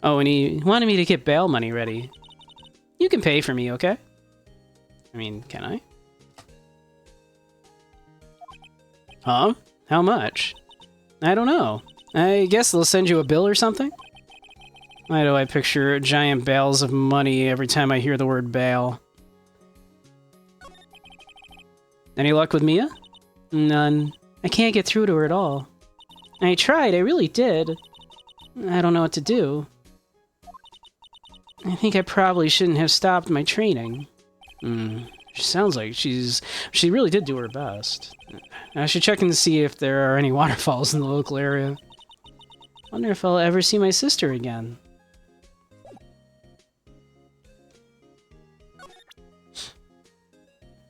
Oh, and he wanted me to get bail money ready. You can pay for me, okay? I mean, can I? Huh? How much? I don't know. I guess they'll send you a bill or something? Why do I picture giant bales of money every time I hear the word bail? Any luck with Mia? None. I can't get through to her at all. I tried, I really did. I don't know what to do. I think I probably shouldn't have stopped my training. She sounds like she really did do her best. I should check and see if there are any waterfalls in the local area. Wonder if I'll ever see my sister again.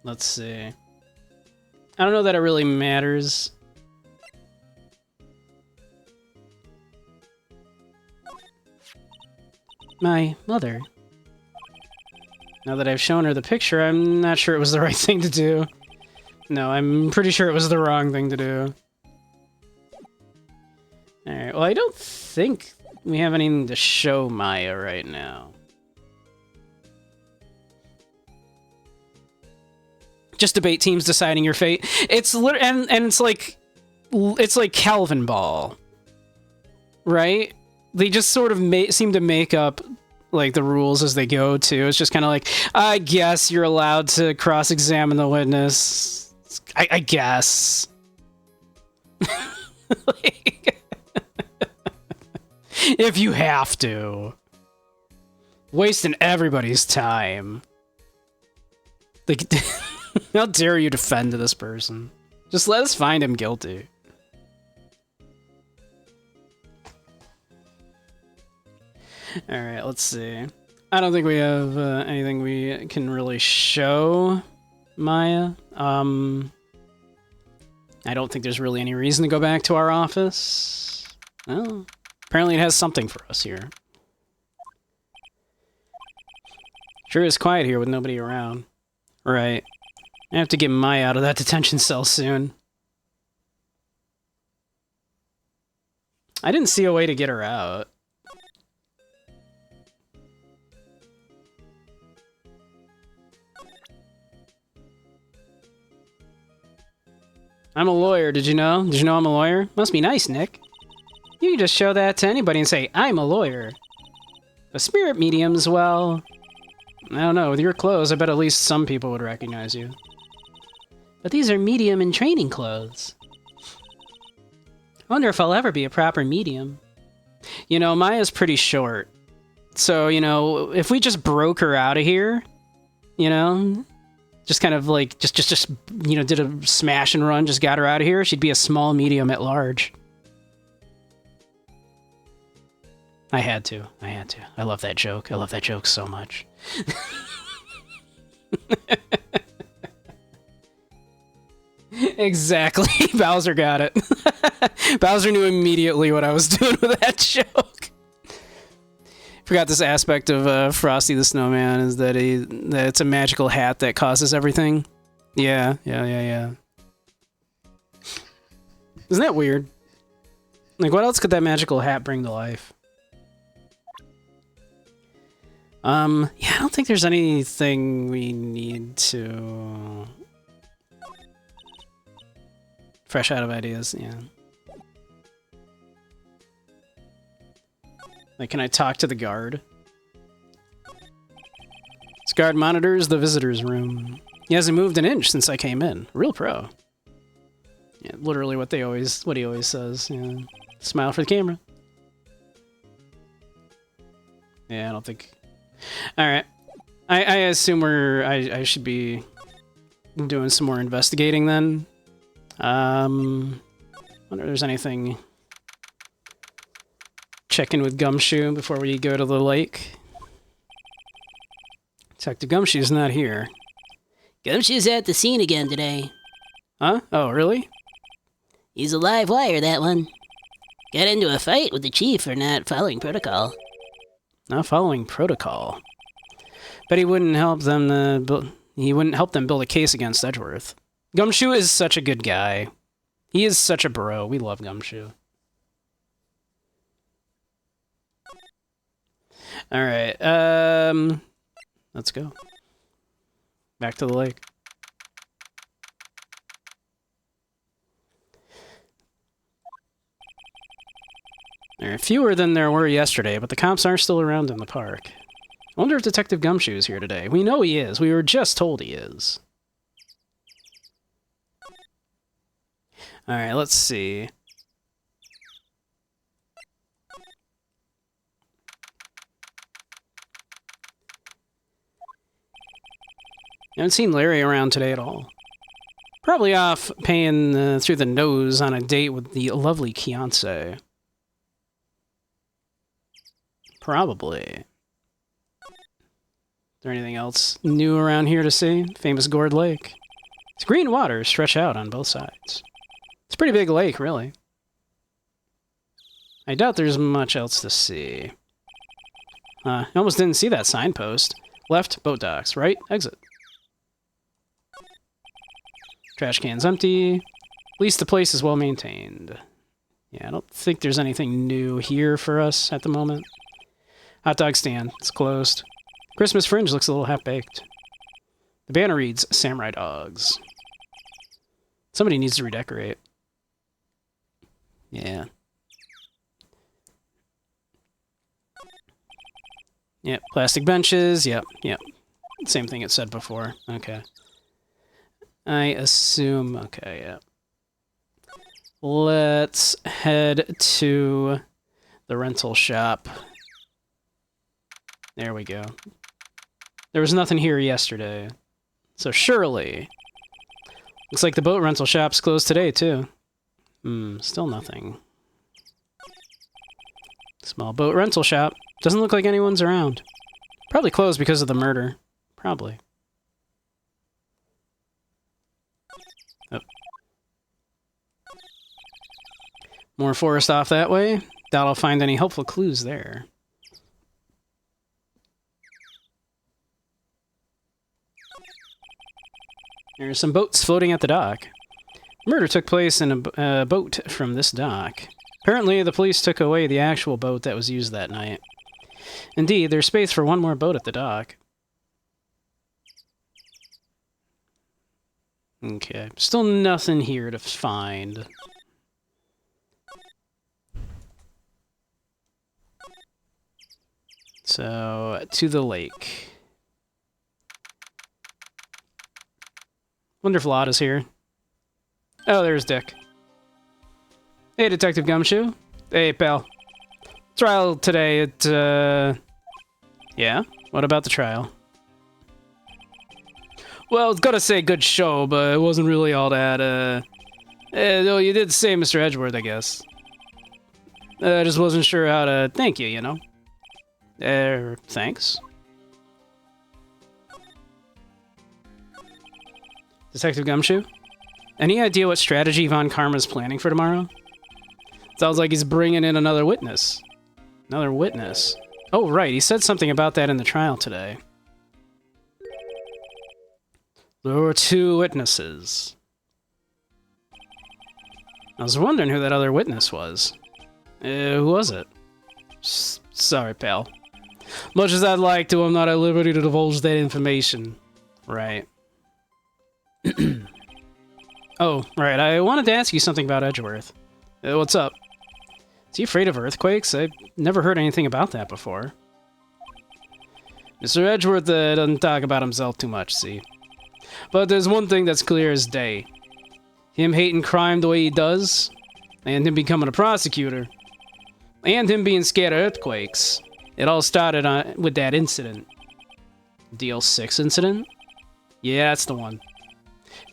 Let's see. I don't know that it really matters. My mother. Now that I've shown her the picture, I'm not sure it was the right thing to do. No, I'm pretty sure it was the wrong thing to do. Alright, well, I don't think we have anything to show Maya right now. Just debate teams deciding your fate. It's and it's like Calvin Ball, right? They just sort of seem to make up like the rules as they go too. It's just kind of like, I guess you're allowed to cross-examine the witness. I guess. Like, if you have to. Wasting everybody's time. Like, how dare you defend this person? Just let us find him guilty. Alright, let's see. I don't think we have anything we can really show Maya. I don't think there's really any reason to go back to our office. Oh, apparently it has something for us here. Sure is quiet here with nobody around. Right. I have to get Maya out of that detention cell soon. I didn't see a way to get her out. I'm a lawyer, did you know? Did you know I'm a lawyer? Must be nice, Nick. You can just show that to anybody and say, I'm a lawyer. A spirit medium's, well... I don't know, with your clothes, I bet at least some people would recognize you. But these are medium in training clothes. I wonder if I'll ever be a proper medium. You know, Maya's pretty short. So, you know, if we just broke her out of here, you know... Just kind of like, just you know, did a smash and run, just got her out of here, she'd be a small medium at large. I had to. I love that joke. I love that joke so much. Exactly. Bowser got it. Bowser knew immediately what I was doing with that joke. Forgot this aspect of Frosty the Snowman is that it's a magical hat that causes everything. Yeah. Isn't that weird? Like, what else could that magical hat bring to life? Yeah, I don't think there's anything we need to... Fresh out of ideas, yeah. Like, can I talk to the guard? This guard monitors the visitor's room. He hasn't moved an inch since I came in. Real pro. Yeah, literally what he always says. Yeah. Smile for the camera. Yeah, I don't think... Alright. I assume I should be doing some more investigating then. Wonder if there's anything... Check in with Gumshoe before we go to the lake. Detective Gumshoe's not here. Gumshoe's at the scene again today. Huh? Oh, really? He's a live wire, that one. Got into a fight with the chief for not following protocol. Not following protocol. But he wouldn't help them build a case against Edgeworth. Gumshoe is such a good guy. He is such a bro. We love Gumshoe. All right. Let's go. Back to the lake. There are fewer than there were yesterday, but the cops are still around in the park. I wonder if Detective Gumshoe is here today. We know he is. We were just told he is. Alright, let's see. I haven't seen Larry around today at all. Probably off paying through the nose on a date with the lovely Kiance. Probably. Is there anything else new around here to see? Famous Gourd Lake. It's green water stretch out on both sides. It's a pretty big lake, really. I doubt there's much else to see. I almost didn't see that signpost. Left, boat docks. Right, exit. Trash can's empty. At least the place is well maintained. Yeah, I don't think there's anything new here for us at the moment. Hot dog stand. It's closed. Christmas fringe looks a little half-baked. The banner reads, Samurai Dogs. Somebody needs to redecorate. Yeah. Yep, plastic benches. Yep. Same thing it said before. Okay. I assume... Okay, yeah. Let's head to the rental shop. There we go. There was nothing here yesterday. So surely... Looks like the boat rental shop's closed today, too. Still nothing. Small boat rental shop. Doesn't look like anyone's around. Probably closed because of the murder. Probably. Oh. More forest off that way. Doubt I'll find any helpful clues there. There are some boats floating at the dock. Murder took place in a boat from this dock. Apparently, the police took away the actual boat that was used that night. Indeed, there's space for one more boat at the dock. Okay, still nothing here to find. So, to the lake. Wonder if Lotta's here. Oh, there's Dick. Hey, Detective Gumshoe. Hey, pal. Trial today at, Yeah? What about the trial? Well, I was gonna say good show, but it wasn't really all that, though you did say Mr. Edgeworth, I guess. I just wasn't sure how to thank you, you know? Thanks? Detective Gumshoe? Any idea what strategy Von Karma's planning for tomorrow? Sounds like he's bringing in another witness. Another witness? Oh, right, he said something about that in the trial today. There were 2 witnesses. I was wondering who that other witness was. Who was it? Sorry, pal. Much as I'd like to, I'm not at liberty to divulge that information. Right. Oh, right, I wanted to ask you something about Edgeworth. What's up? Is he afraid of earthquakes? I've never heard anything about that before. Mr. Edgeworth doesn't talk about himself too much, see? But there's one thing that's clear as day. Him hating crime the way he does, and him becoming a prosecutor, and him being scared of earthquakes. It all started with that incident. DL6 incident? Yeah, that's the one.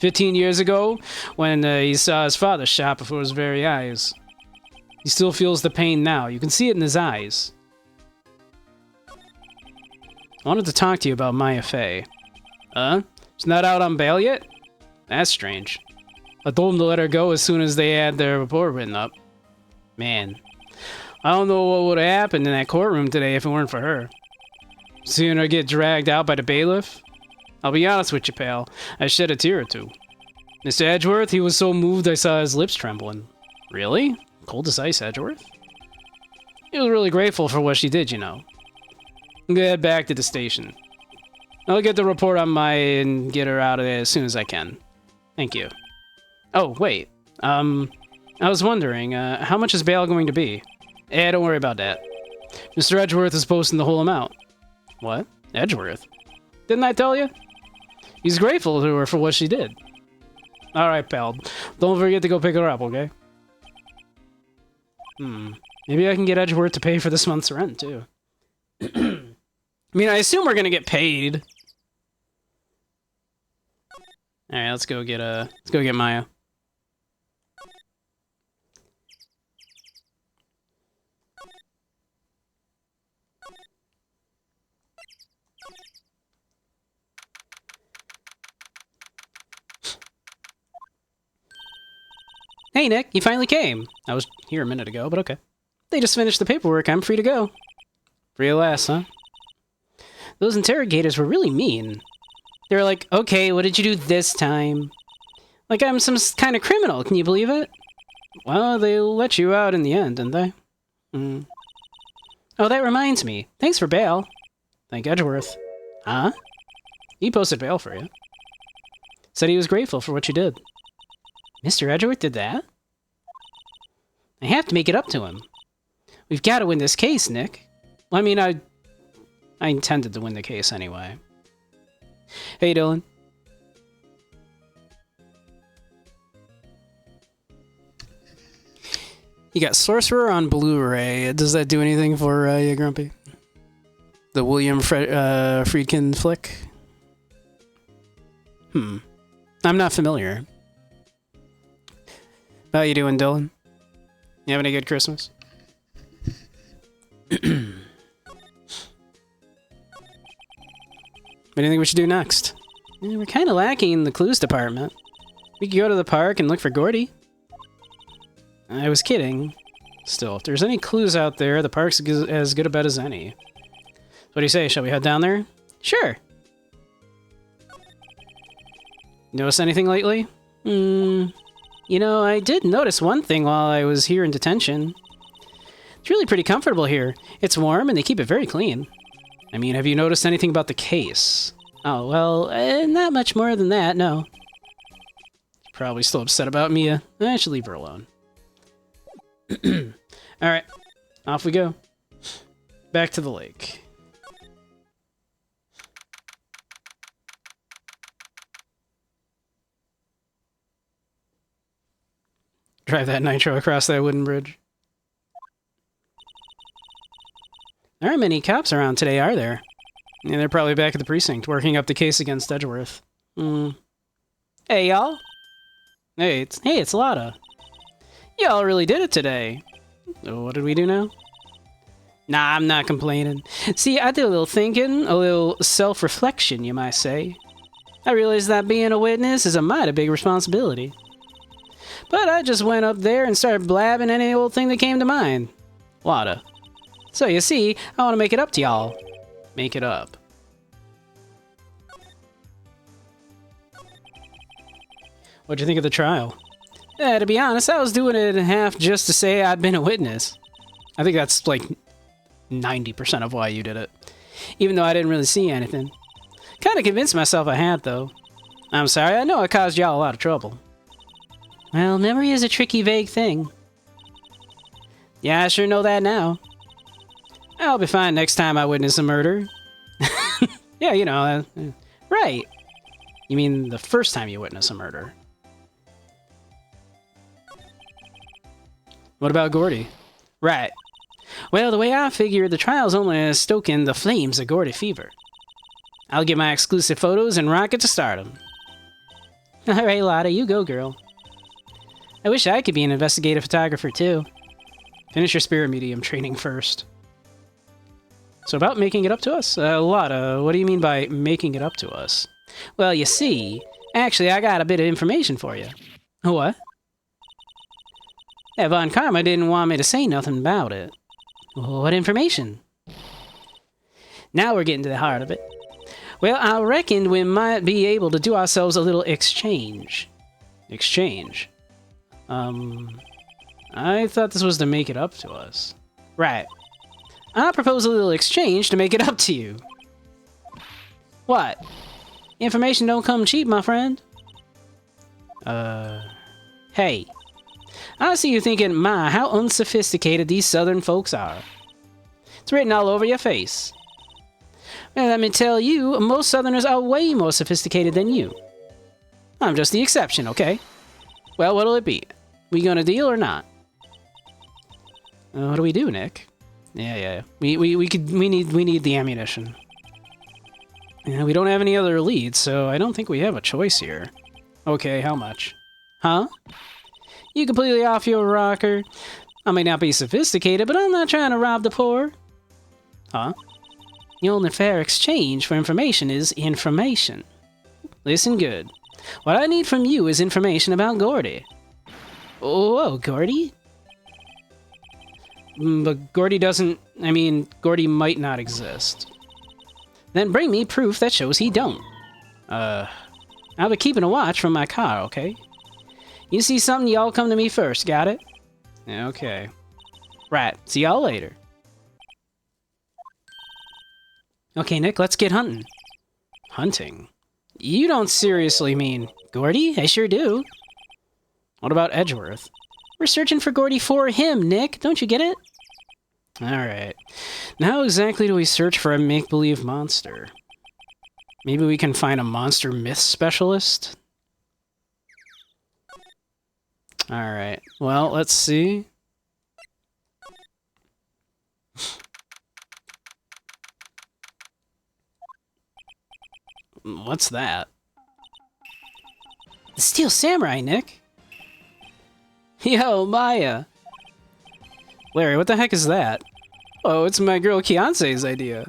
15 years ago, when he saw his father shot before his very eyes. He still feels the pain now. You can see it in his eyes. I wanted to talk to you about Maya Fey. Huh? She's not out on bail yet? That's strange. I told him to let her go as soon as they had their report written up. Man, I don't know what would have happened in that courtroom today if it weren't for her. Seeing her get dragged out by the bailiff? I'll be honest with you, pal. I shed a tear or two. Mr. Edgeworth, he was so moved I saw his lips trembling. Really? Cold as ice, Edgeworth? He was really grateful for what she did, you know. I'm gonna head back to the station. I'll get the report on Maya and get her out of there as soon as I can. Thank you. Oh, wait. I was wondering, how much is bail going to be? Don't worry about that. Mr. Edgeworth is posting the whole amount. What? Edgeworth? Didn't I tell you? He's grateful to her for what she did. Alright, pal. Don't forget to go pick her up, okay? Maybe I can get Edgeworth to pay for this month's rent, too. I mean, I assume we're gonna get paid. Alright, let's go get Maya. Hey, Nick, you finally came. I was here a minute ago, but okay. They just finished the paperwork. I'm free to go. Free at last, huh? Those interrogators were really mean. They were like, okay, what did you do this time? Like I'm some kind of criminal, can you believe it? Well, they let you out in the end, didn't they? Oh, that reminds me. Thanks for bail. Thank Edgeworth. Huh? He posted bail for you. Said he was grateful for what you did. Mr. Edgeworth did that? I have to make it up to him. We've got to win this case, Nick. Well, I mean, I intended to win the case anyway. Hey, Dylan. You got Sorcerer on Blu-ray. Does that do anything for you, Grumpy? The William Friedkin flick? I'm not familiar. How you doing, Dylan? You having a good Christmas? What do you think we should do next? Yeah, we're kind of lacking in the clues department. We could go to the park and look for Gordy. I was kidding. Still, if there's any clues out there, the park's as good a bet as any. What do you say? Shall we head down there? Sure. Notice anything lately? You know, I did notice one thing while I was here in detention. It's really pretty comfortable here. It's warm and they keep it very clean. I mean, have you noticed anything about the case? Oh, well, not much more than that, no. Probably still upset about Mia. I should leave her alone. Alright, off we go. Back to the lake. Drive that nitro across that wooden bridge. There aren't many cops around today, are there? Yeah, they're probably back at the precinct, working up the case against Edgeworth. Hey, y'all. Hey, it's Lotta. Y'all really did it today. What did we do now? Nah, I'm not complaining. See, I did a little thinking, a little self-reflection, you might say. I realized that being a witness is a mighty big responsibility. But I just went up there and started blabbing any old thing that came to mind. Lotta. So you see, I want to make it up to y'all. Make it up. What'd you think of the trial? To be honest, I was doing it in half just to say I'd been a witness. I think that's like 90% of why you did it. Even though I didn't really see anything. Kinda convinced myself I had, though. I'm sorry, I know I caused y'all a lot of trouble. Well, memory is a tricky, vague thing. Yeah, I sure know that now. I'll be fine next time I witness a murder. Yeah, you know, right. You mean the first time you witness a murder. What about Gordy? Right. Well, the way I figure, the trial's only stoking the flames of Gordy fever. I'll get my exclusive photos and rocket to stardom. Alright, Lotta, you go, girl. I wish I could be an investigative photographer, too. Finish your spirit medium training first. So about making it up to us? Lotta, what do you mean by making it up to us? Well, you see, actually, I got a bit of information for you. What? Yeah, Von Karma didn't want me to say nothing about it. What information? Now we're getting to the heart of it. Well, I reckoned we might be able to do ourselves a little exchange. Exchange? I thought this was to make it up to us. Right. I propose a little exchange to make it up to you. What? Information don't come cheap, my friend. Hey. I see you thinking, my, how unsophisticated these southern folks are. It's written all over your face. Well, let me tell you, most southerners are way more sophisticated than you. I'm just the exception, okay? Well, what'll it be? We gonna deal or not? What do we do, Nick? Yeah. We need the ammunition. Yeah, we don't have any other leads, so I don't think we have a choice here. Okay, how much? Huh? You completely off your rocker? I may not be sophisticated, but I'm not trying to rob the poor. Huh? The only fair exchange for information is information. Listen good. What I need from you is information about Gordy. Oh, Gordy? But Gordy doesn't... I mean, Gordy might not exist. Then bring me proof that shows he don't. I'll be keeping a watch from my car, okay? You see something, y'all come to me first, got it? Okay. Right, see y'all later. Okay, Nick, let's get hunting. Hunting? You don't seriously mean Gordy? I sure do. What about Edgeworth? We're searching for Gordy for him, Nick. Don't you get it? Alright. Now how exactly do we search for a make-believe monster? Maybe we can find a monster myth specialist? Alright. Well, let's see. What's that? The Steel Samurai, Nick. Yo, Maya. Larry, what the heck is that? Oh, it's my girl Kiance's idea.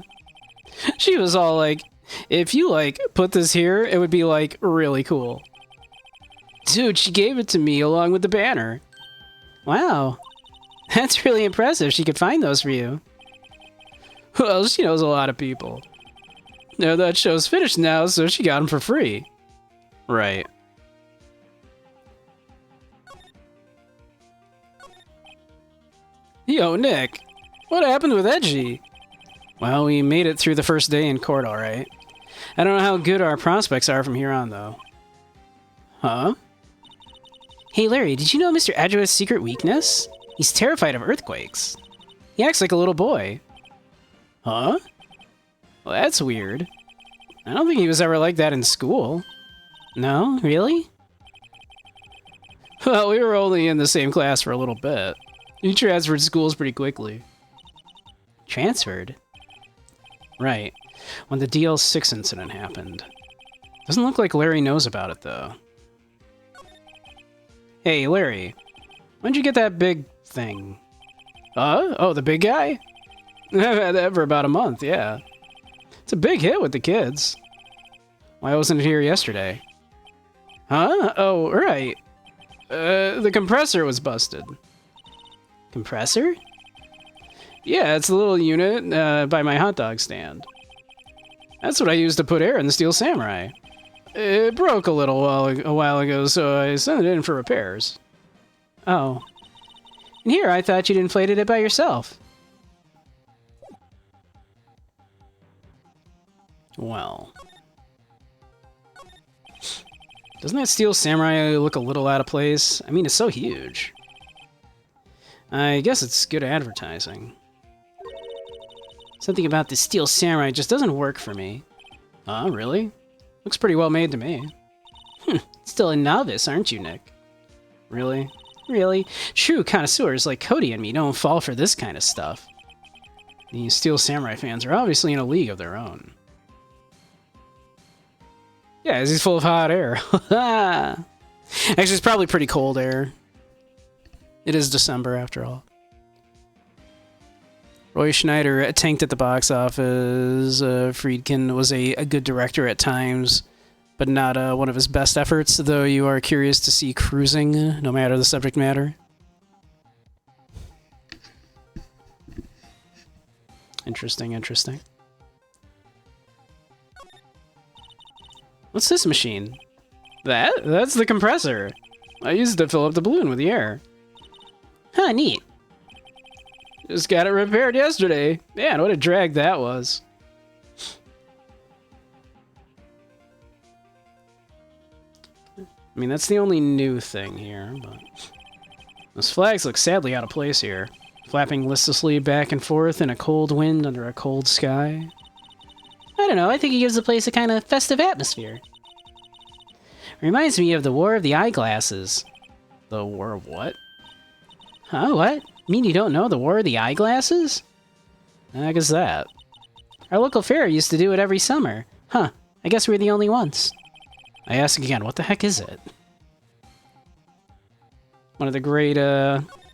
She was all like, if you, like, put this here, it would be, like, really cool. Dude, she gave it to me along with the banner. Wow. That's really impressive. She could find those for you. Well, she knows a lot of people. No, that show's finished now, so she got them for free. Right. Yo, Nick. What happened with Edgy? Well, we made it through the first day in court, alright. I don't know how good our prospects are from here on, though. Huh? Hey, Larry, did you know Mr. Edgeworth's secret weakness? He's terrified of earthquakes. He acts like a little boy. Huh? Well, that's weird. I don't think he was ever like that in school. No? Really? Well, we were only in the same class for a little bit. He transferred schools pretty quickly. Transferred? Right. When the DL6 incident happened. Doesn't look like Larry knows about it, though. Hey, Larry. When'd you get that big thing? Oh, the big guy? I've had that for about a month, yeah. It's a big hit with the kids. Why wasn't it here yesterday? Huh? Oh, right. The compressor was busted. Compressor? Yeah, it's the little unit by my hot dog stand. That's what I used to put air in the Steel Samurai. It broke a while ago, so I sent it in for repairs. Oh. And here, I thought you'd inflated it by yourself. Well. Doesn't that Steel Samurai look a little out of place? I mean, it's so huge. I guess it's good advertising. Something about the Steel Samurai just doesn't work for me. Oh, really? Looks pretty well made to me. Still a novice, aren't you, Nick? Really? Really? True connoisseurs like Cody and me don't fall for this kind of stuff. These Steel Samurai fans are obviously in a league of their own. Yeah, he's full of hot air. Actually, it's probably pretty cold air. It is December, after all. Roy Schneider tanked at the box office. Friedkin was a good director at times, but not one of his best efforts, though you are curious to see Cruising, no matter the subject matter. Interesting, interesting. What's this machine? That's the compressor. I used it to fill up the balloon with the air. Huh, neat. Just got it repaired yesterday. Man, what a drag that was. I mean, that's the only new thing here, but... Those flags look sadly out of place here. Flapping listlessly back and forth in a cold wind under a cold sky. I don't know, I think it gives the place a kind of festive atmosphere. Reminds me of the War of the Eyeglasses. The War of what? Huh, what? You mean you don't know the War of the Eyeglasses? I guess that. Our local fair used to do it every summer. Huh, I guess we're the only ones. I ask again, what the heck is it? One of the great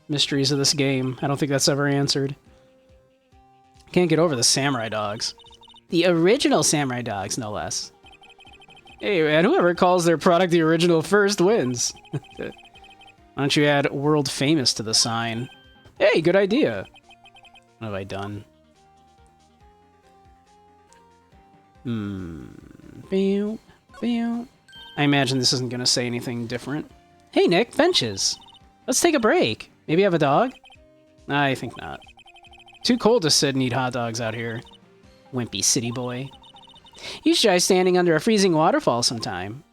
mysteries of this game. I don't think that's ever answered. Can't get over the samurai dogs. The original samurai dogs, no less. Hey man, whoever calls their product the original first wins. Why don't you add world famous to the sign? Hey, good idea. What have I done? I imagine this isn't going to say anything different. Hey Nick, benches. Let's take a break. Maybe have a dog? I think not. Too cold to sit and eat hot dogs out here. Wimpy city boy. You should try standing under a freezing waterfall sometime.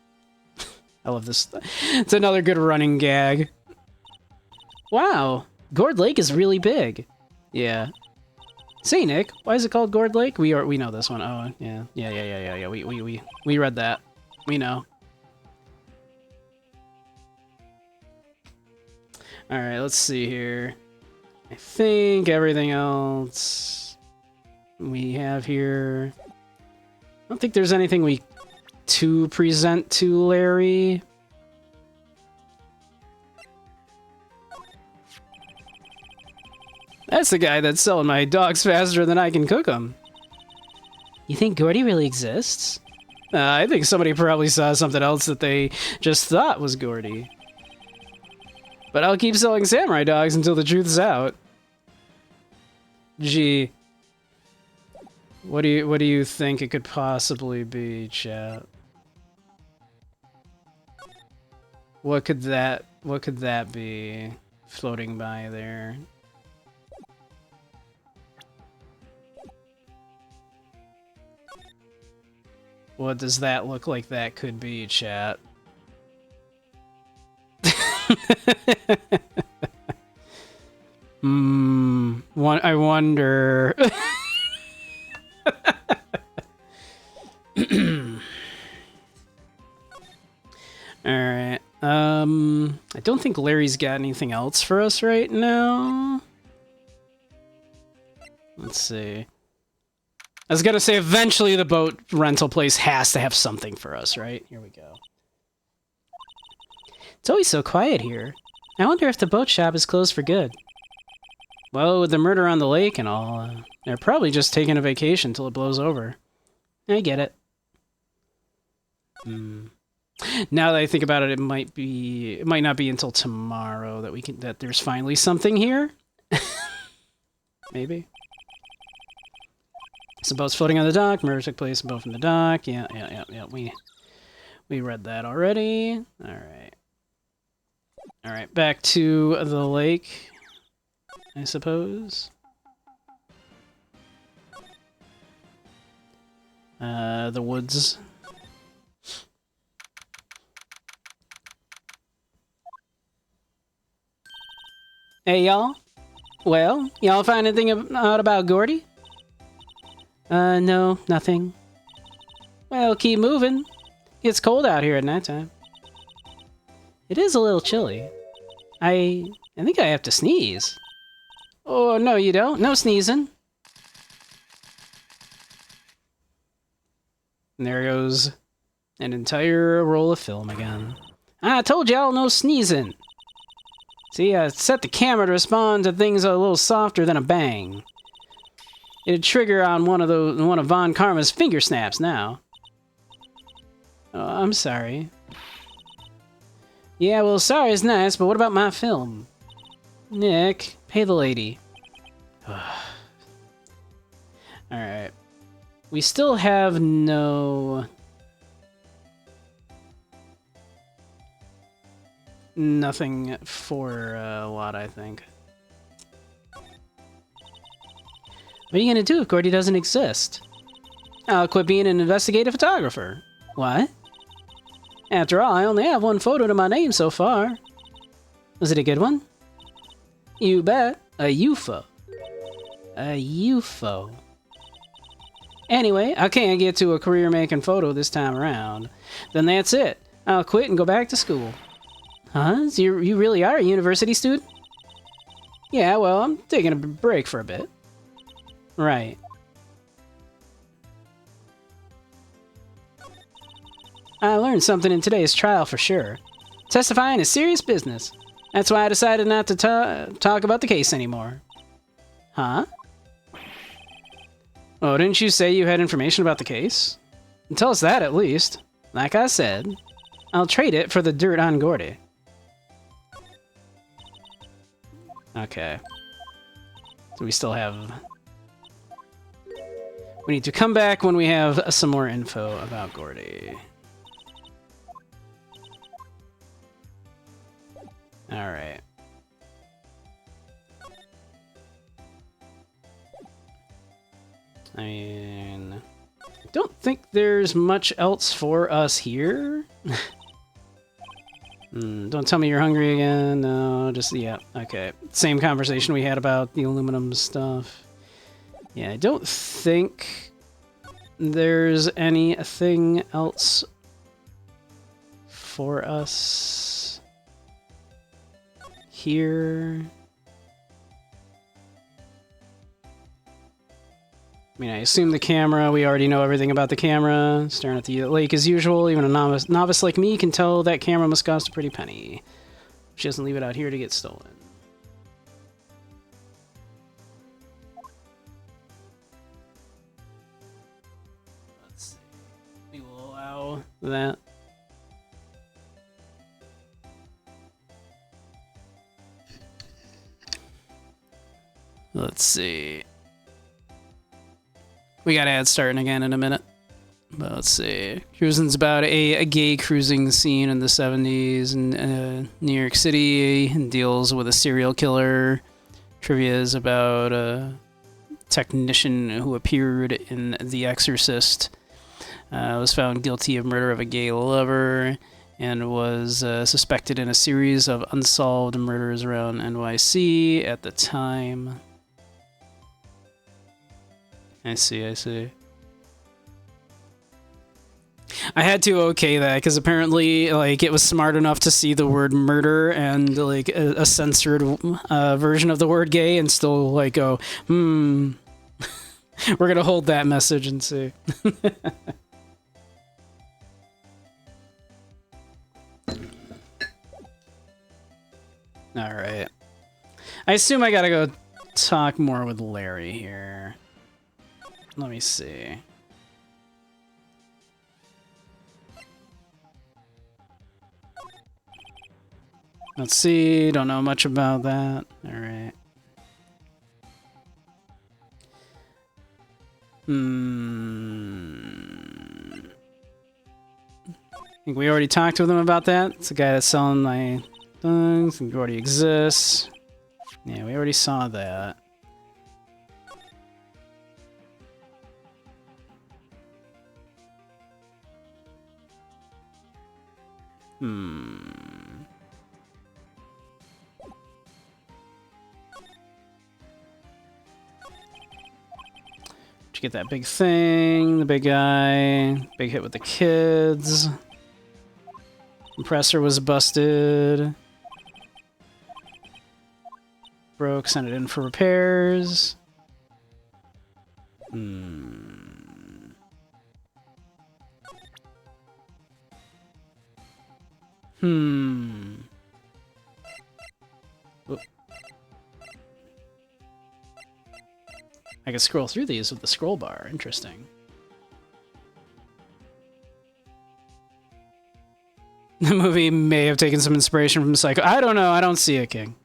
I love this. It's another good running gag. Wow, Gourd Lake is really big. Yeah. Say, Nick, why is it called Gourd Lake? We know this one. Oh, yeah. Yeah. We read that. We know. All right, let's see here. I think everything else we have here. I don't think there's anything to present to Larry. That's the guy that's selling my dogs faster than I can cook them. You think Gordy really exists? I think somebody probably saw something else that they just thought was Gordy. But I'll keep selling samurai dogs until the truth's out. Gee. What do you think it could possibly be, chat? What could that be floating by there? What does that look like that could be, chat? I wonder. Alright. I don't think Larry's got anything else for us right now. Let's see. I was gonna say eventually the boat rental place has to have something for us, right? Here we go. It's always so quiet here. I wonder if the boat shop is closed for good. Well, with the murder on the lake and all, they're probably just taking a vacation till it blows over. I get it. Now that I think about it, it might not be until tomorrow that there's finally something here. Maybe. Some boats floating on the dock. Murder took place in boat from the dock. Yeah. We read that already. All right. Back to the lake, I suppose. The woods. Hey, y'all. Well, y'all find anything out about Gordy? No, nothing. Well, keep moving. It's cold out here at nighttime. It is a little chilly. I think I have to sneeze. Oh, no, you don't. No sneezing. And there goes An entire roll of film again. I told y'all no sneezing. See, I set the camera to respond to things a little softer than a bang. It'd trigger on one of Von Karma's finger snaps now. Oh, I'm sorry. Yeah, well, sorry is nice, but what about my film? Nick, pay the lady. Alright. We still have no... Nothing for a lot, I think. What are you gonna do if Gordy doesn't exist? I'll quit being an investigative photographer. What? After all, I only have one photo to my name so far. Was it a good one? You bet. A UFO. A UFO. Anyway, I can't get to a career-making photo this time around. Then that's it. I'll quit and go back to school. Huh? So you really are a university student? Yeah, well, I'm taking a break for a bit. Right. I learned something in today's trial for sure. Testifying is serious business. That's why I decided not to talk about the case anymore. Huh? Oh, didn't you say you had information about the case? Tell us that at least. Like I said, I'll trade it for the dirt on Gordy. Okay. So we still have... We need to come back when we have some more info about Gordy. Alright. I mean... I don't think there's much else for us here. Don't tell me you're hungry again. No, just... Yeah, okay. Same conversation we had about the aluminum stuff. Yeah, I don't think there's anything else for us here. I mean, I assume the camera, we already know everything about the camera. Staring at the lake as usual. Even a novice like me can tell that camera must cost a pretty penny. She doesn't leave it out here to get stolen. Let's see. We will allow that. Let's see. We got ads starting again in a minute. But let's see. Cruising's about a gay cruising scene in the 70s in New York City and deals with a serial killer. Trivia is about a technician who appeared in The Exorcist. Was found guilty of murder of a gay lover and was suspected in a series of unsolved murders around NYC at the time. I see. I had to okay that because apparently, like, it was smart enough to see the word murder and like a censored version of the word gay, and still like go, we're gonna hold that message and see. All right. I assume I gotta go talk more with Larry here. Let me see. Let's see. Don't know much about that. All right. I think we already talked with him about that. It's the guy that's selling my things. He already exists. Yeah, we already saw that. Did you get that big thing? The big guy. Big hit with the kids. Compressor was busted. Broke, sent it in for repairs. Hmm. Oop. I can scroll through these with the scroll bar. Interesting. The movie may have taken some inspiration from Psycho. I don't know. I don't see it, King.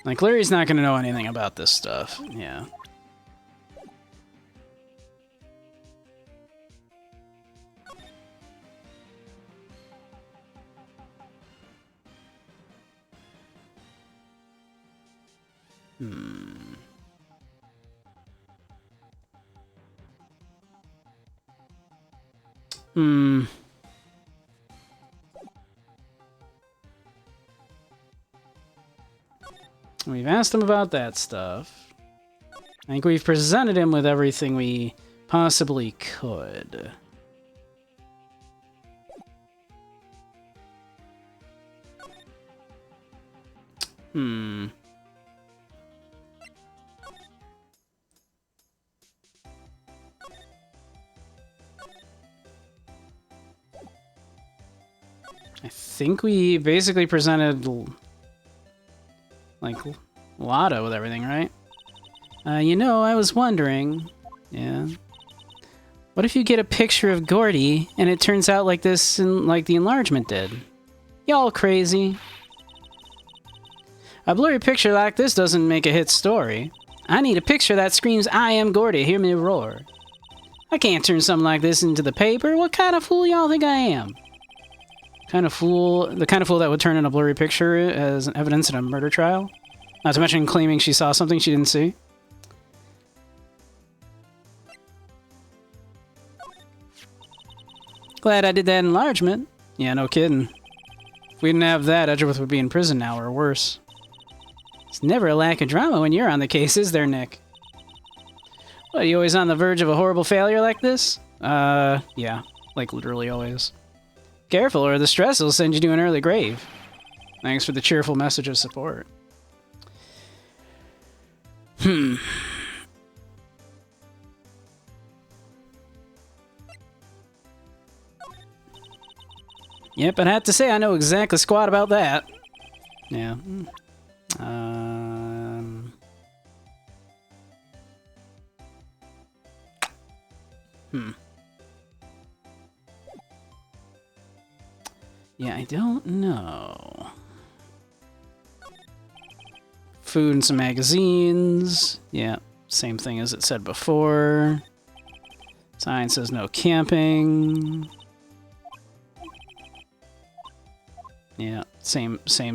Like, Larry's not going to know anything about this stuff. Yeah. We've asked him about that stuff. I think we've presented him with everything we possibly could. I think we basically presented like Lotto with everything, right? You know, I was wondering, yeah. What if you get a picture of Gordy and it turns out like this and like the enlargement did? Y'all crazy. A blurry picture like this doesn't make a hit story. I need a picture that screams, I am Gordy, hear me roar. I can't turn something like this into the paper. What kind of fool y'all think I am? The kind of fool that would turn in a blurry picture as evidence in a murder trial? Not to mention claiming she saw something she didn't see. Glad I did that enlargement. Yeah, no kidding. If we didn't have that, Edgeworth would be in prison now, or worse. It's never a lack of drama when you're on the case, is there, Nick? What, are you always on the verge of a horrible failure like this? Yeah. Like, literally always. Careful, or the stress will send you to an early grave. Thanks for the cheerful message of support. Yep, I'd have to say I know exactly squat about that. Yeah. Yeah, I don't know. Food and some magazines. Yeah, same thing as it said before. Sign says no camping. Yeah, same. I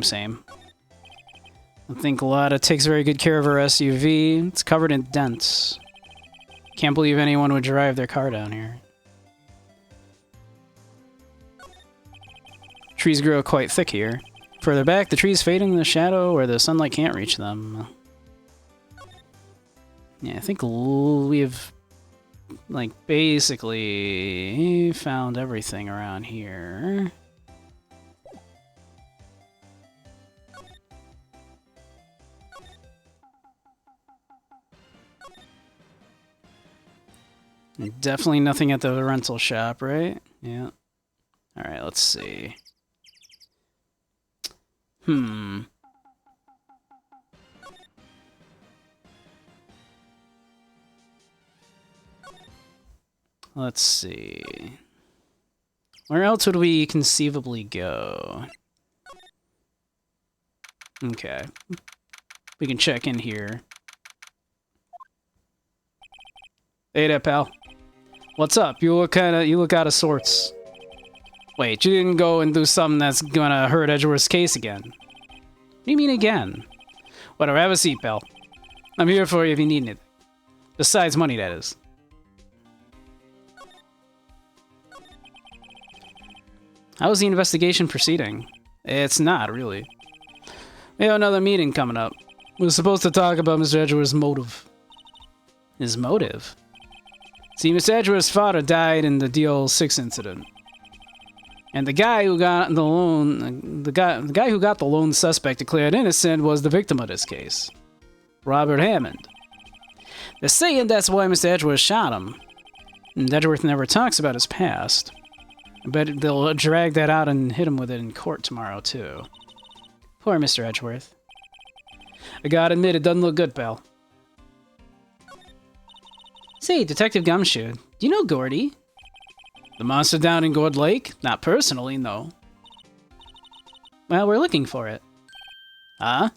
think Lada takes very good care of her SUV. It's covered in dents. Can't believe anyone would drive their car down here. Trees grow quite thick here. Further back, the trees fade in the shadow where the sunlight can't reach them. Yeah, I think we've, like, basically found everything around here. Definitely nothing at the rental shop, right? Yeah. Alright, let's see. Let's see. Where else would we conceivably go? Okay. We can check in here. Hey there, pal. What's up? You look out of sorts. Wait, you didn't go and do something that's gonna hurt Edgeworth's case again? What do you mean again? Whatever, have a seat, pal. I'm here for you if you need anything. Besides money, that is. How's the investigation proceeding? It's not, really. We have another meeting coming up. We're supposed to talk about Mr. Edgeworth's motive. His motive? See, Mr. Edgeworth's father died in the DL6 incident. And the guy who got the loan, the guy who got the lone suspect declared innocent was the victim of this case. Robert Hammond. They're saying that's why Mr. Edgeworth shot him. And Edgeworth never talks about his past. I bet they'll drag that out and hit him with it in court tomorrow, too. Poor Mr. Edgeworth. I gotta admit, it doesn't look good, pal. Say, Detective Gumshoe, do you know Gordy? The monster down in Gourd Lake? Not personally, no. Well, we're looking for it. Huh?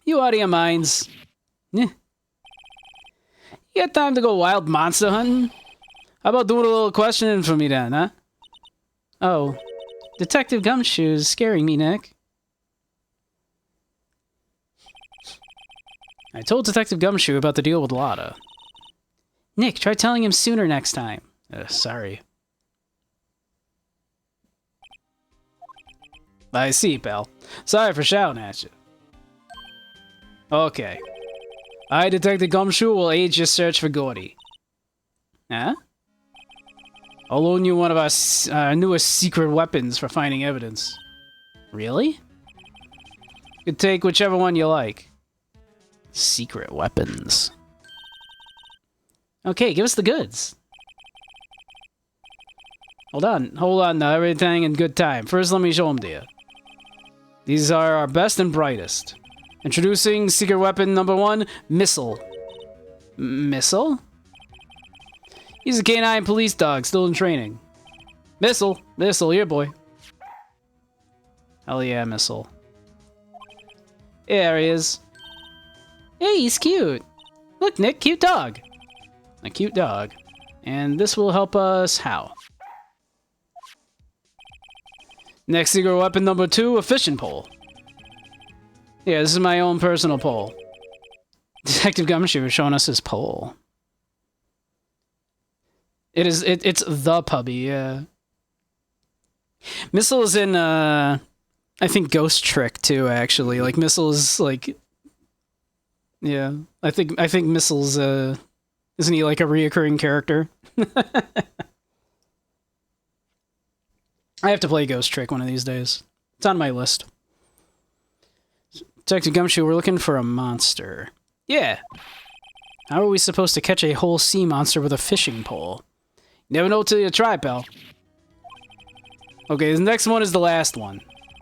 You out of your minds? Yeah. You got time to go wild monster hunting? How about doing a little questioning for me then, huh? Oh, Detective Gumshoe is scaring me, Nick. I told Detective Gumshoe about the deal with Lotta. Nick, try telling him sooner next time. Sorry. I see, pal. Sorry for shouting at you. Okay. I, Detective Gumshoe, will aid your search for Gordy. Huh? I'll loan you one of our newest secret weapons for finding evidence. Really? You can take whichever one you like. Secret weapons. Okay, give us the goods. Hold on now, everything in good time. First, let me show them to you. These are our best and brightest. Introducing secret weapon number 1, Missile. Missile? He's a canine police dog, still in training. Missile, here, boy. Hell yeah, Missile. There he is. Hey, he's cute. Look, Nick, cute dog. A cute dog. And this will help us how? Next secret weapon number 2, a fishing pole. Yeah, this is my own personal pole. Detective Gumshoe is showing us his pole. It's the puppy, yeah. Missile is in, I think Ghost Trick too, actually. Like, Missile is, like... Yeah, I think Missile's, isn't he like a reoccurring character? I have to play Ghost Trick one of these days. It's on my list. Detective Gumshoe, we're looking for a monster. Yeah. How are we supposed to catch a whole sea monster with a fishing pole? Never know till you try, pal. Okay, the next one is the last one.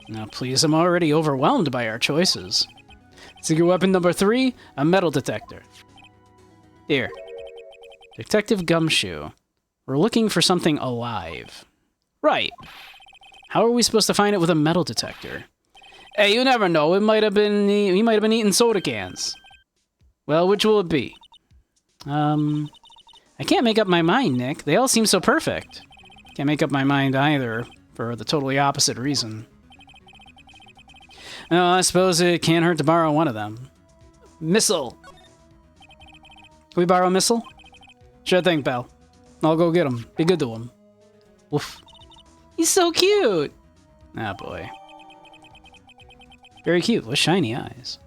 Now, please, I'm already overwhelmed by our choices. Secret weapon number 3, a metal detector. Here. Detective Gumshoe. We're looking for something alive. Right. How are we supposed to find it with a metal detector? Hey, you never know. He might have been eating soda cans. Well, which will it be? I can't make up my mind, Nick. They all seem so perfect. Can't make up my mind either, for the totally opposite reason. No, I suppose it can't hurt to borrow one of them. Missile! Can we borrow a Missile? Sure thing, pal. I'll go get him. Be good to him. Woof. He's so cute! Ah, boy. Very cute, with shiny eyes.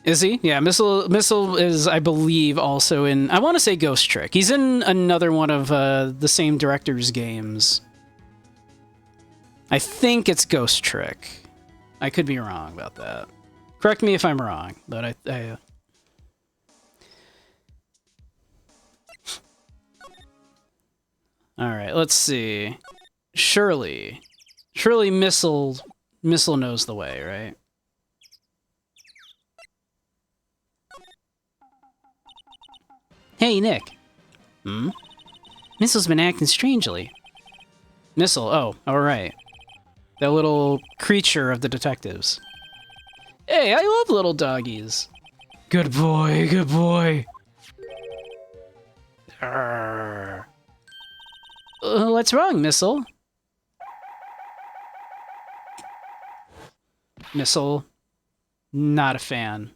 Is he? Yeah, Missile is, I believe, also in... I want to say Ghost Trick. He's in another one of the same director's games. I think it's Ghost Trick. I could be wrong about that. Correct me if I'm wrong, but I Alright, let's see. Surely Missile knows the way, right? Hey, Nick. Hmm? Missile's been acting strangely. Missile, oh, alright. That little creature of the detectives. Hey, I love little doggies. Good boy, good boy. What's wrong, Missile? Missile, not a fan.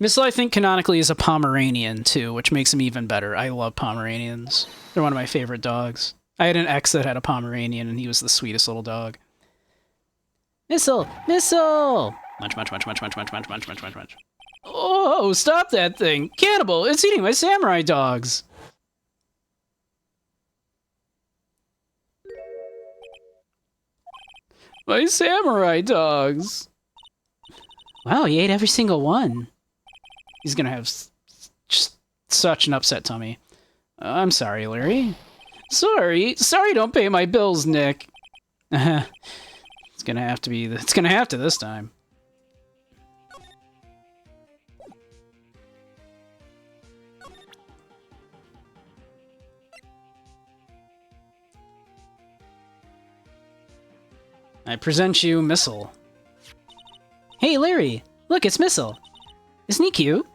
Missile, I think, canonically is a Pomeranian, too, which makes him even better. I love Pomeranians. They're one of my favorite dogs. I had an ex that had a Pomeranian, and he was the sweetest little dog. Missile! Missile! Munch, munch, munch, munch, munch, munch, munch, munch, munch, munch, munch. Oh, stop that thing! Cannibal! It's eating my samurai dogs! My samurai dogs. Wow, he ate every single one. He's gonna have just such an upset tummy. I'm sorry, Larry. Sorry, don't pay my bills, Nick. It's gonna have to this time. I present you Missile. Hey, Larry! Look, it's Missile! Isn't he cute?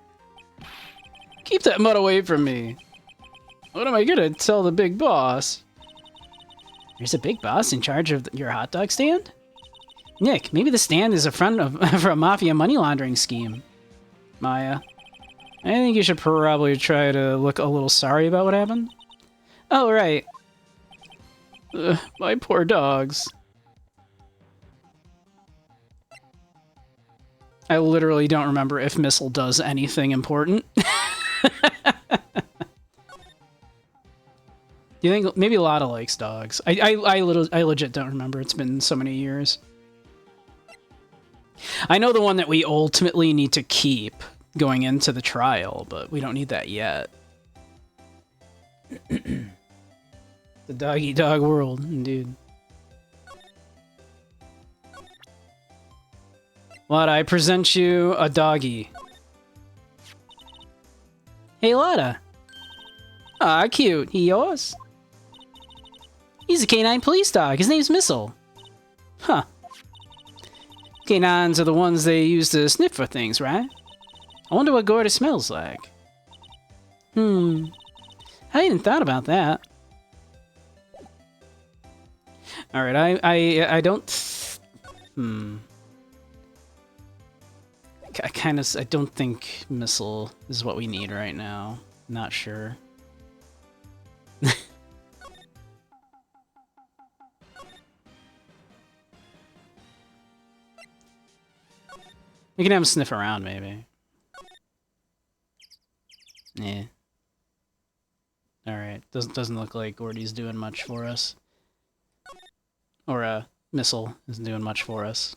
Keep that mud away from me. What am I gonna tell the big boss? There's a big boss in charge of your hot dog stand? Nick, maybe the stand is a front for a mafia money laundering scheme. Maya, I think you should probably try to look a little sorry about what happened. Oh, right. My poor dogs. I literally don't remember if Missile does anything important. Do you think maybe Lotta likes dogs? I legit don't remember. It's been so many years. I know the one that we ultimately need to keep going into the trial, but we don't need that yet. The dog-eat-dog world, indeed. Lotta, I present you a doggy. Hey, Lotta. Ah, cute. He yours? He's a canine police dog. His name's Missile. Huh. Canines are the ones they use to sniff for things, right? I wonder what Gordy smells like. I hadn't thought about that. Alright, I don't... I don't think Missile is what we need right now. Not sure. We can have him sniff around, maybe. Yeah. Alright, doesn't look like Gordy's doing much for us. Or, Missile isn't doing much for us.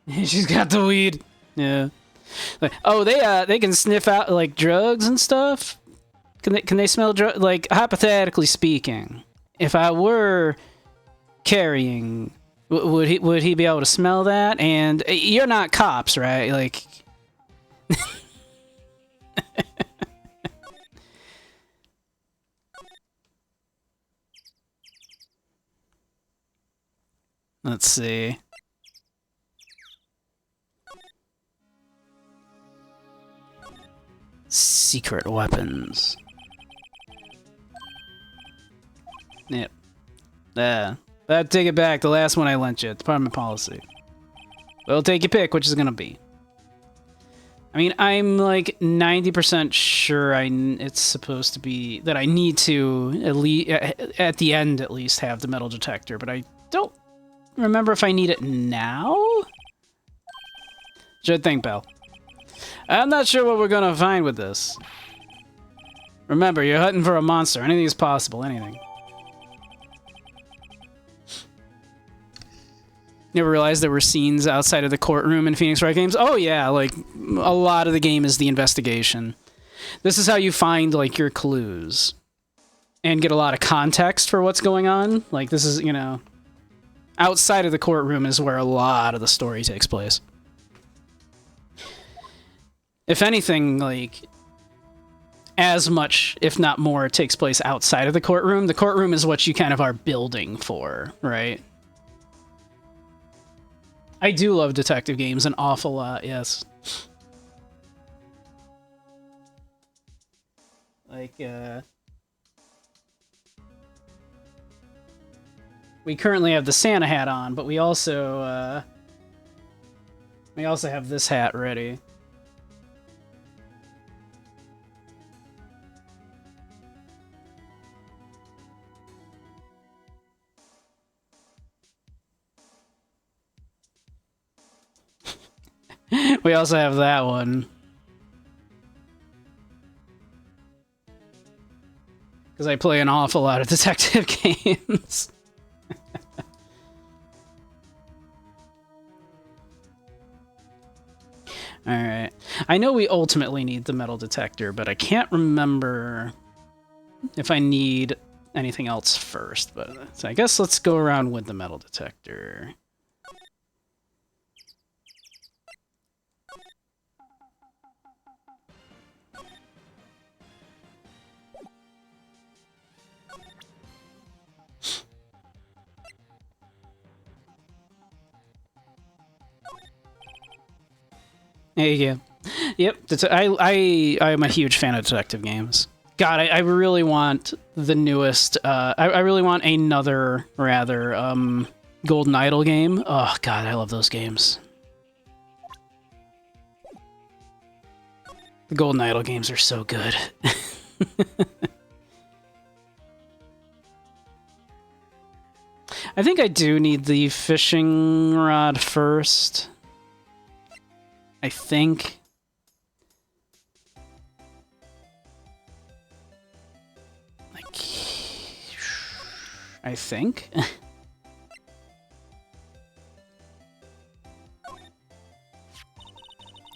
She's got the weed. Yeah. Like, oh, they can sniff out like drugs and stuff. Can they smell drugs? Like, hypothetically speaking, if I were carrying, would he be able to smell that? And you're not cops, right? Like. Let's see. Secret weapons. Yep. Take it back. The last one I lent you. Department policy. We'll take your pick, which is gonna be. I mean, I'm like 90% sure it's supposed to be that I need to at the end at least have the metal detector, but I don't remember if I need it now. Should think, pal. I'm not sure what we're gonna find with this. Remember, you're hunting for a monster. Anything is possible. Anything. Never realized there were scenes outside of the courtroom in Phoenix Wright Games. Oh yeah, like a lot of the game is the investigation. This is how you find like your clues and get a lot of context for what's going on. Like this is, you know, outside of the courtroom is where a lot of the story takes place. If anything, like, as much, if not more, takes place outside of the courtroom. The courtroom is what you kind of are building for, right? I do love detective games an awful lot, yes. Like, we currently have the Santa hat on, but we also have this hat ready. We also have that one. Because I play an awful lot of detective games. Alright. I know we ultimately need the metal detector, but I can't remember if I need anything else first. But so I guess let's go around with the metal detector. There you go. Yep, I'm a huge fan of detective games. God, I really want the newest. I really want another Golden Idol game. Oh God, I love those games. The Golden Idol games are so good. I think I do need the fishing rod first. I think. I think.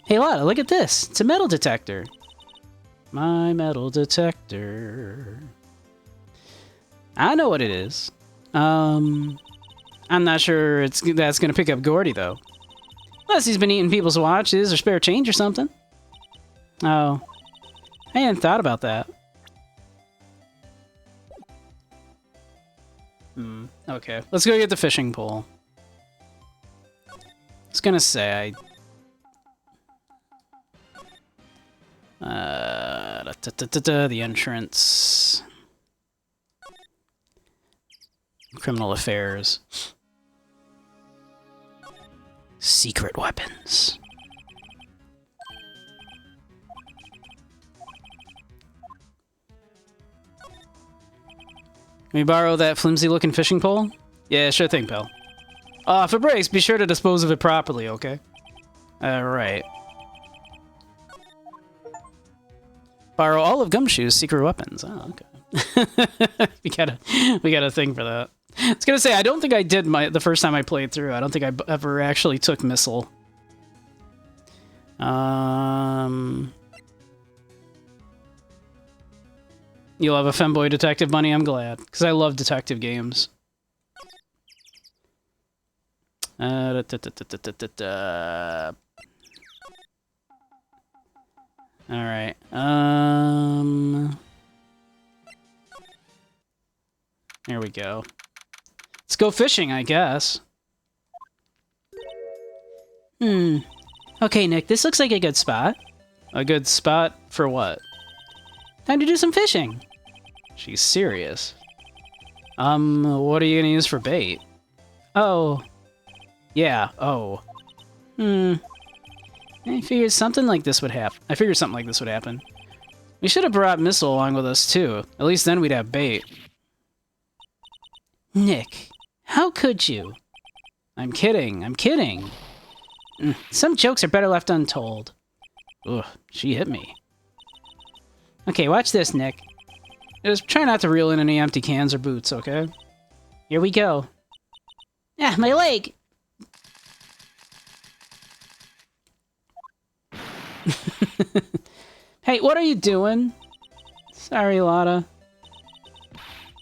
Hey Lotta, look at this. It's a metal detector. My metal detector. I know what it is. I'm not sure that's gonna pick up Gordy though. Unless he's been eating people's watches or spare change or something. Oh. I hadn't thought about that. Okay. Let's go get the fishing pole. I was gonna say the entrance. Criminal affairs. Secret weapons. Can we borrow that flimsy-looking fishing pole? Yeah, sure thing, pal. If it breaks, be sure to dispose of it properly, okay? Alright. Borrow all of Gumshoe's secret weapons. Oh, okay. we got a thing for that. I was gonna say, I don't think I did the first time I played through. I don't think I ever actually took Missile. You'll have a femboy detective bunny, I'm glad. Because I love detective games. Alright. There we go. Let's go fishing, I guess. Okay, Nick, this looks like a good spot. A good spot for what? Time to do some fishing. She's serious. What are you gonna use for bait? Oh. Yeah, oh. I figured something like this would happen. We should have brought Missile along with us, too. At least then we'd have bait. Nick, how could you? I'm kidding. Some jokes are better left untold. Ugh, she hit me. Okay, watch this, Nick. Just try not to reel in any empty cans or boots, okay? Here we go. Ah, my leg! Hey, what are you doing? Sorry, Lotta.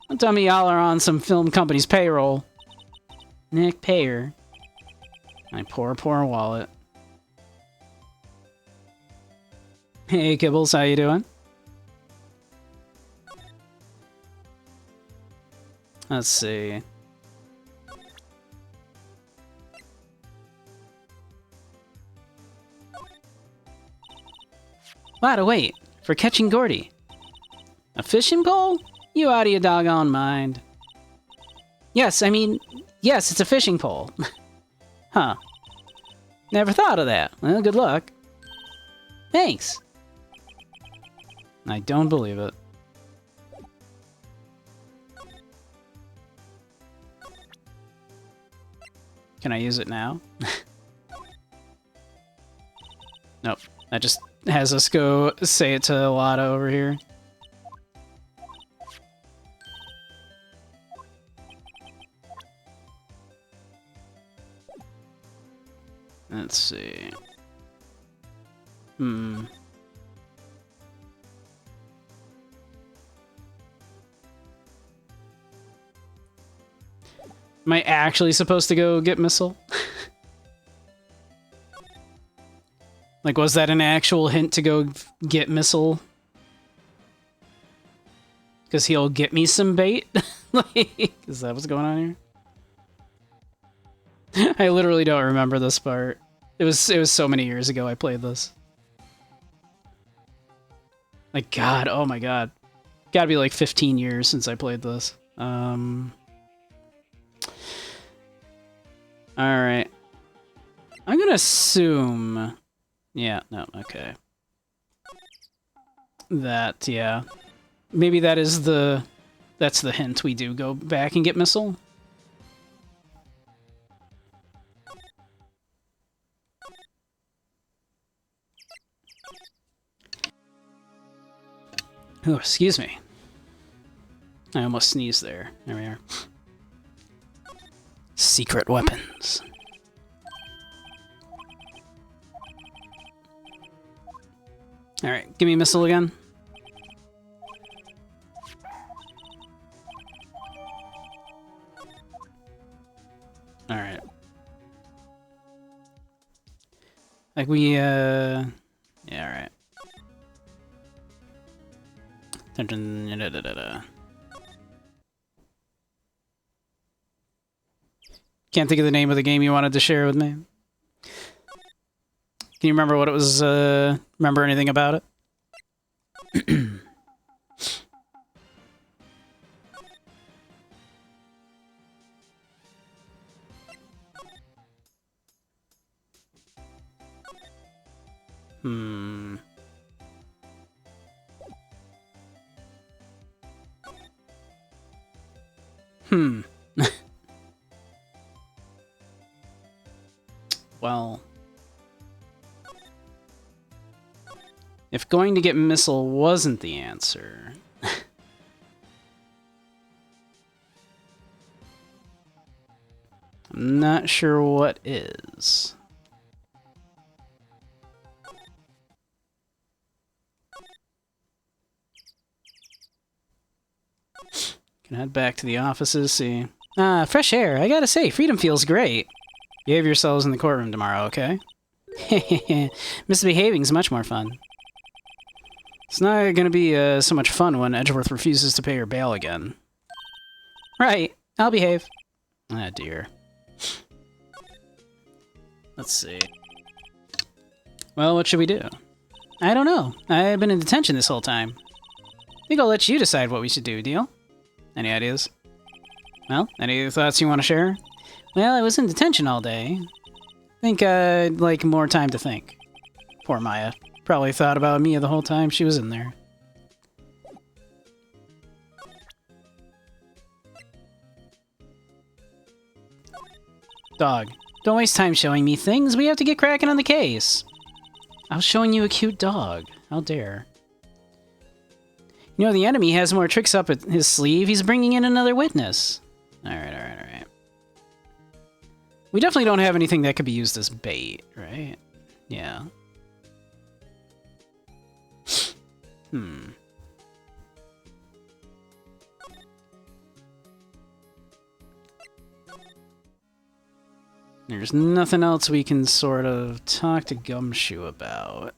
Don't tell me y'all are on some film company's payroll. Nick, pay her. My poor wallet. Hey, Kibbles, how you doing? Let's see. Lotta, wait. For catching Gordy. A fishing pole? You out of your doggone mind. Yes, it's a fishing pole. Huh. Never thought of that. Well, good luck. Thanks. I don't believe it. Can I use it now? Nope. That just has us go say it to Lotta over here. Let's see. Hmm. Am I actually supposed to go get Missile? Like, was that an actual hint to go get Missile? Because he'll get me some bait? Like, is that what's going on here? I literally don't remember this part. It was so many years ago I played this. Like, God, oh my God. Gotta be like 15 years since I played this. Alright. I'm gonna assume... Yeah, no, okay. That, yeah. Maybe that is the... That's the hint. We do go back and get Missile. Oh, excuse me. I almost sneezed there. There we are. Secret weapons. Alright, give me Missile again. Alright. Like we, yeah, alright. Can't think of the name of the game you wanted to share with me. Can you remember what it was, remember anything about it? Hmm. Hmm. Well... If going to get Missile wasn't the answer... I'm not sure what is. Can head back to the offices, see... Ah, fresh air. I gotta say, freedom feels great. Behave yourselves in the courtroom tomorrow, okay? Misbehaving's much more fun. It's not gonna be so much fun when Edgeworth refuses to pay her bail again. Right, I'll behave. Ah, dear. Let's see. Well, what should we do? I don't know. I've been in detention this whole time. I think I'll let you decide what we should do, deal? Any ideas? Well, any thoughts you want to share? Well, I was in detention all day. I think I'd like more time to think. Poor Maya. Probably thought about Mia the whole time she was in there. Dog, don't waste time showing me things. We have to get cracking on the case. I was showing you a cute dog. How dare. You know, the enemy has more tricks up his sleeve. He's bringing in another witness. Alright, alright, alright. We definitely don't have anything that could be used as bait, right? Yeah. Hmm. There's nothing else we can sort of talk to Gumshoe about.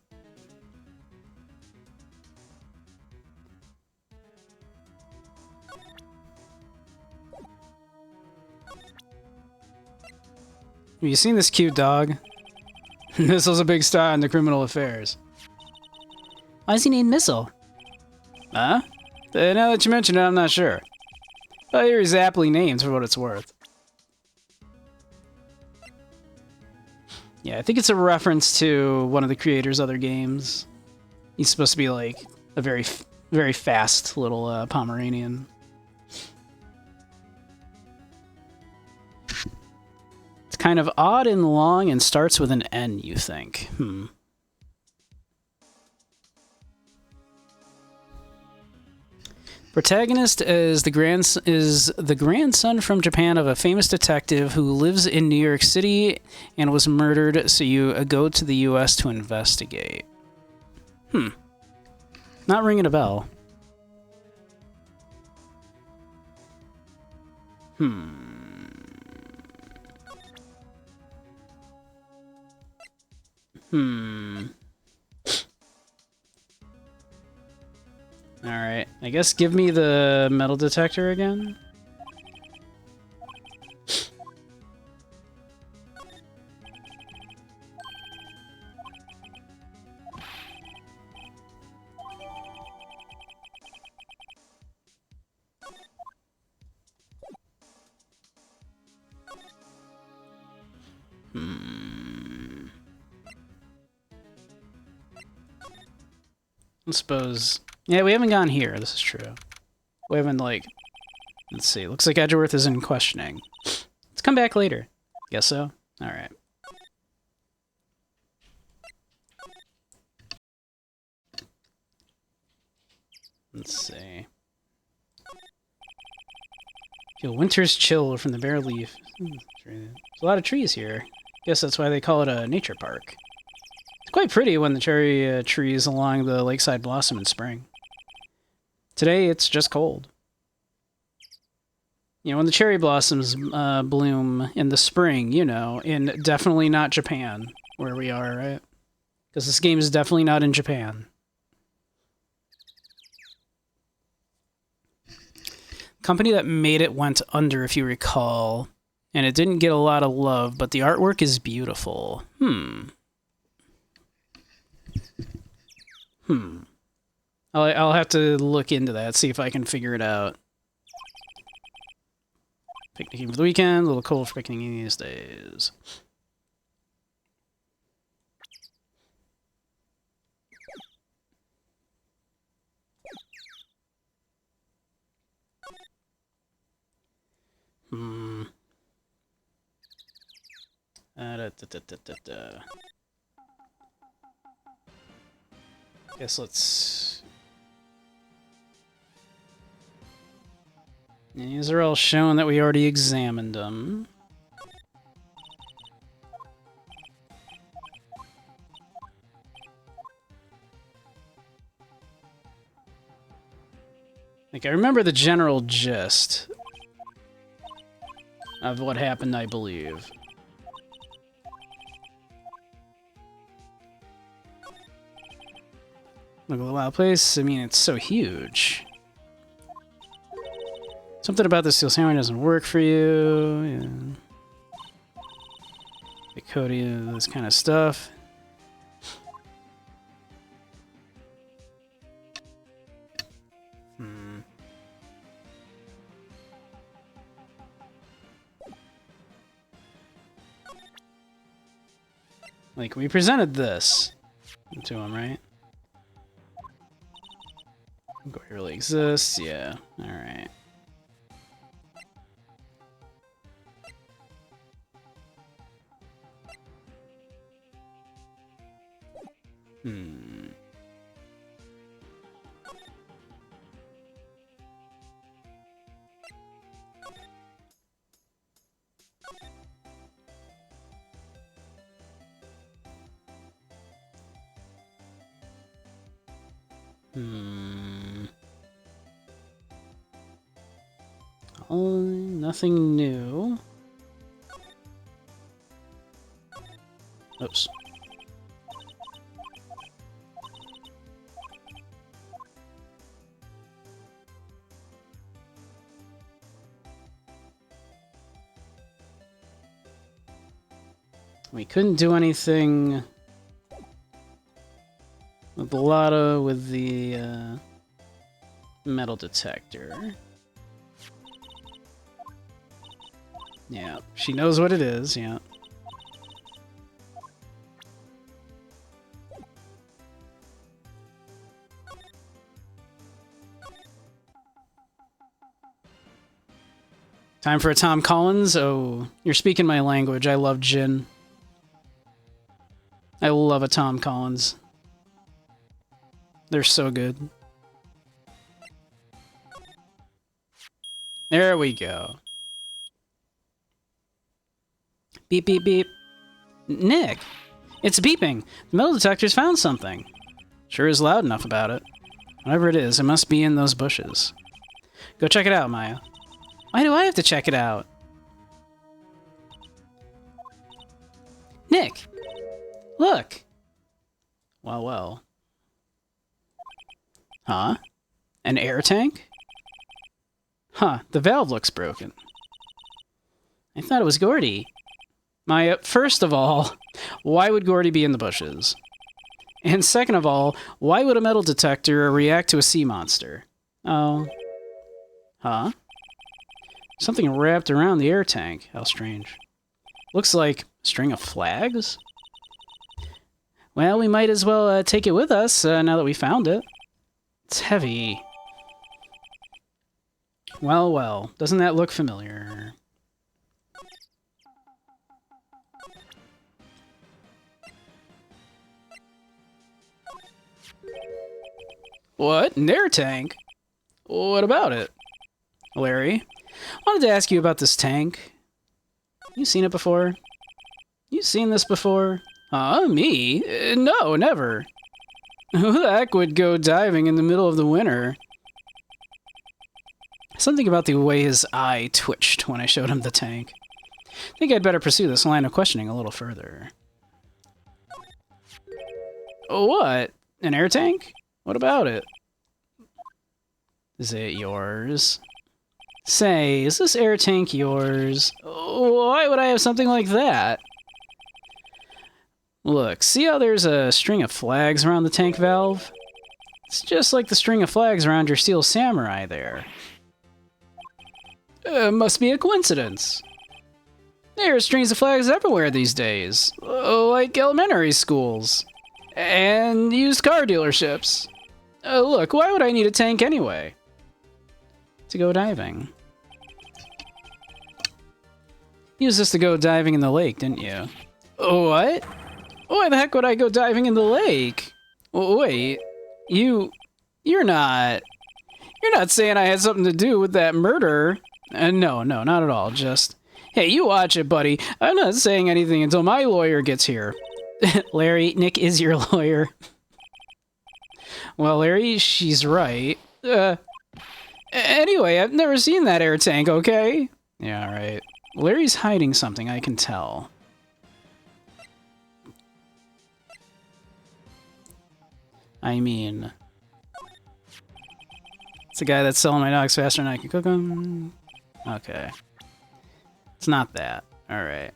Have you seen this cute dog? Missile's a big star in the criminal affairs. Why does he need Missile? Huh? Now that you mention it, I'm not sure. But here he's aptly named for what it's worth. Yeah, I think it's a reference to one of the creator's other games. He's supposed to be like a very fast little Pomeranian. It's kind of odd and long and starts with an N, you think. Hmm. Protagonist is the grandson from Japan of a famous detective who lives in New York City and was murdered, so you go to the U.S. to investigate. Not ringing a bell. Alright, I guess give me the metal detector again. I suppose... Yeah, we haven't gone here, this is true. We haven't, like... Let's see, looks like Edgeworth is in questioning. Let's come back later. Guess so? Alright. Let's see. Feel winter's chill from the bare leaf. There's a lot of trees here. Guess that's why they call it a nature park. It's quite pretty when the cherry trees along the lakeside blossom in spring. Today, it's just cold. You know, when the cherry blossoms bloom in the spring, you know, in definitely not Japan, where we are, right? Because this game is definitely not in Japan. Company that made it went under, if you recall, and it didn't get a lot of love, but the artwork is beautiful. I'll have to look into that, see if I can figure it out. Picnicking for the weekend, a little cold for picnicking these days. Guess let's... These are all showing that we already examined them. Like, I remember the general gist of what happened, I believe. Look at the wild place. I mean, it's so huge. Something about the steel samurai doesn't work for you. Yeah. The Cody, this kind of stuff. Like, we presented this to him, right? It really exists, yeah. Alright. Oh, nothing new. Oops. We couldn't do anything with Lotta with the metal detector. Yeah, she knows what it is, yeah. Time for a Tom Collins? Oh, you're speaking my language. I love Jin. I love a Tom Collins. They're so good. There we go. Beep, beep, beep. Nick! It's beeping. The metal detector's found something. Sure is loud enough about it. Whatever it is, it must be in those bushes. Go check it out, Maya. Why do I have to check it out? Nick! Look! Well, well. Huh? An air tank? Huh, the valve looks broken. I thought it was Gordy. Maya, first of all, why would Gordy be in the bushes? And second of all, why would a metal detector react to a sea monster? Oh. Huh? Something wrapped around the air tank. How strange. Looks like a string of flags? Well, we might as well take it with us now that we found it. It's heavy. Well, well. Doesn't that look familiar? What? An air tank? What about it? Larry, wanted to ask you about this tank. You seen it before? You seen this before? Huh? Me? No, never. Who the heck would go diving in the middle of the winter? Something about the way his eye twitched when I showed him the tank. I think I'd better pursue this line of questioning a little further. What? An air tank? What about it? Is it yours? Say, is this air tank yours? Why would I have something like that? Look, see how there's a string of flags around the tank valve? It's just like the string of flags around your Steel Samurai there. Must be a coincidence. There are strings of flags everywhere these days, like elementary schools and used car dealerships. Look, why would I need a tank anyway? To go diving. You used this to go diving in the lake, didn't you? What? Why the heck would I go diving in the lake? Wait, you're not saying I had something to do with that murder? No, not at all. Just, hey, you watch it, buddy. I'm not saying anything until my lawyer gets here. Larry, Nick is your lawyer. Well, Larry, she's right. Anyway, I've never seen that air tank, okay? Yeah, right. Larry's hiding something, I can tell. I mean... It's the guy that's selling my dogs faster than I can cook them. Okay. It's not that. Alright.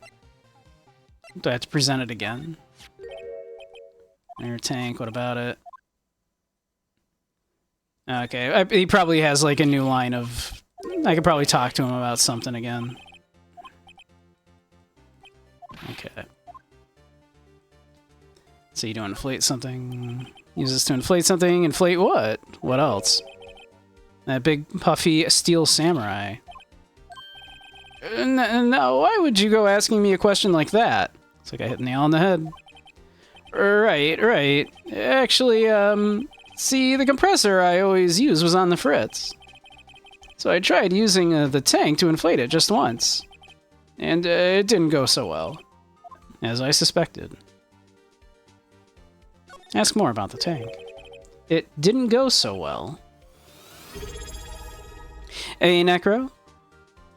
Do I have to present it again? Air tank, what about it? Okay, he probably has like a new line of... I could probably talk to him about something again. Okay. So you do inflate something. Use this to inflate something. Inflate what? What else? That big puffy Steel Samurai. No, why would you go asking me a question like that? It's like I hit the nail on the head. Right. Actually, see, the compressor I always use was on the fritz. So I tried using the tank to inflate it just once. And it didn't go so well. As I suspected. Ask more about the tank. It didn't go so well. Hey, Necro.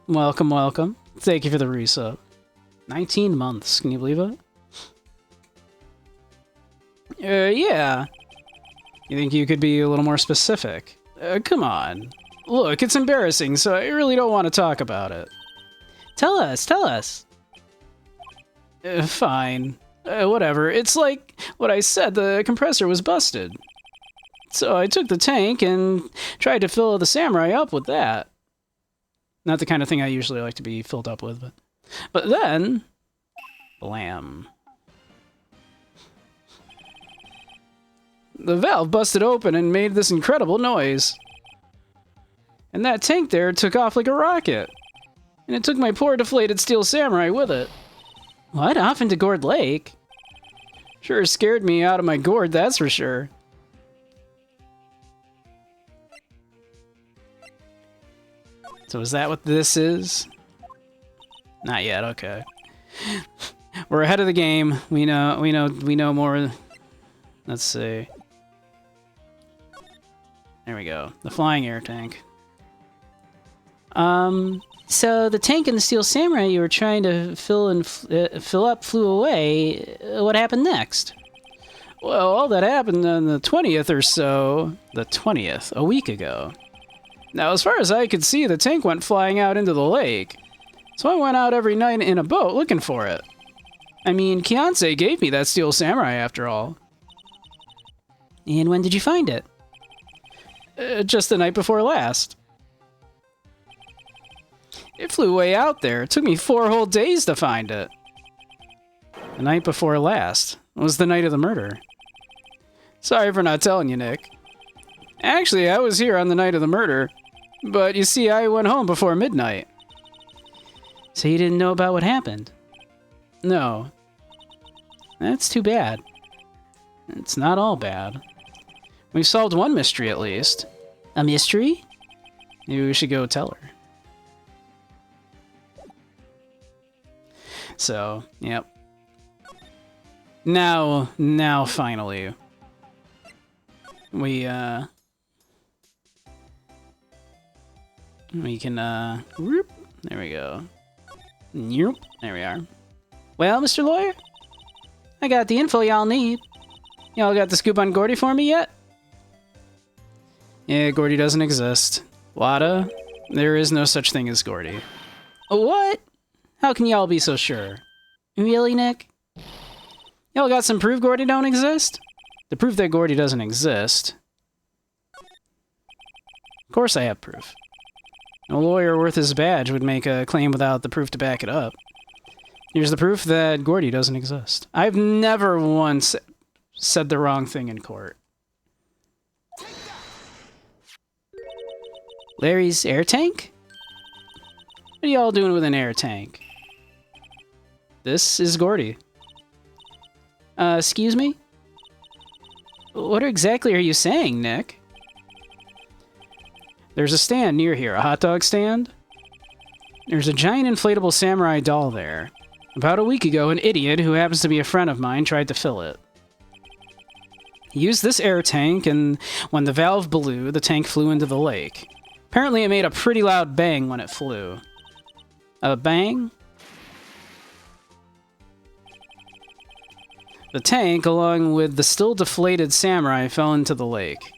Welcome. Thank you for the resub. 19 months, can you believe it? Yeah. You think you could be a little more specific? Come on. Look, it's embarrassing, so I really don't want to talk about it. Tell us. Fine. Whatever. It's like what I said, the compressor was busted. So I took the tank and tried to fill the Samurai up with that. Not the kind of thing I usually like to be filled up with, but then... Blam. The valve busted open and made this incredible noise. And that tank there took off like a rocket. And it took my poor deflated Steel Samurai with it. What? Off into Gourd Lake? Sure scared me out of my gourd, that's for sure. So is that what this is? Not yet, okay. We're ahead of the game. We know more. Let's see. There we go. The flying air tank. So the tank and the Steel Samurai you were trying to fill up flew away. What happened next? Well, all that happened on the 20th or so. The 20th, a week ago. Now, as far as I could see, the tank went flying out into the lake. So I went out every night in a boat looking for it. I mean, Kianse gave me that Steel Samurai after all. And when did you find it? Just the night before last. It flew way out there. It took me 4 whole days to find it. The night before last was the night of the murder. Sorry for not telling you, Nick. Actually, I was here on the night of the murder, but you see, I went home before midnight. So you didn't know about what happened? No. That's too bad. It's not all bad. We've solved one mystery at least. A mystery? Maybe we should go tell her. So, yep. Now finally. We can, whoop, there we go. Nope, there we are. Well, Mr. Lawyer? I got the info y'all need. Y'all got the scoop on Gordy for me yet? Yeah, Gordy doesn't exist. Wada, there is no such thing as Gordy. What? How can y'all be so sure? Really, Nick? Y'all got some proof Gordy don't exist? The proof that Gordy doesn't exist. Of course I have proof. No lawyer worth his badge would make a claim without the proof to back it up. Here's the proof that Gordy doesn't exist. I've never once said the wrong thing in court. Larry's air tank? What are y'all doing with an air tank? This is Gordy. Excuse me? What exactly are you saying, Nick? There's a stand near here, a hot dog stand. There's a giant inflatable samurai doll there. About a week ago, an idiot who happens to be a friend of mine tried to fill it. He used this air tank, and when the valve blew, the tank flew into the lake. Apparently it made a pretty loud bang when it flew. A bang? The tank, along with the still deflated samurai, fell into the lake.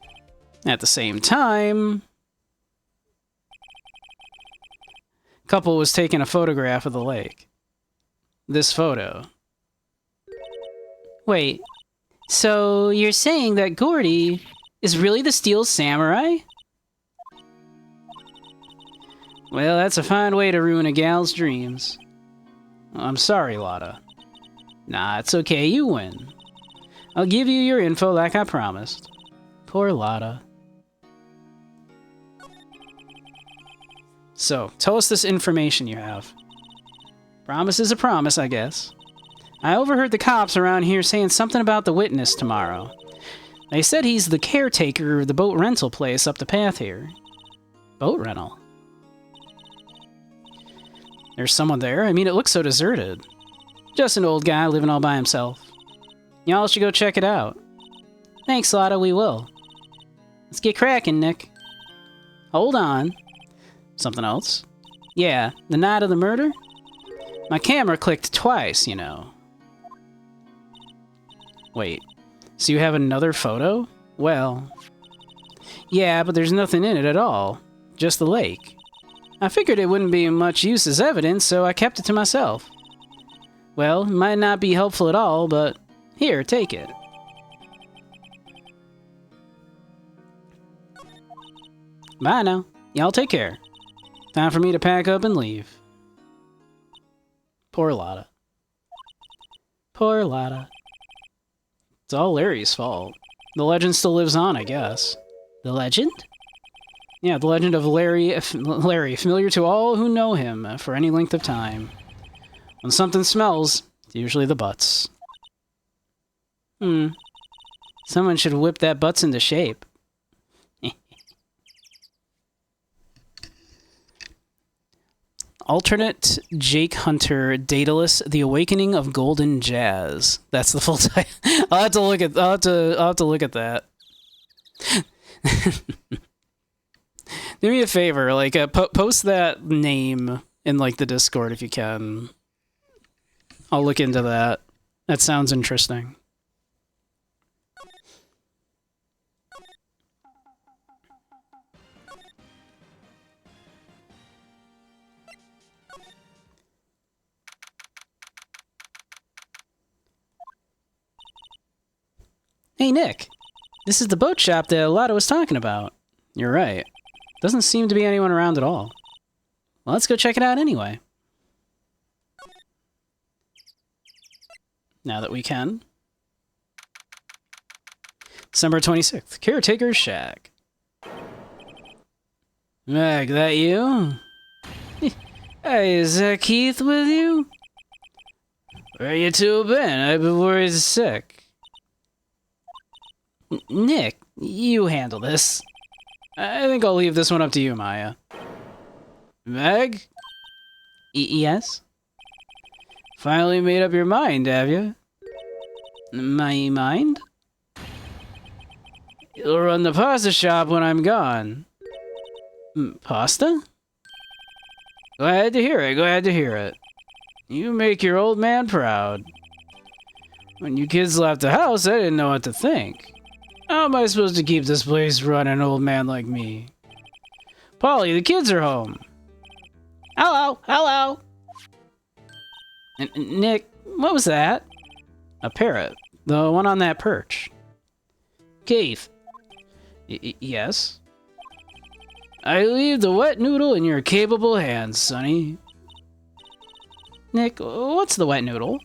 At the same time, a couple was taking a photograph of the lake. This photo. Wait, so you're saying that Gordy is really the Steel Samurai? Well, that's a fine way to ruin a gal's dreams. I'm sorry, Lotta. Nah, it's okay, you win. I'll give you your info like I promised. Poor Lotta. So, tell us this information you have. Promise is a promise, I guess. I overheard the cops around here saying something about the witness tomorrow. They said he's the caretaker of the boat rental place up the path here. Boat rental? There's someone there? I mean, it looks so deserted. Just an old guy living all by himself. Y'all should go check it out. Thanks, Lotta, we will. Let's get cracking, Nick. Hold on. Something else? Yeah, the night of the murder? My camera clicked twice, you know. Wait, so you have another photo? Well, yeah, but there's nothing in it at all. Just the lake. I figured it wouldn't be much use as evidence, so I kept it to myself. Well, it might not be helpful at all, but here, take it. Bye now. Y'all take care. Time for me to pack up and leave. Poor Lotta. Poor Lotta. It's all Larry's fault. The legend still lives on, I guess. The legend? Yeah, the legend of Larry, familiar to all who know him for any length of time. When something smells, it's usually the butts. Someone should whip that butts into shape. Alternate Jake Hunter Daedalus: The Awakening of Golden Jazz. That's the full title. I'll have to look at that. Do me a favor, like post that name in like the Discord if you can. I'll look into that. That sounds interesting. Hey Nick, this is the boat shop that Lotto was talking about. You're right. Doesn't seem to be anyone around at all. Well, let's go check it out anyway. Now that we can. December 26th, Caretaker's Shack. Meg, that you? Hey, is that Keith with you? Where you two been? I've been worried sick. Nick, you handle this. I think I'll leave this one up to you, Maya. Meg? Yes? Finally made up your mind, have you? My mind? You'll run the pasta shop when I'm gone. Pasta? Glad to hear it, glad to hear it. You make your old man proud. When you kids left the house, I didn't know what to think. How am I supposed to keep this place running, old man like me? Polly, the kids are home. Hello, hello. Nick, what was that? A parrot. The one on that perch. Keith. Yes? I leave the wet noodle in your capable hands, Sonny. Nick, what's the wet noodle?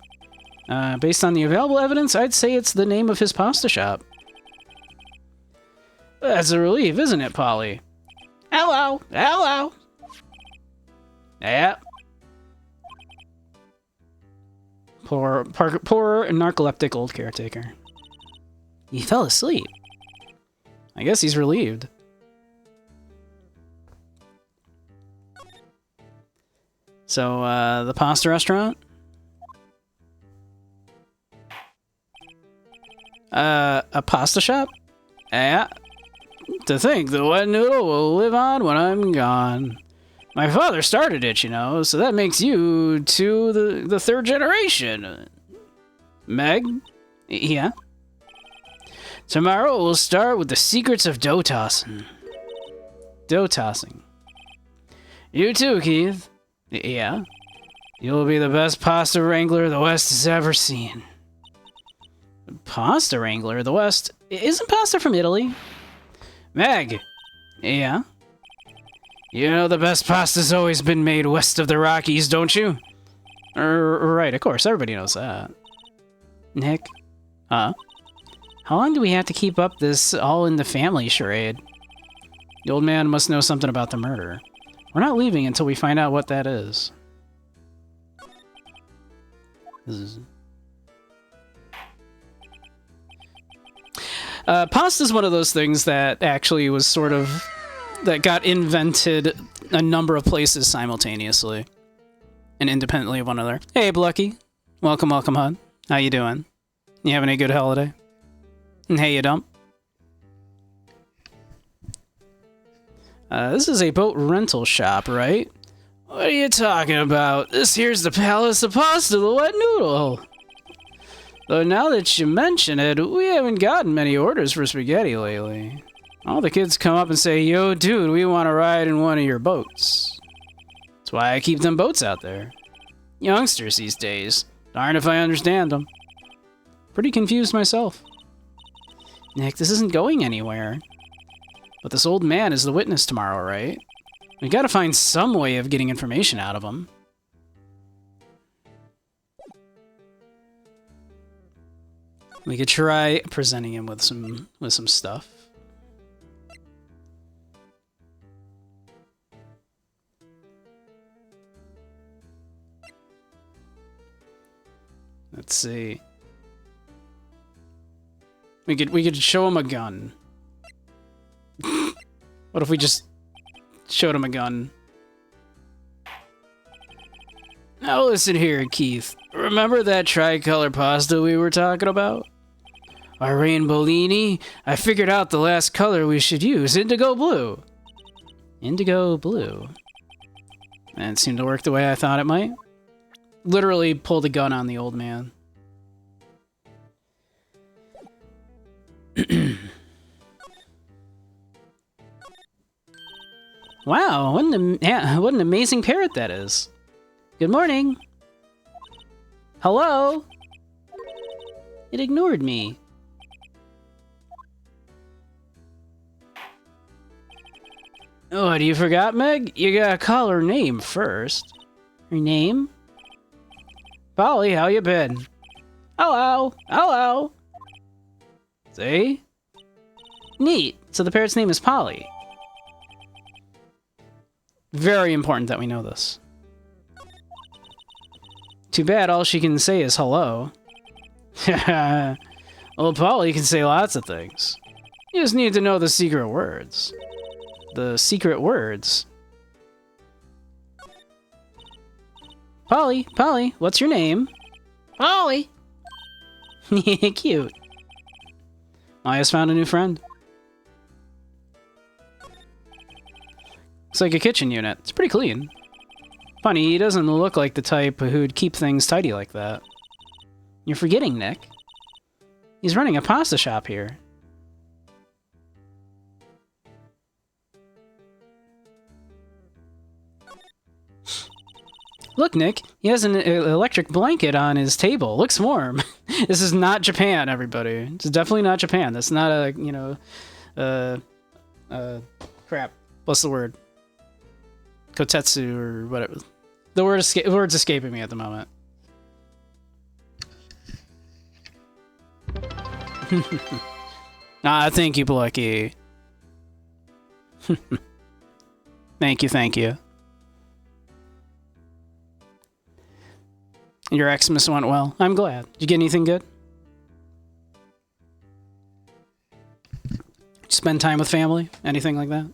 Based on the available evidence, I'd say it's the name of his pasta shop. That's a relief, isn't it, Polly? Hello, hello. Yeah. Poor narcoleptic old caretaker. He fell asleep. I guess he's relieved. So, the pasta restaurant? A pasta shop? Yeah. To think the wet noodle will live on when I'm gone. My father started it, you know, so that makes you the third generation. Meg? Yeah? Tomorrow we'll start with the secrets of dough tossing. Dough tossing. You too, Keith. Yeah? You'll be the best pasta wrangler the West has ever seen. Pasta wrangler? The West? Isn't pasta from Italy? Meg! Yeah? You know the best pasta's always been made west of the Rockies, don't you? Right, of course, everybody knows that. Nick? Huh? How long do we have to keep up this all-in-the-family charade? The old man must know something about the murder. We're not leaving until we find out what that is. Pasta's one of those things that actually was sort of... that got invented a number of places simultaneously. And independently of one another. Hey, Blucky. Welcome, welcome, hon. How you doing? You having a good holiday? And hey, you dump. This is a boat rental shop, right? What are you talking about? This here's the Palace of Pasta, the wet noodle. Though now that you mention it, we haven't gotten many orders for spaghetti lately. All the kids come up and say, yo, dude, we want to ride in one of your boats. That's why I keep them boats out there. Youngsters these days. Darn if I understand them. Pretty confused myself. Nick, this isn't going anywhere. But this old man is the witness tomorrow, right? We gotta find some way of getting information out of him. We could try presenting him with some stuff. Let's see. We could show him a gun. What if we just showed him a gun? Now listen here, Keith. Remember that tricolor pasta we were talking about? Our Rainbowlini, I figured out the last color we should use, indigo blue. Indigo blue. And it seemed to work the way I thought it might. Literally pulled a gun on the old man. Wow, what an amazing parrot that is. Good morning. Hello? It ignored me. Oh, what, you forgot, Meg? You gotta call her name first. Her name? Polly, how you been? Hello, hello. See? Neat. So the parrot's name is Polly. Very important that we know this. Too bad all she can say is hello. Well, Polly can say lots of things. You just need to know the secret words. The secret words. Polly, Polly, what's your name? Polly. Cute. I just found a new friend. It's like a kitchen unit. It's pretty clean. Funny, he doesn't look like the type who'd keep things tidy like that. You're forgetting, Nick. He's running a pasta shop here. Look, Nick, he has an electric blanket on his table. Looks warm. This is not Japan, everybody. It's definitely not Japan. That's not a, you know, crap. What's the word? Kotetsu or whatever. The word's escaping me at the moment. Thank you, Plucky. Thank you, thank you. Your Xmas went well. I'm glad. Did you get anything good? Spend time with family? Anything like that?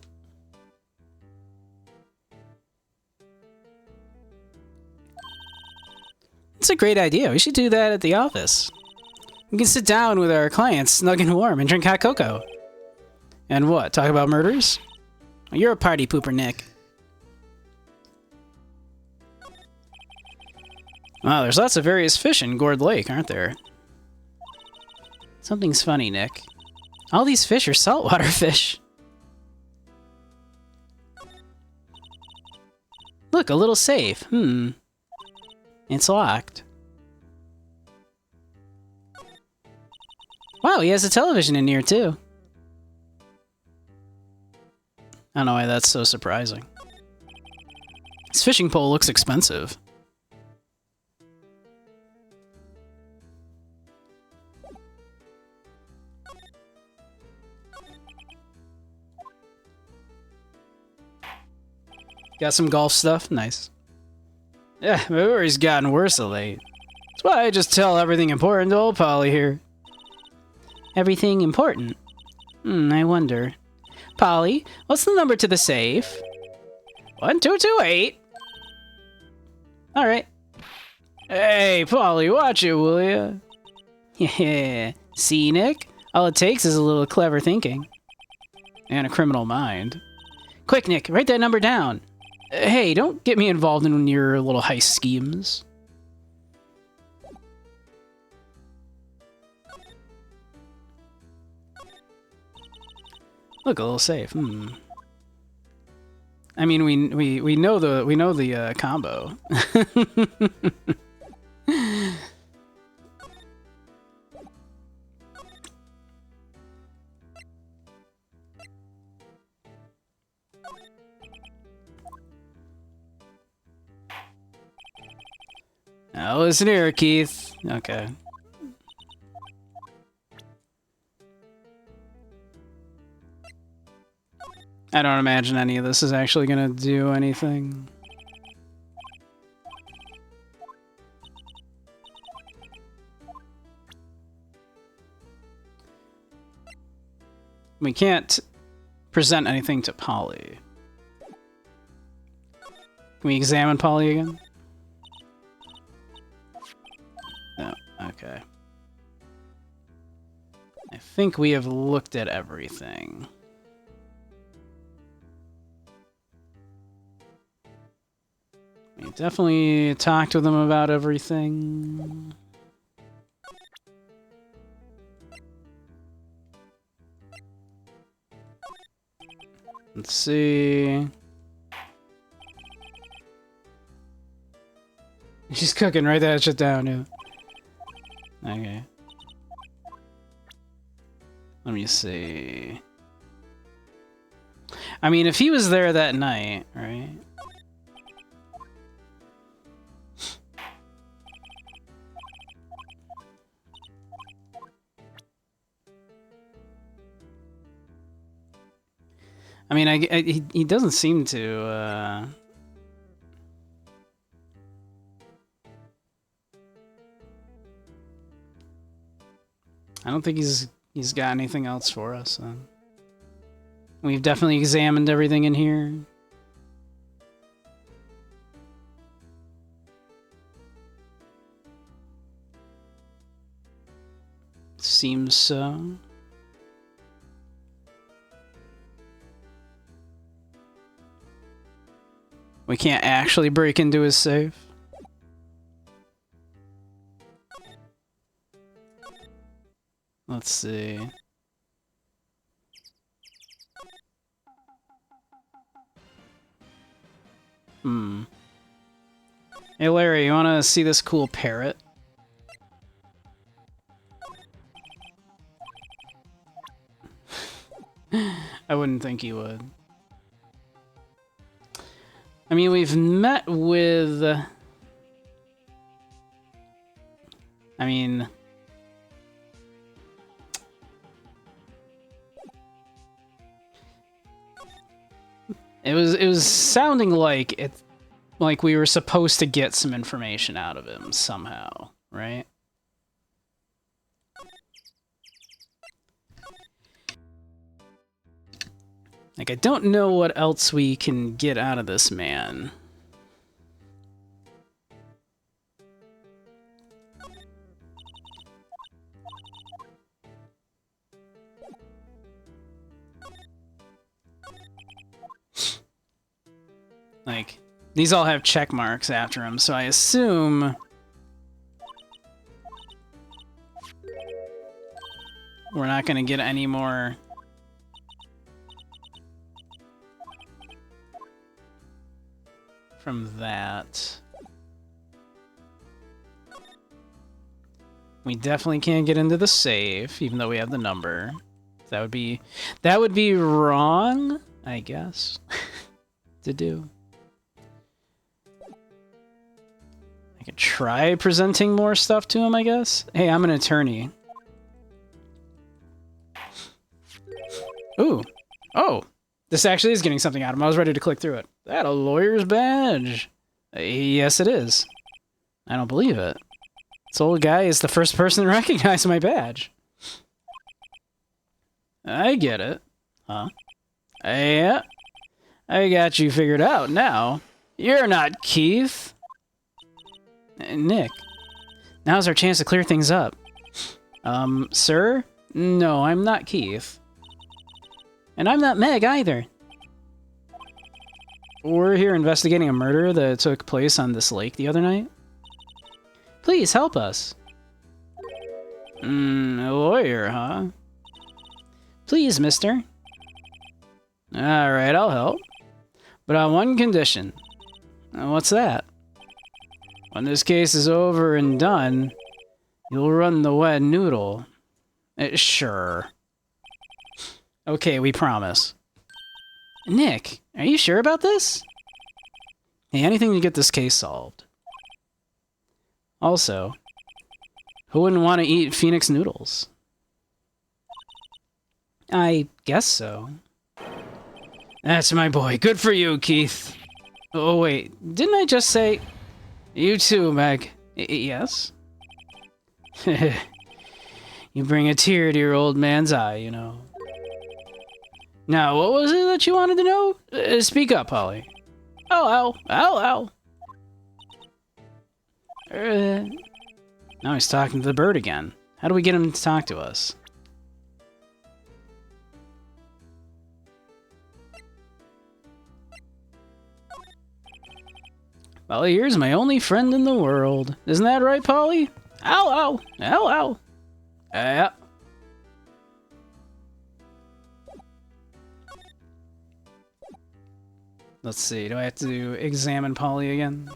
It's a great idea. We should do that at the office. We can sit down with our clients, snug and warm, and drink hot cocoa. And what? Talk about murders? You're a party pooper, Nick. Wow, there's lots of various fish in Gourd Lake, aren't there? Something's funny, Nick. All these fish are saltwater fish. Look, a little safe. It's locked. Wow, he has a television in here, too. I don't know why that's so surprising. This fishing pole looks expensive. Got some golf stuff? Nice. Yeah, my memory's gotten worse of late. That's why I just tell everything important to old Polly here. Everything important? I wonder. Polly, what's the number to the safe? 1228. Alright. Hey, Polly, watch it, will ya? Yeah. See, Nick? All it takes is a little clever thinking. And a criminal mind. Quick, Nick, write that number down. Hey, don't get me involved in your little heist schemes. Look, a little safe. I mean, we know the combo. Now listen here, Keith. Okay. I don't imagine any of this is actually gonna do anything. We can't present anything to Polly. Can we examine Polly again? No. Okay. I think we have looked at everything. We definitely talked with them about everything. Let's see. She's cooking, write that shit down, yeah. Okay. Let me see. I mean, if he was there that night, right? I mean, he doesn't seem to, I don't think he's got anything else for us. We've definitely examined everything in here. Seems so. We can't actually break into his safe. Let's see. Hey Larry, you wanna see this cool parrot? I wouldn't think he would. I mean, we've met with... I mean... It was sounding like we were supposed to get some information out of him somehow, right? Like, I don't know what else we can get out of this man. Like, these all have check marks after them, so I assume we're not going to get any more from that. We definitely can't get into the safe, even though we have the number. That would be wrong, I guess, to do. I could try presenting more stuff to him, I guess. Hey, I'm an attorney. Ooh. Oh. This actually is getting something out of him. I was ready to click through it. That a lawyer's badge? Yes, it is. I don't believe it. This old guy is the first person to recognize my badge. I get it. Huh? Yeah. I got you figured out now. You're not Keith. Nick. Now's our chance to clear things up. Sir? No, I'm not Keith. And I'm not Meg either. We're here investigating a murder that took place on this lake the other night. Please help us. A lawyer, huh? Please, mister. Alright, I'll help. But on one condition. What's that? When this case is over and done, you'll run the wet noodle. Sure. Okay, we promise. Nick, are you sure about this? Hey, anything to get this case solved. Also, who wouldn't want to eat Phoenix noodles? I guess so. That's my boy. Good for you, Keith. Oh, wait. Didn't I just say... You too, Meg. Yes? You bring a tear to your old man's eye, you know. Now, what was it that you wanted to know? Speak up, Holly. Ow, ow, ow, ow. Now he's talking to the bird again. How do we get him to talk to us? Polly here's my only friend in the world. Isn't that right, Polly? Ow, ow, ow, ow. Yeah. Let's see, do I have to examine Polly again?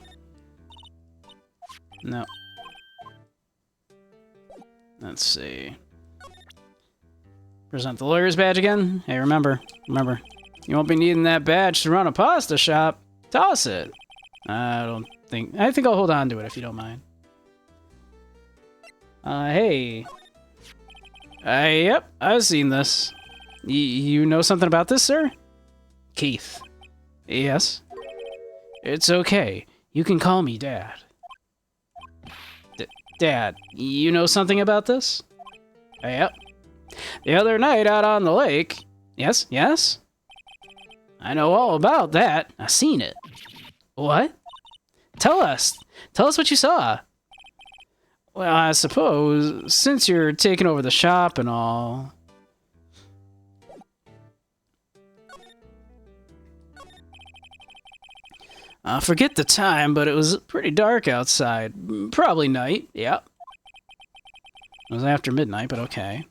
No. Let's see. Present the lawyer's badge again? Hey, remember, you won't be needing that badge to run a pasta shop. Toss it. I think I'll hold on to it if you don't mind. Hey. Yep, I've seen this. You know something about this, sir? Keith. Yes? It's okay. You can call me Dad. Dad, you know something about this? Yep. The other night out on the lake. Yes, yes? I know all about that. I seen it. What? Tell us. Tell us what you saw. Well, I suppose, since you're taking over the shop and all... forget the time, but it was pretty dark outside. Probably night, yep. It was after midnight, but okay.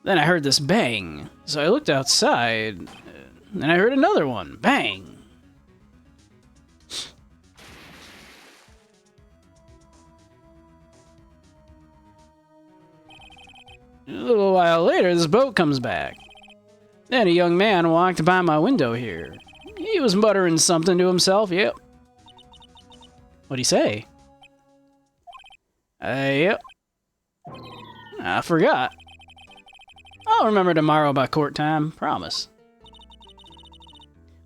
Then I heard this bang, so I looked outside, and I heard another one. Bang! A little while later, this boat comes back. Then a young man walked by my window here. He was muttering something to himself, yep. What'd he say? Yep. I forgot. I'll remember tomorrow by court time, promise.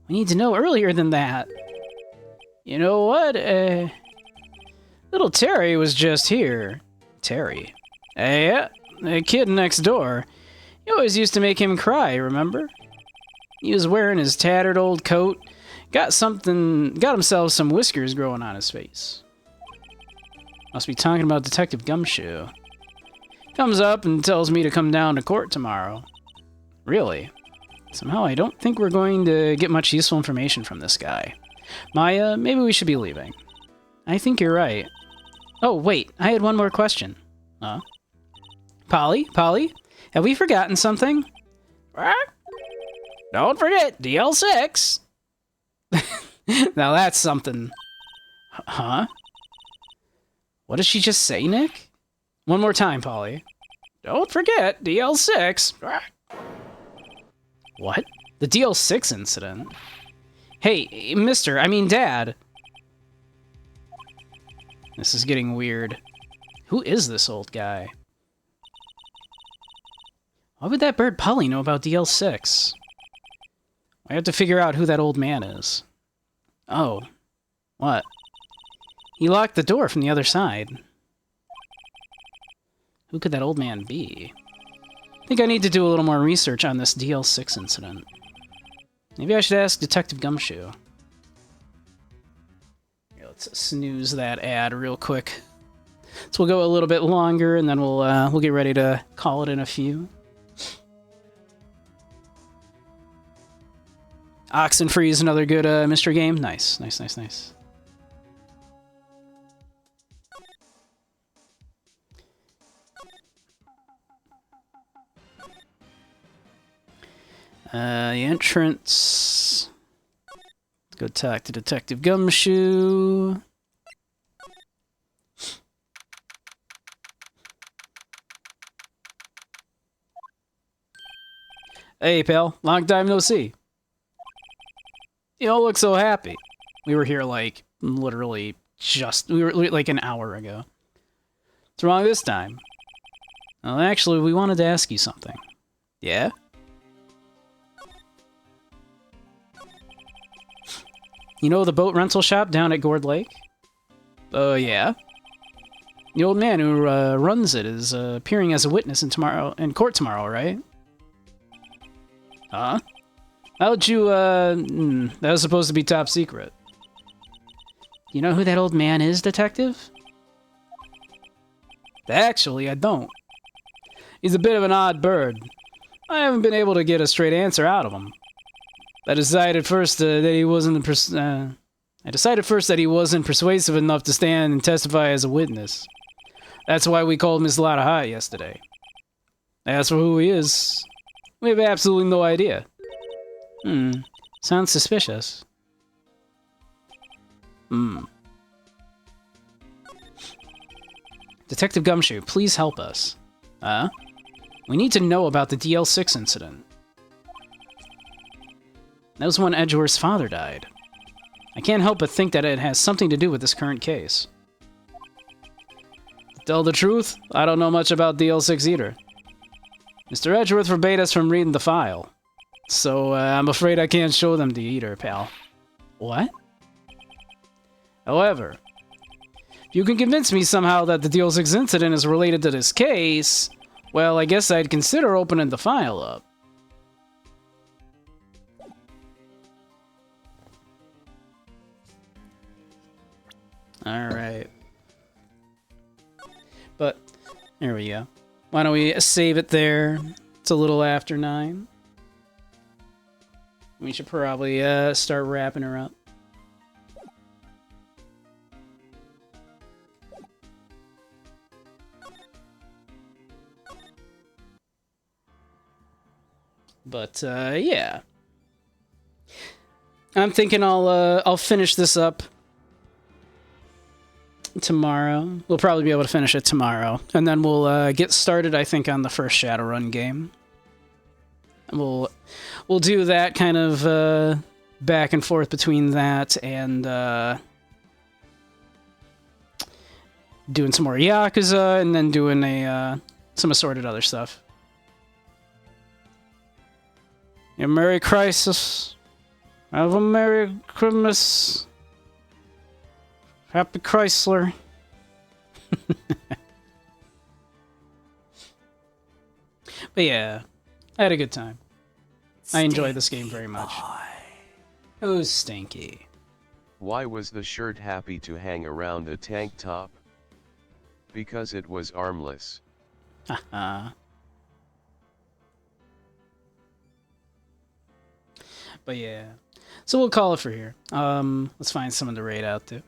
We need to know earlier than that. You know what? Little Terry was just here. Terry? Yeah, the kid next door. You always used to make him cry, remember? He was wearing his tattered old coat, got himself some whiskers growing on his face. Must be talking about Detective Gumshoe. Comes up and tells me to come down to court tomorrow. Really? Somehow I don't think we're going to get much useful information from this guy. Maya, maybe we should be leaving. I think you're right. Oh, wait, I had one more question. Huh? Polly, have we forgotten something? What? Don't forget, DL6! Now that's something. Huh? What did she just say, Nick? One more time, Polly. Don't forget, DL6. What? The DL6 incident? Hey, Dad. This is getting weird. Who is this old guy? Why would that bird Polly know about DL6? I have to figure out who that old man is. Oh. What? He locked the door from the other side. Who could that old man be? I think I need to do a little more research on this DL6 incident. Maybe I should ask Detective Gumshoe. Yeah, let's snooze that ad real quick. So we'll go a little bit longer, and then we'll get ready to call it in a few. Oxenfree is another good mystery game. Nice. The entrance. Let's go talk to Detective Gumshoe. Hey, pal. Long time no see. You don't look so happy. We were here, like, literally we were like an hour ago. What's wrong this time? Well, actually, we wanted to ask you something. Yeah? You know the boat rental shop down at Gourd Lake? Oh, yeah? The old man who runs it is appearing as a witness in court tomorrow, right? Huh? How'd you, that was supposed to be top secret. You know who that old man is, Detective? Actually, I don't. He's a bit of an odd bird. I haven't been able to get a straight answer out of him. I decided first that he wasn't I decided first that he wasn't persuasive enough to stand and testify as a witness. That's why we called Miss Lotta High yesterday. As for who he is, we have absolutely no idea. Sounds suspicious. Detective Gumshoe, please help us. We need to know about the DL6 incident. That was when Edgeworth's father died. I can't help but think that it has something to do with this current case. To tell the truth, I don't know much about DL6 either. Mr. Edgeworth forbade us from reading the file. So, I'm afraid I can't show them to you either, pal. What? However, if you can convince me somehow that the DL6 incident is related to this case, well, I guess I'd consider opening the file up. Alright. But, there we go. Why don't we save it there? It's a little after 9. We should probably start wrapping her up. But yeah, I'm thinking I'll finish this up tomorrow. We'll probably be able to finish it tomorrow, and then we'll get started. I think on the first Shadowrun game. And we'll do that kind of back and forth between that and doing some more Yakuza, and then doing some assorted other stuff. Yeah, Merry Crisis. Have a Merry Christmas. Happy Chrysler. But yeah, I had a good time. I enjoyed this game very much. Who's Stinky? Why was the shirt happy to hang around a tank top? Because it was armless. Haha. But yeah, so we'll call it for here. Let's find someone to raid out to.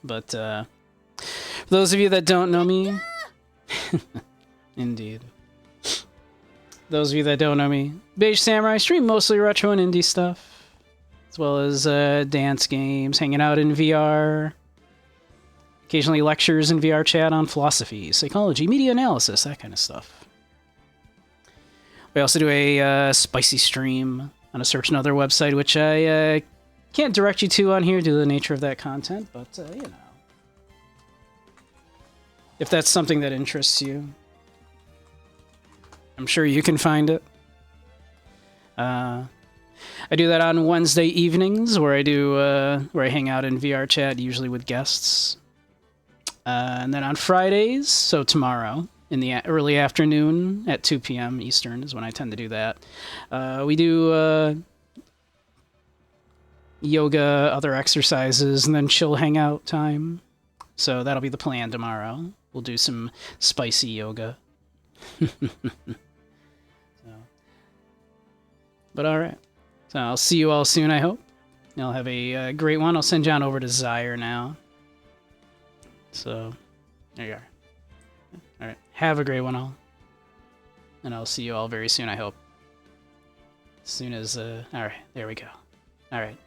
But for those of you that don't know me, indeed. Those of you that don't know me, Beige Samurai, stream mostly retro and indie stuff, as well as dance games, hanging out in VR, occasionally lectures in VR chat on philosophy, psychology, media analysis, that kind of stuff. We also do a spicy stream on a Search Another website, which I can't direct you to on here due to the nature of that content, but, you know. If that's something that interests you, I'm sure you can find it. I do that on Wednesday evenings, where I hang out in VR chat, usually with guests. And then on Fridays, so tomorrow, in the early afternoon at 2 p.m. Eastern is when I tend to do that. We do yoga, other exercises, and then chill hangout time. So that'll be the plan tomorrow. We'll do some spicy yoga. But alright. So I'll see you all soon, I hope. I'll have a great one. I'll send John over to Zyre now. So, there you are. Alright, have a great one all. And I'll see you all very soon, I hope. As soon as, alright, there we go. Alright.